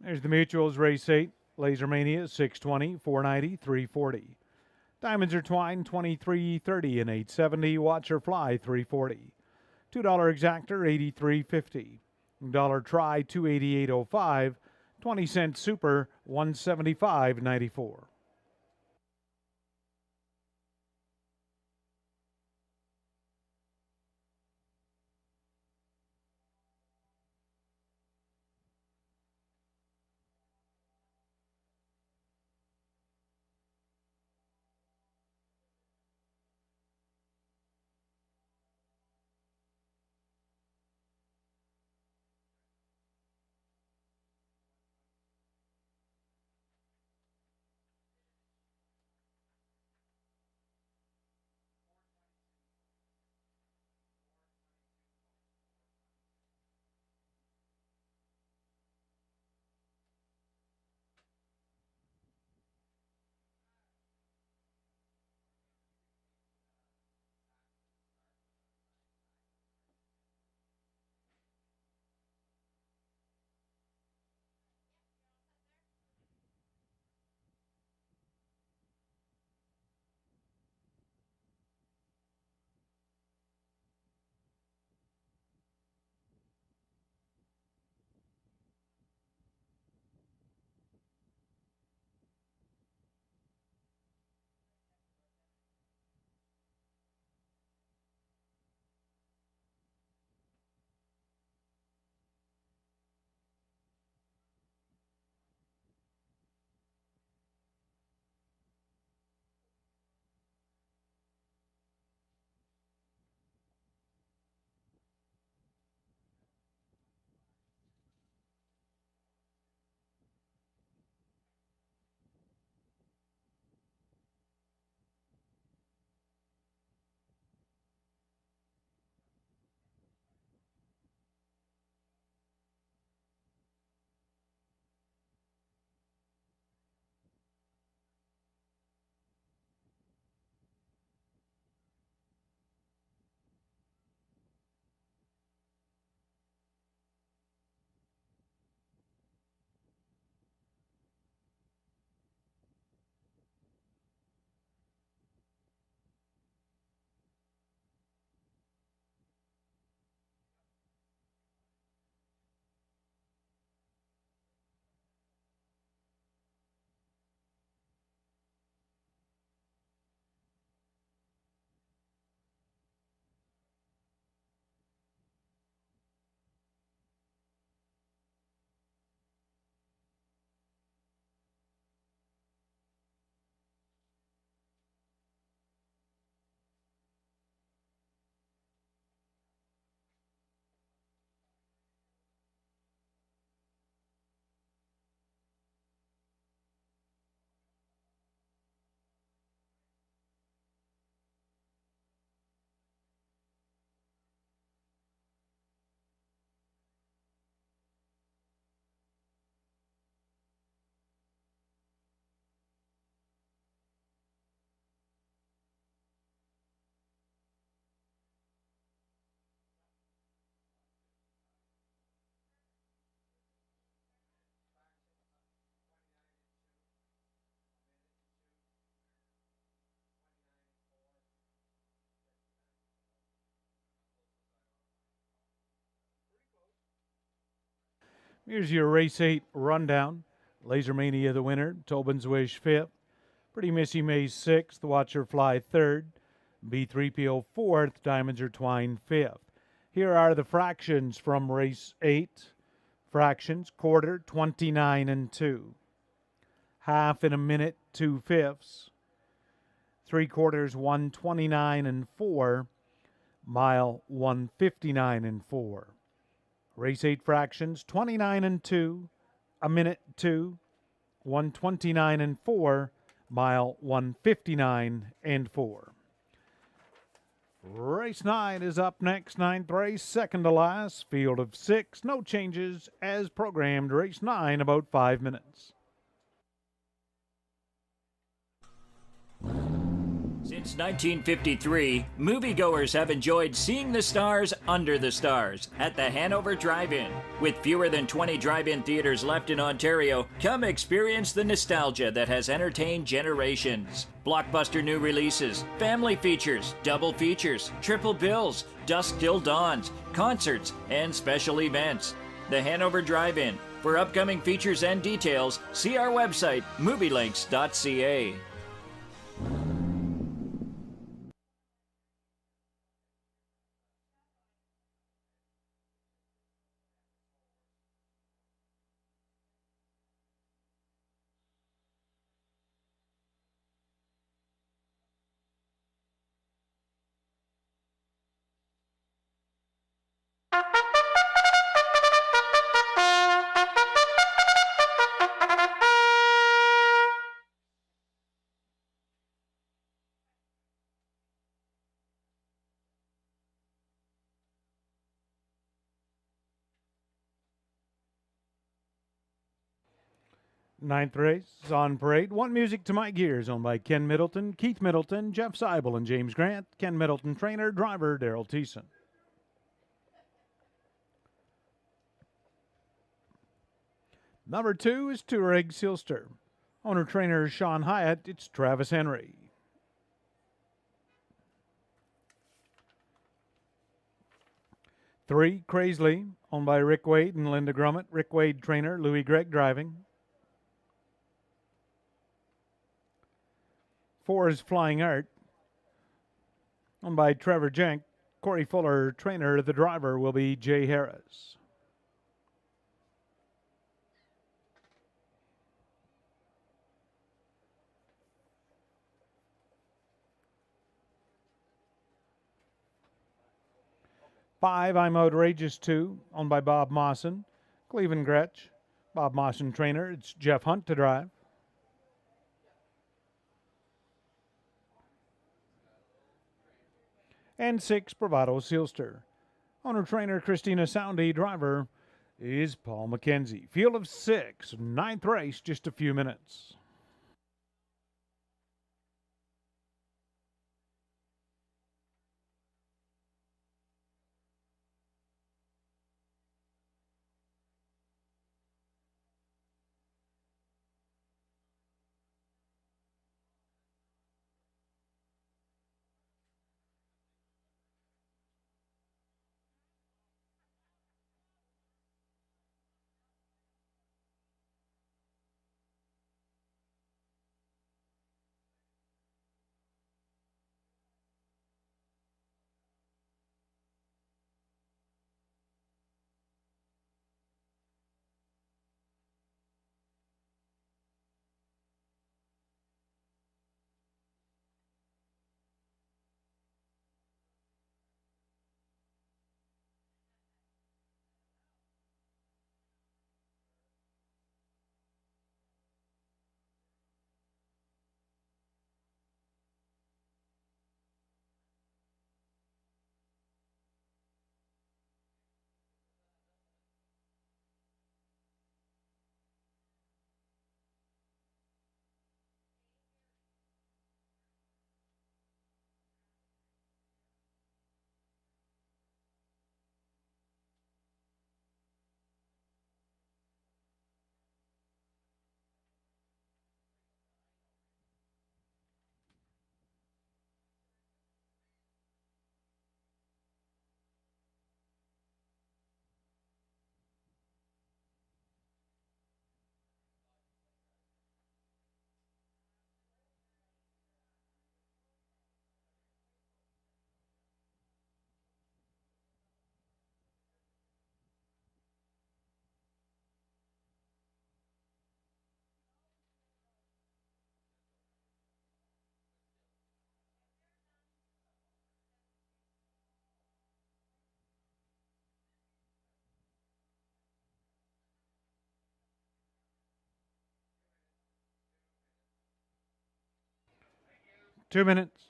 There's the Mutuals race 8, Laser Mania 620, 490, 340. Diamonds Are Twined 2330 and 870. Watch Her Fly 340. $2 exactor 83.50. Dollar try 288.05. 20-cent super 175.94. Here's your race 8 rundown. Laser Mania the winner, Tobin's Wish 5th, Pretty Missy Maze 6th, Watcher Fly 3rd, B3PO 4th, Diamonds Are Twined 5th. Here are the fractions from race 8. Fractions, quarter, 29 and 2. Half in a minute, 2/5. 3/4, 129 and 4. Mile, 159 and 4. Race 8 fractions, 29 and 2. A minute, 2. 129 and 4. Mile, 159 and 4. Race 9 is up next. 9th race, second to last. Field of 6. No changes as programmed. Race 9, about 5 minutes. Since 1953, moviegoers have enjoyed seeing the stars under the stars at the Hanover Drive-In. With fewer than 20 drive-in theaters left in Ontario, come experience the nostalgia that has entertained generations. Blockbuster new releases, family features, double features, triple bills, dusk till dawns, concerts, and special events. The Hanover Drive-In. For upcoming features and details, see our website, movielinks.ca. Ninth race is on parade. One Music to My Gears, owned by Ken Middleton, Keith Middleton, Jeff Seibel, and James Grant. Ken Middleton trainer, driver Daryl Thiessen. Number 2 is Touareg Silster. Owner trainer Sean Hyatt. It's Travis Henry. Three, Crazily, owned by Rick Wade and Linda Grummett. Rick Wade trainer, Louis Gregg driving. 4 is Flying Art, owned by Trevor Jenk. Corey Fuller, trainer. The driver will be Jay Harris. Five, I'm Outrageous 2, owned by Bob Mawson. Cleveland Gretsch. Bob Mawson trainer. It's Jeff Hunt to drive. And 6, Bravado Sealster. Owner trainer Christina Soundy. Driver is Paul McKenzie. Field of 6, 9th race, just a few minutes. 2 minutes.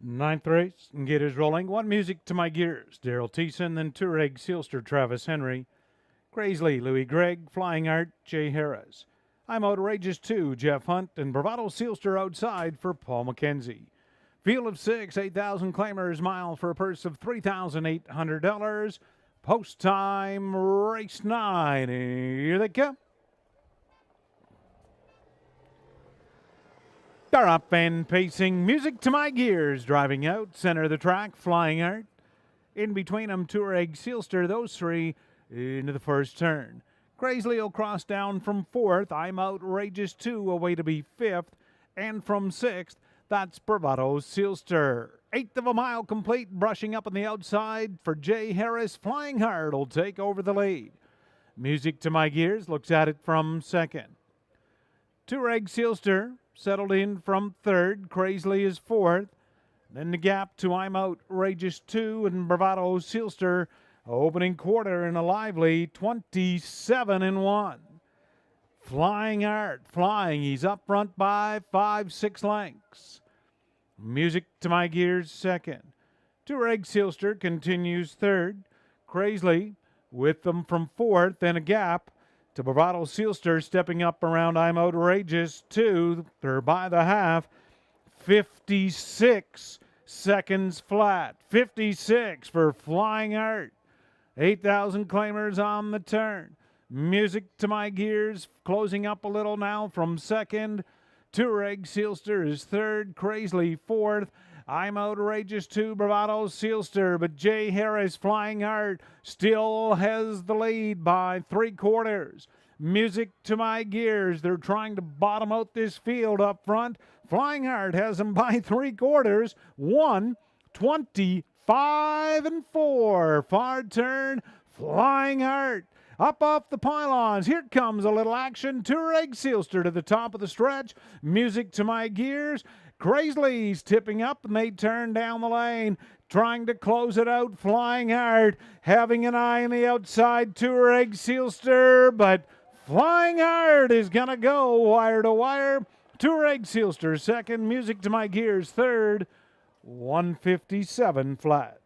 Ninth race, and gears rolling. One music to my gears. Daryl Thiessen, then Touareg Sealster, Travis Henry. Graisley, Louis Gregg, Flying Art, Jay Harris. I'm Outrageous 2, Jeff Hunt, and Bravado Sealster outside for Paul McKenzie. Field of 6, 8,000 claimers, mile for a purse of $3,800. Post time, race 9. Here they come. They're up and pacing. Music to my gears. Driving out, center of the track, Flying Art. In between them, Touareg Sealster, those three into the first turn. Graisley will cross down from 4th. I'm Outrageous 2, away to be 5th. And from 6th, that's Bravado Sealster. 1/8 of a mile complete, brushing up on the outside for Jay Harris. Flying Hard will take over the lead. Music to my gears looks at it from 2nd. Touareg Sealster settled in from 3rd. Graisley is 4th. Then the gap to I'm Outrageous 2 and Bravado Sealster. Opening quarter in a lively 27-1. Flying Art, flying. He's up front by 5-6 lengths. Music to my gears, 2nd. Touareg Sealster continues 3rd. Graisley with them from 4th, then a gap to Bravado Sealster stepping up around I'm Outrageous 2. They're by the half. 56 seconds flat. 56 for Flying Art. 8,000 claimers on the turn. Music to my gears, closing up a little now from 2nd. Touareg Sealster is 3rd. Graisley 4th. I'm Outrageous 2, Bravado Sealster, but Jay Harris, Flying Art, still has the lead by 3/4. Music to my gears. They're trying to bottom out this field up front. Flying Art has them by 3/4. 1:25-4. Far turn. Flying Art. Up off the pylons. Here comes a little action. Touareg Sealster to the top of the stretch. Music to my gears. Graisley's tipping up and they turn down the lane. Trying to close it out. Flying Art having an eye on the outside. Touareg Sealster, but Flying Art is going to go wire to wire. Touareg Sealster 2nd. Music to my gears 3rd. 157 flats.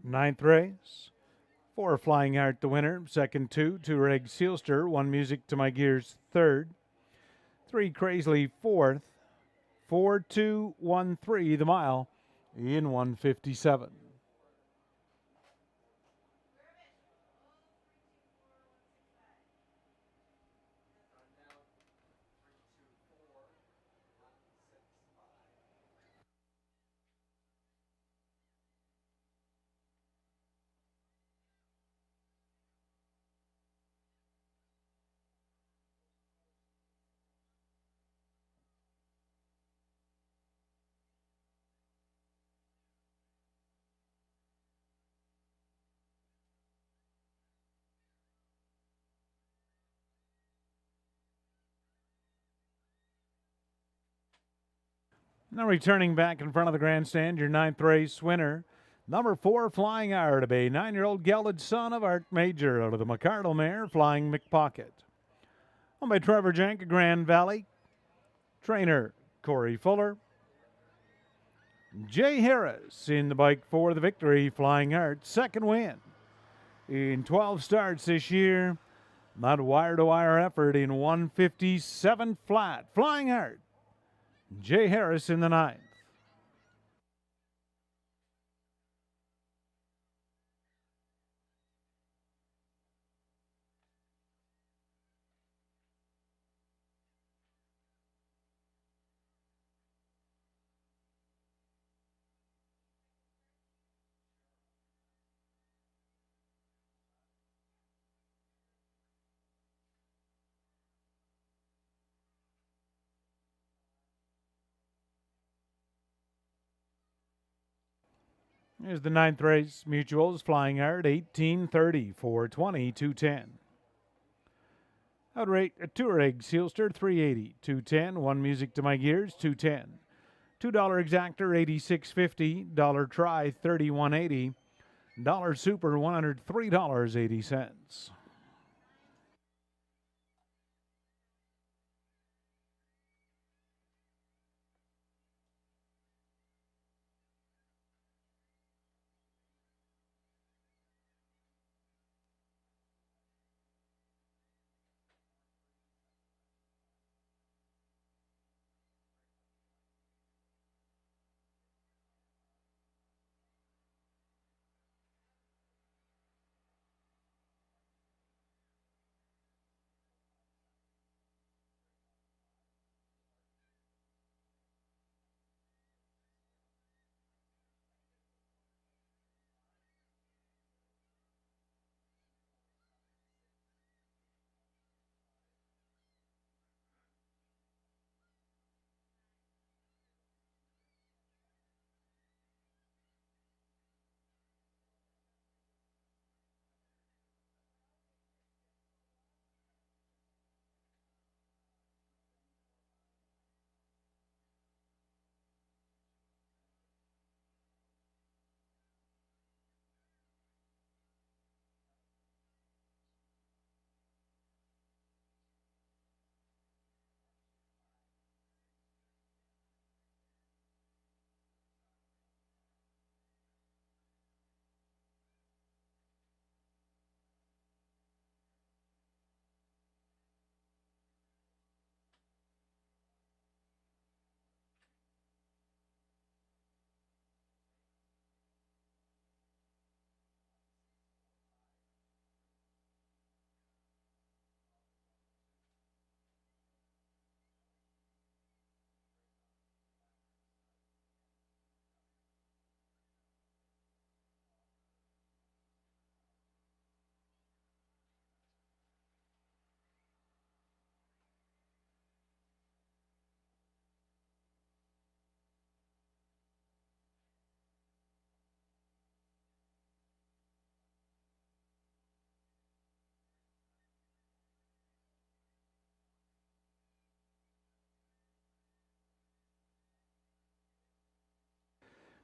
Ninth race. 4 Flying Heart the winner. Second 2 Reg Sealster. 1 Music to My Gears third. 3 Crazily fourth. 4-2-1-3 the mile in 157. Now returning back in front of the grandstand, your 9th race winner, number 4 Flying Heart, a 9-year-old gelded son of Art Major out of the McCardle mare, Flying McPocket. Owned by Trevor Jank of Grand Valley. Trainer Corey Fuller. Jay Harris in the bike for the victory, Flying Heart, second win in 12 starts this year. That wire-to-wire effort in 157 flat. Flying Heart. Jay Harris in the 9th. Here's the 9th race. Mutuals, Flying Heart, 1830, 420, 210. Outrate a 2 Reg Sealster, 380, 210. 1 Music to My Gears, 210. $2 Exactor, 86.50. Dollar Try, 31.80. Dollar Super, $103.80.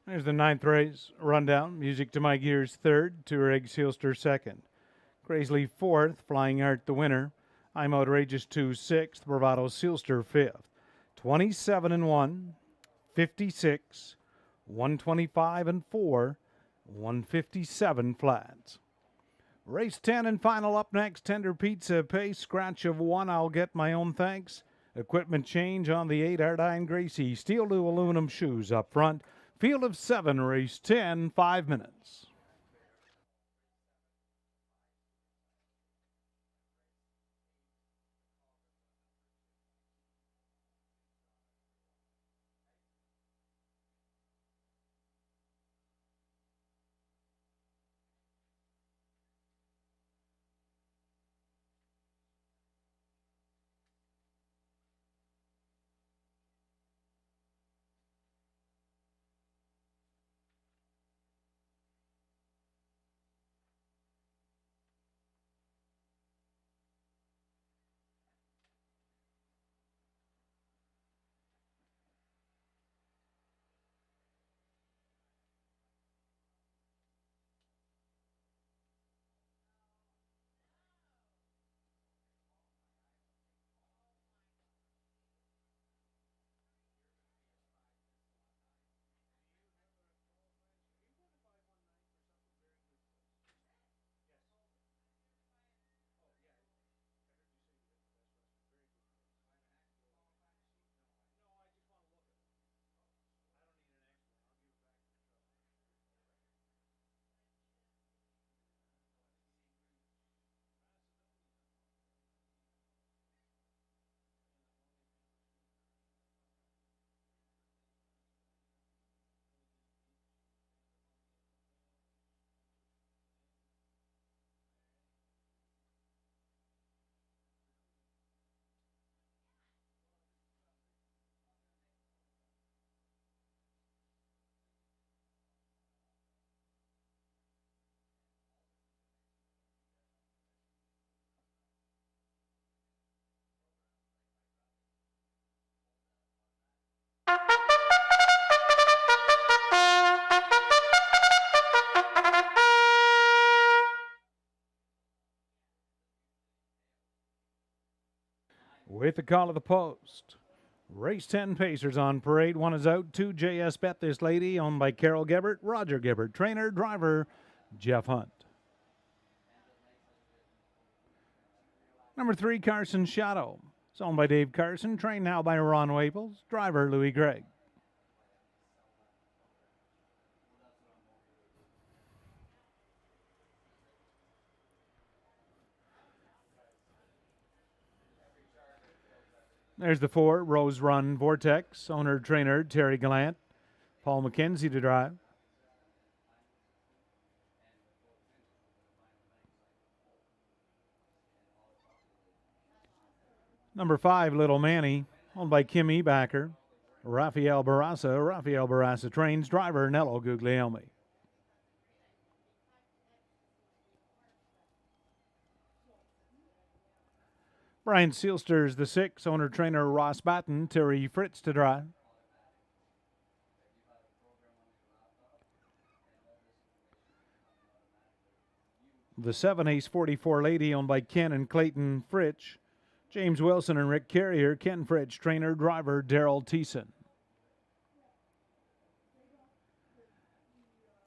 There's the 9th race rundown. Music to My Gears, 3rd. 2 Reg Sealster, 2nd. Crazily, 4th. Flying Heart, the winner. I'm Outrageous, 2, 6th. Bravado Sealster, 5th. 27-1, 56, 125 and 4. 157 flats. Race 10 and final up next. Tender pizza pace, scratch of 1, I'll get my own thanks. Equipment change on the 8, Ardine Gracie. Steel to aluminum shoes up front. Field of 7, race 10, 5 minutes. With the call of the post. Race 10 Pacers on parade. 1 is out. 2 JS Bet This Lady, owned by Carol Gebbert. Roger Gebbert, trainer, driver, Jeff Hunt. Number 3, Carson Shadow. It's owned by Dave Carson, trained now by Ron Waples, driver Louis Gregg. There's the 4, Rose Run Vortex, owner, trainer, Terry Gallant. Paul McKenzie to drive. Number 5, Little Manny, owned by Kim Ebacker. Rafael Barraza trains, driver, Nello Guglielmi. Brian Sealster's the 6, owner, trainer, Ross Batten, Terry Fritz to drive. The 7, Ace 44 Lady, owned by Ken and Clayton Fritsch. James Wilson and Rick Carrier, Ken Fritsch, trainer, driver, Daryl Thiessen.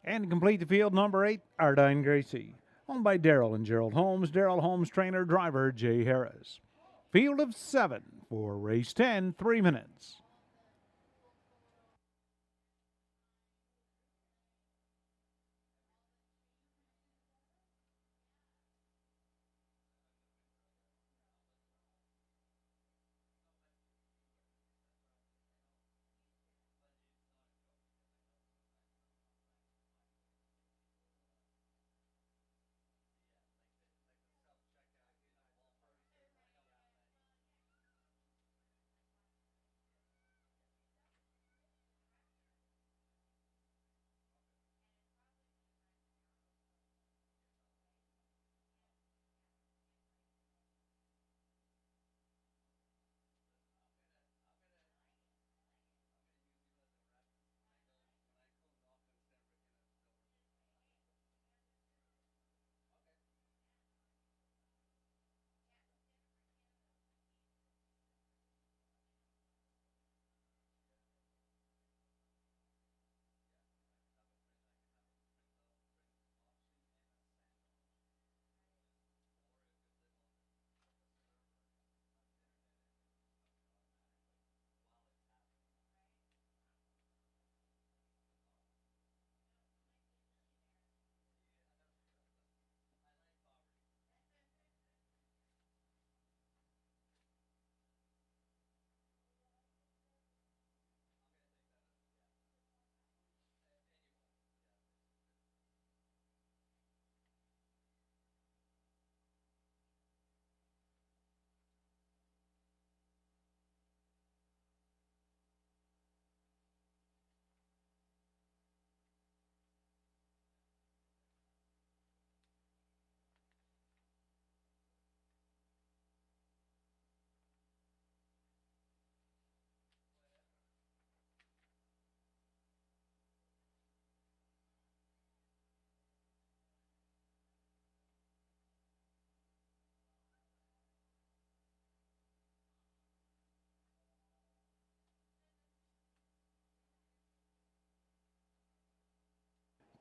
And to complete the field, number 8, Ardine Gracie, owned by Daryl and Gerald Holmes. Daryl Holmes, trainer, driver, Jay Harris. Field of 7 for race 10, 3 minutes.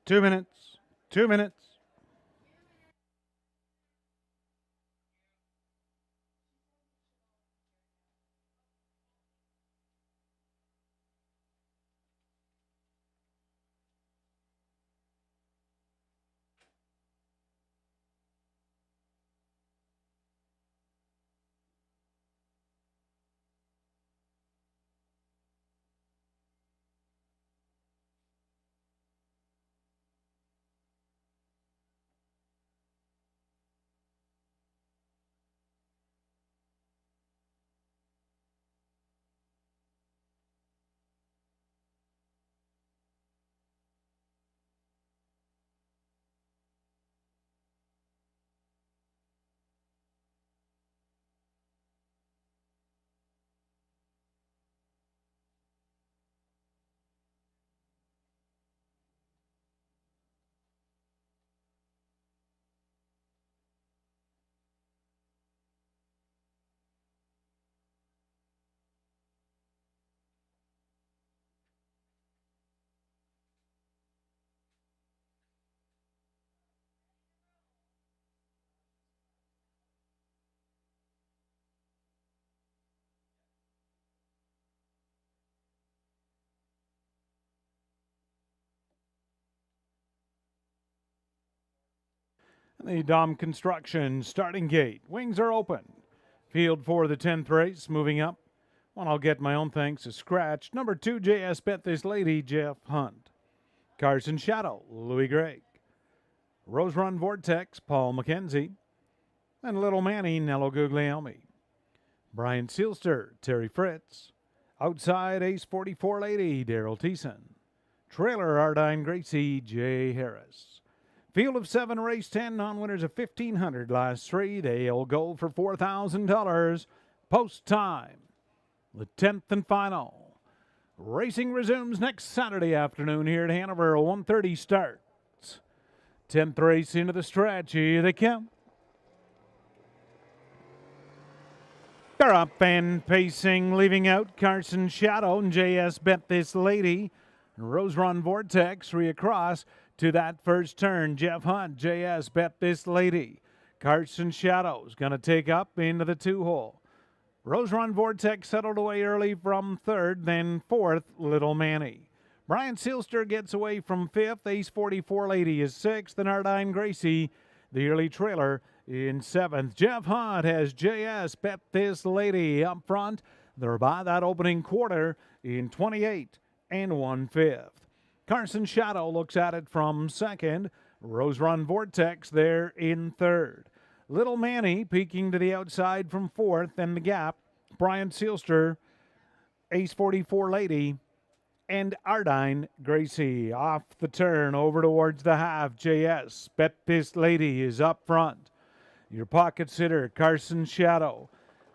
2 minutes. 2 minutes. The Dom Construction starting gate. Wings are open. Field for the 10th race, moving up. One I'll get my own thanks to Scratch. Number 2, JS Bet This Lady, Jeff Hunt. Carson Shadow, Louis Gregg. Rose Run Vortex, Paul McKenzie. And Little Manny, Nello Guglielmi. Brian Sealster, Terry Fritz. Outside Ace 44 Lady, Daryl Thiessen. Trailer Ardine Gracie, Jay Harris. Field of 7, race 10, non-winners of 1,500. Last 3, they'll go for $4,000. Post time, the 10th and final. Racing resumes next Saturday afternoon here at Hanover. 1:30 starts. 10th race into the stretch. Here they come. They're up and pacing, leaving out Carson Shadow and JS Bet This Lady. Rose Run Vortex reacross to that first turn. Jeff Hunt, JS Bet This Lady. Carson Shadow's going to take up into the 2-hole. Rose Run Vortex settled away early from 3rd, then 4th, Little Manny. Brian Sealster gets away from 5th. Ace 44 Lady is 6th, and Ardine Gracie, the early trailer, in 7th. Jeff Hunt has JS Bet This Lady up front. They're by that opening quarter in 28 and 1/5. Carson Shadow looks at it from 2nd. Rose Run Vortex there in 3rd. Little Manny peeking to the outside from 4th, and the gap, Brian Sealster, Ace 44 Lady, and Ardine Gracie. Off the turn over towards the half. JS Bet This Lady is up front. Your pocket sitter, Carson Shadow.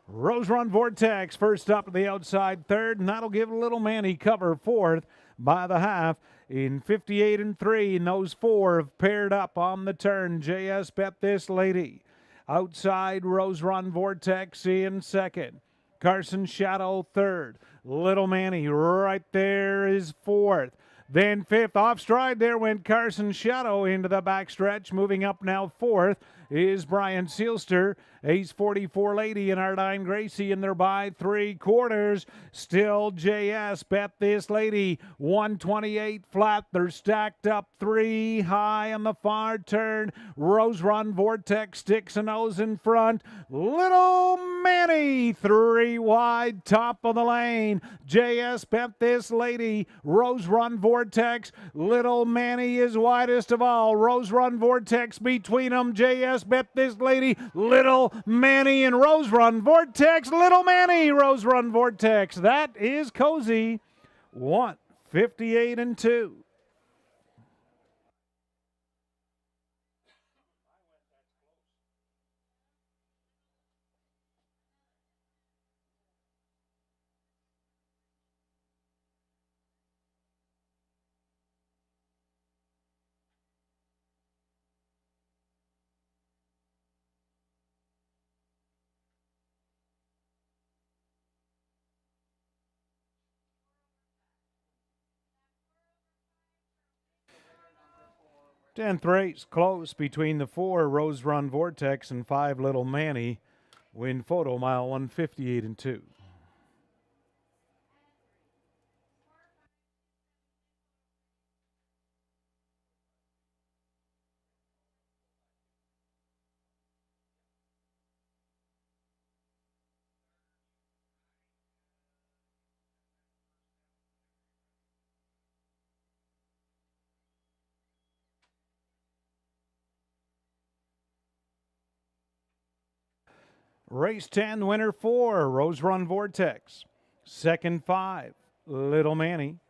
Rose Run Vortex first up to the outside 3rd, and that'll give Little Manny cover 4th by the half in 58 and 3. And those 4 have paired up on the turn. JS Bet This Lady. Outside, Rose Run Vortex in 2nd. Carson Shadow 3rd. Little Manny right there is 4th. Then 5th, off stride there went Carson Shadow into the backstretch. Moving up now 4th is Brian Sealster. Ace 44 Lady and Ardine Gracie in there by 3/4. Still JS Bet This Lady. 128 flat. They're stacked up 3 high on the far turn. Rose Run Vortex sticks a nose in front. Little Manny 3 wide, top of the lane. JS Bet This Lady. Rose Run Vortex. Little Manny is widest of all. Rose Run Vortex between them. JS Bet This Lady. Little Manny and Rose Run Vortex. Little Manny, Rose Run Vortex. That is cozy. 158 and 2. 10th race, close between the 4 Rose Run Vortex and 5 Little Manny. Win photo, mile 158 and 2. Race 10, winner 4, Rose Run Vortex. Second, 5, Little Manny.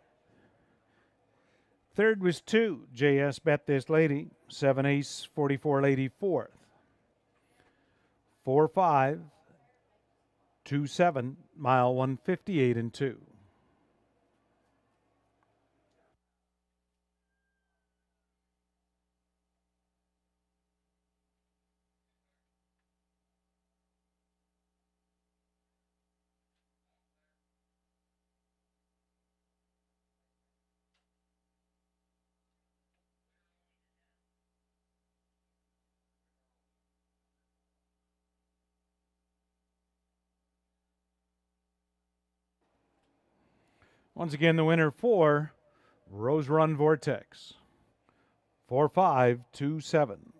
Third was 2, JS Bet This Lady. 7 Ace, 44 Lady, 4th. 4, 5, 2, 7, mile 158 and 2. Once again, the winner 4, Rose Run Vortex. 4, 5, 2, 7.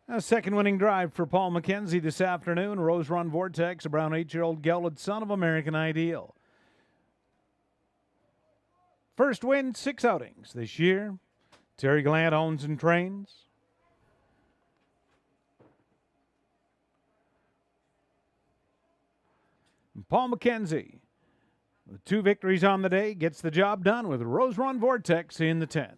A second winning drive for Paul McKenzie this afternoon. Rose Run Vortex, a brown 8-year-old gelded son of American Ideal. First win, 6 outings this year. Terry Gallant owns and trains. Paul McKenzie, with 2 victories on the day, gets the job done with Rose Run Vortex in the 10th.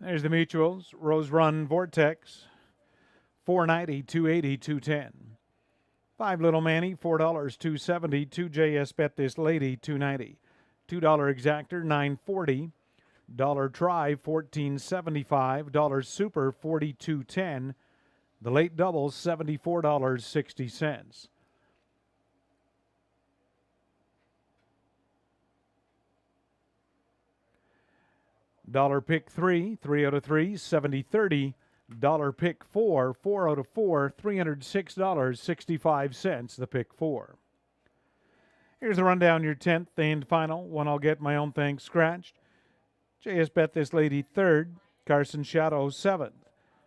There's the mutuals. Rose Run Vortex, $4.90, $2.80, $2.10. 5 Little Manny, $4, $2.70. 2 JS Bet This Lady, $2.90. $2 Exactor, $9.40. $1 Try, $14.75. $1 Super, $42.10. The late doubles, $74.60. Dollar pick 3, 3 out of 3, 70-30. Dollar pick 4, 4 out of 4, $306.65, the pick 4. Here's the rundown, your 10th and final. One I'll get my own thing scratched. JS Bet This Lady 3rd. Carson Shadow 7th.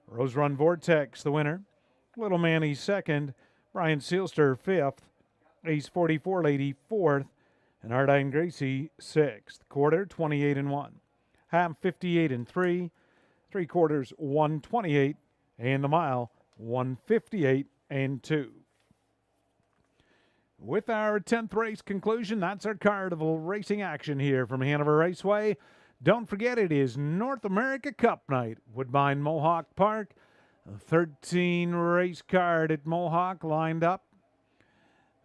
Rose Run Vortex, the winner. Little Manny 2nd. Brian Sealster 5th. Ace 44 Lady 4th. And Ardine Gracie 6th. Quarter 28 and 1. Half 58 and 3, 3/4 128, and the mile 158 and 2. With our 10th race conclusion, that's our carnival racing action here from Hanover Raceway. Don't forget, it is North America Cup night, Woodbine Mohawk Park. A 13 race card at Mohawk lined up.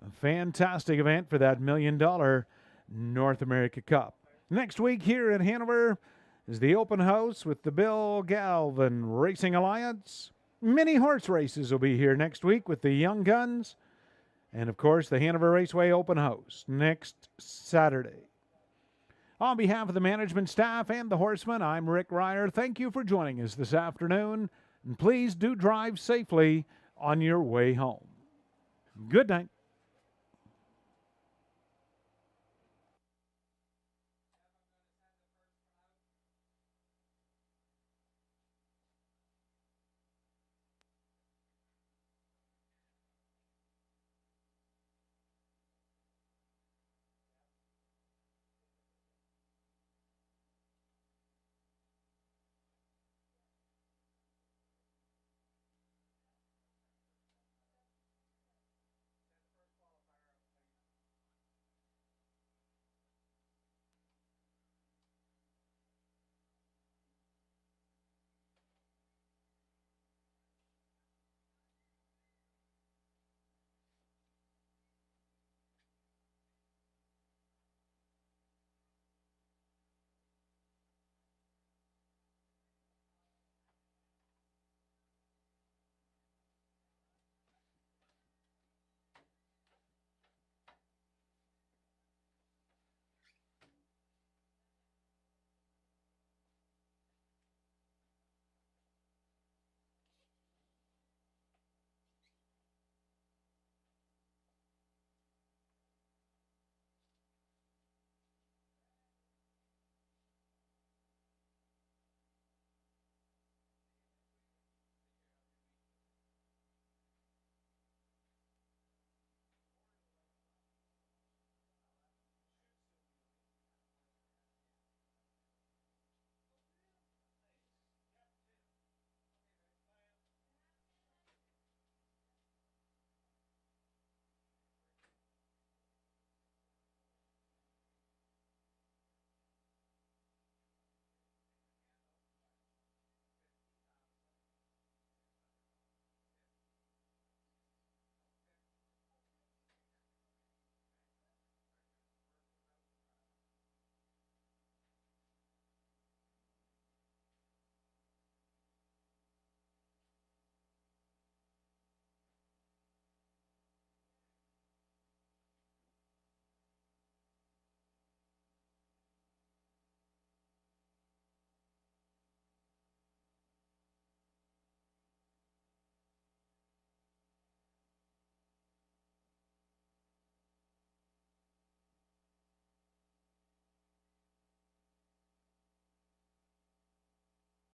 A fantastic event for that $1 million North America Cup. Next week here at Hanover is the open house with the Bill Galvin Racing Alliance. Mini horse races will be here next week with the Young Guns. And, of course, the Hanover Raceway open house next Saturday. On behalf of the management staff and the horsemen, I'm Rick Ryer. Thank you for joining us this afternoon. And please do drive safely on your way home. Good night.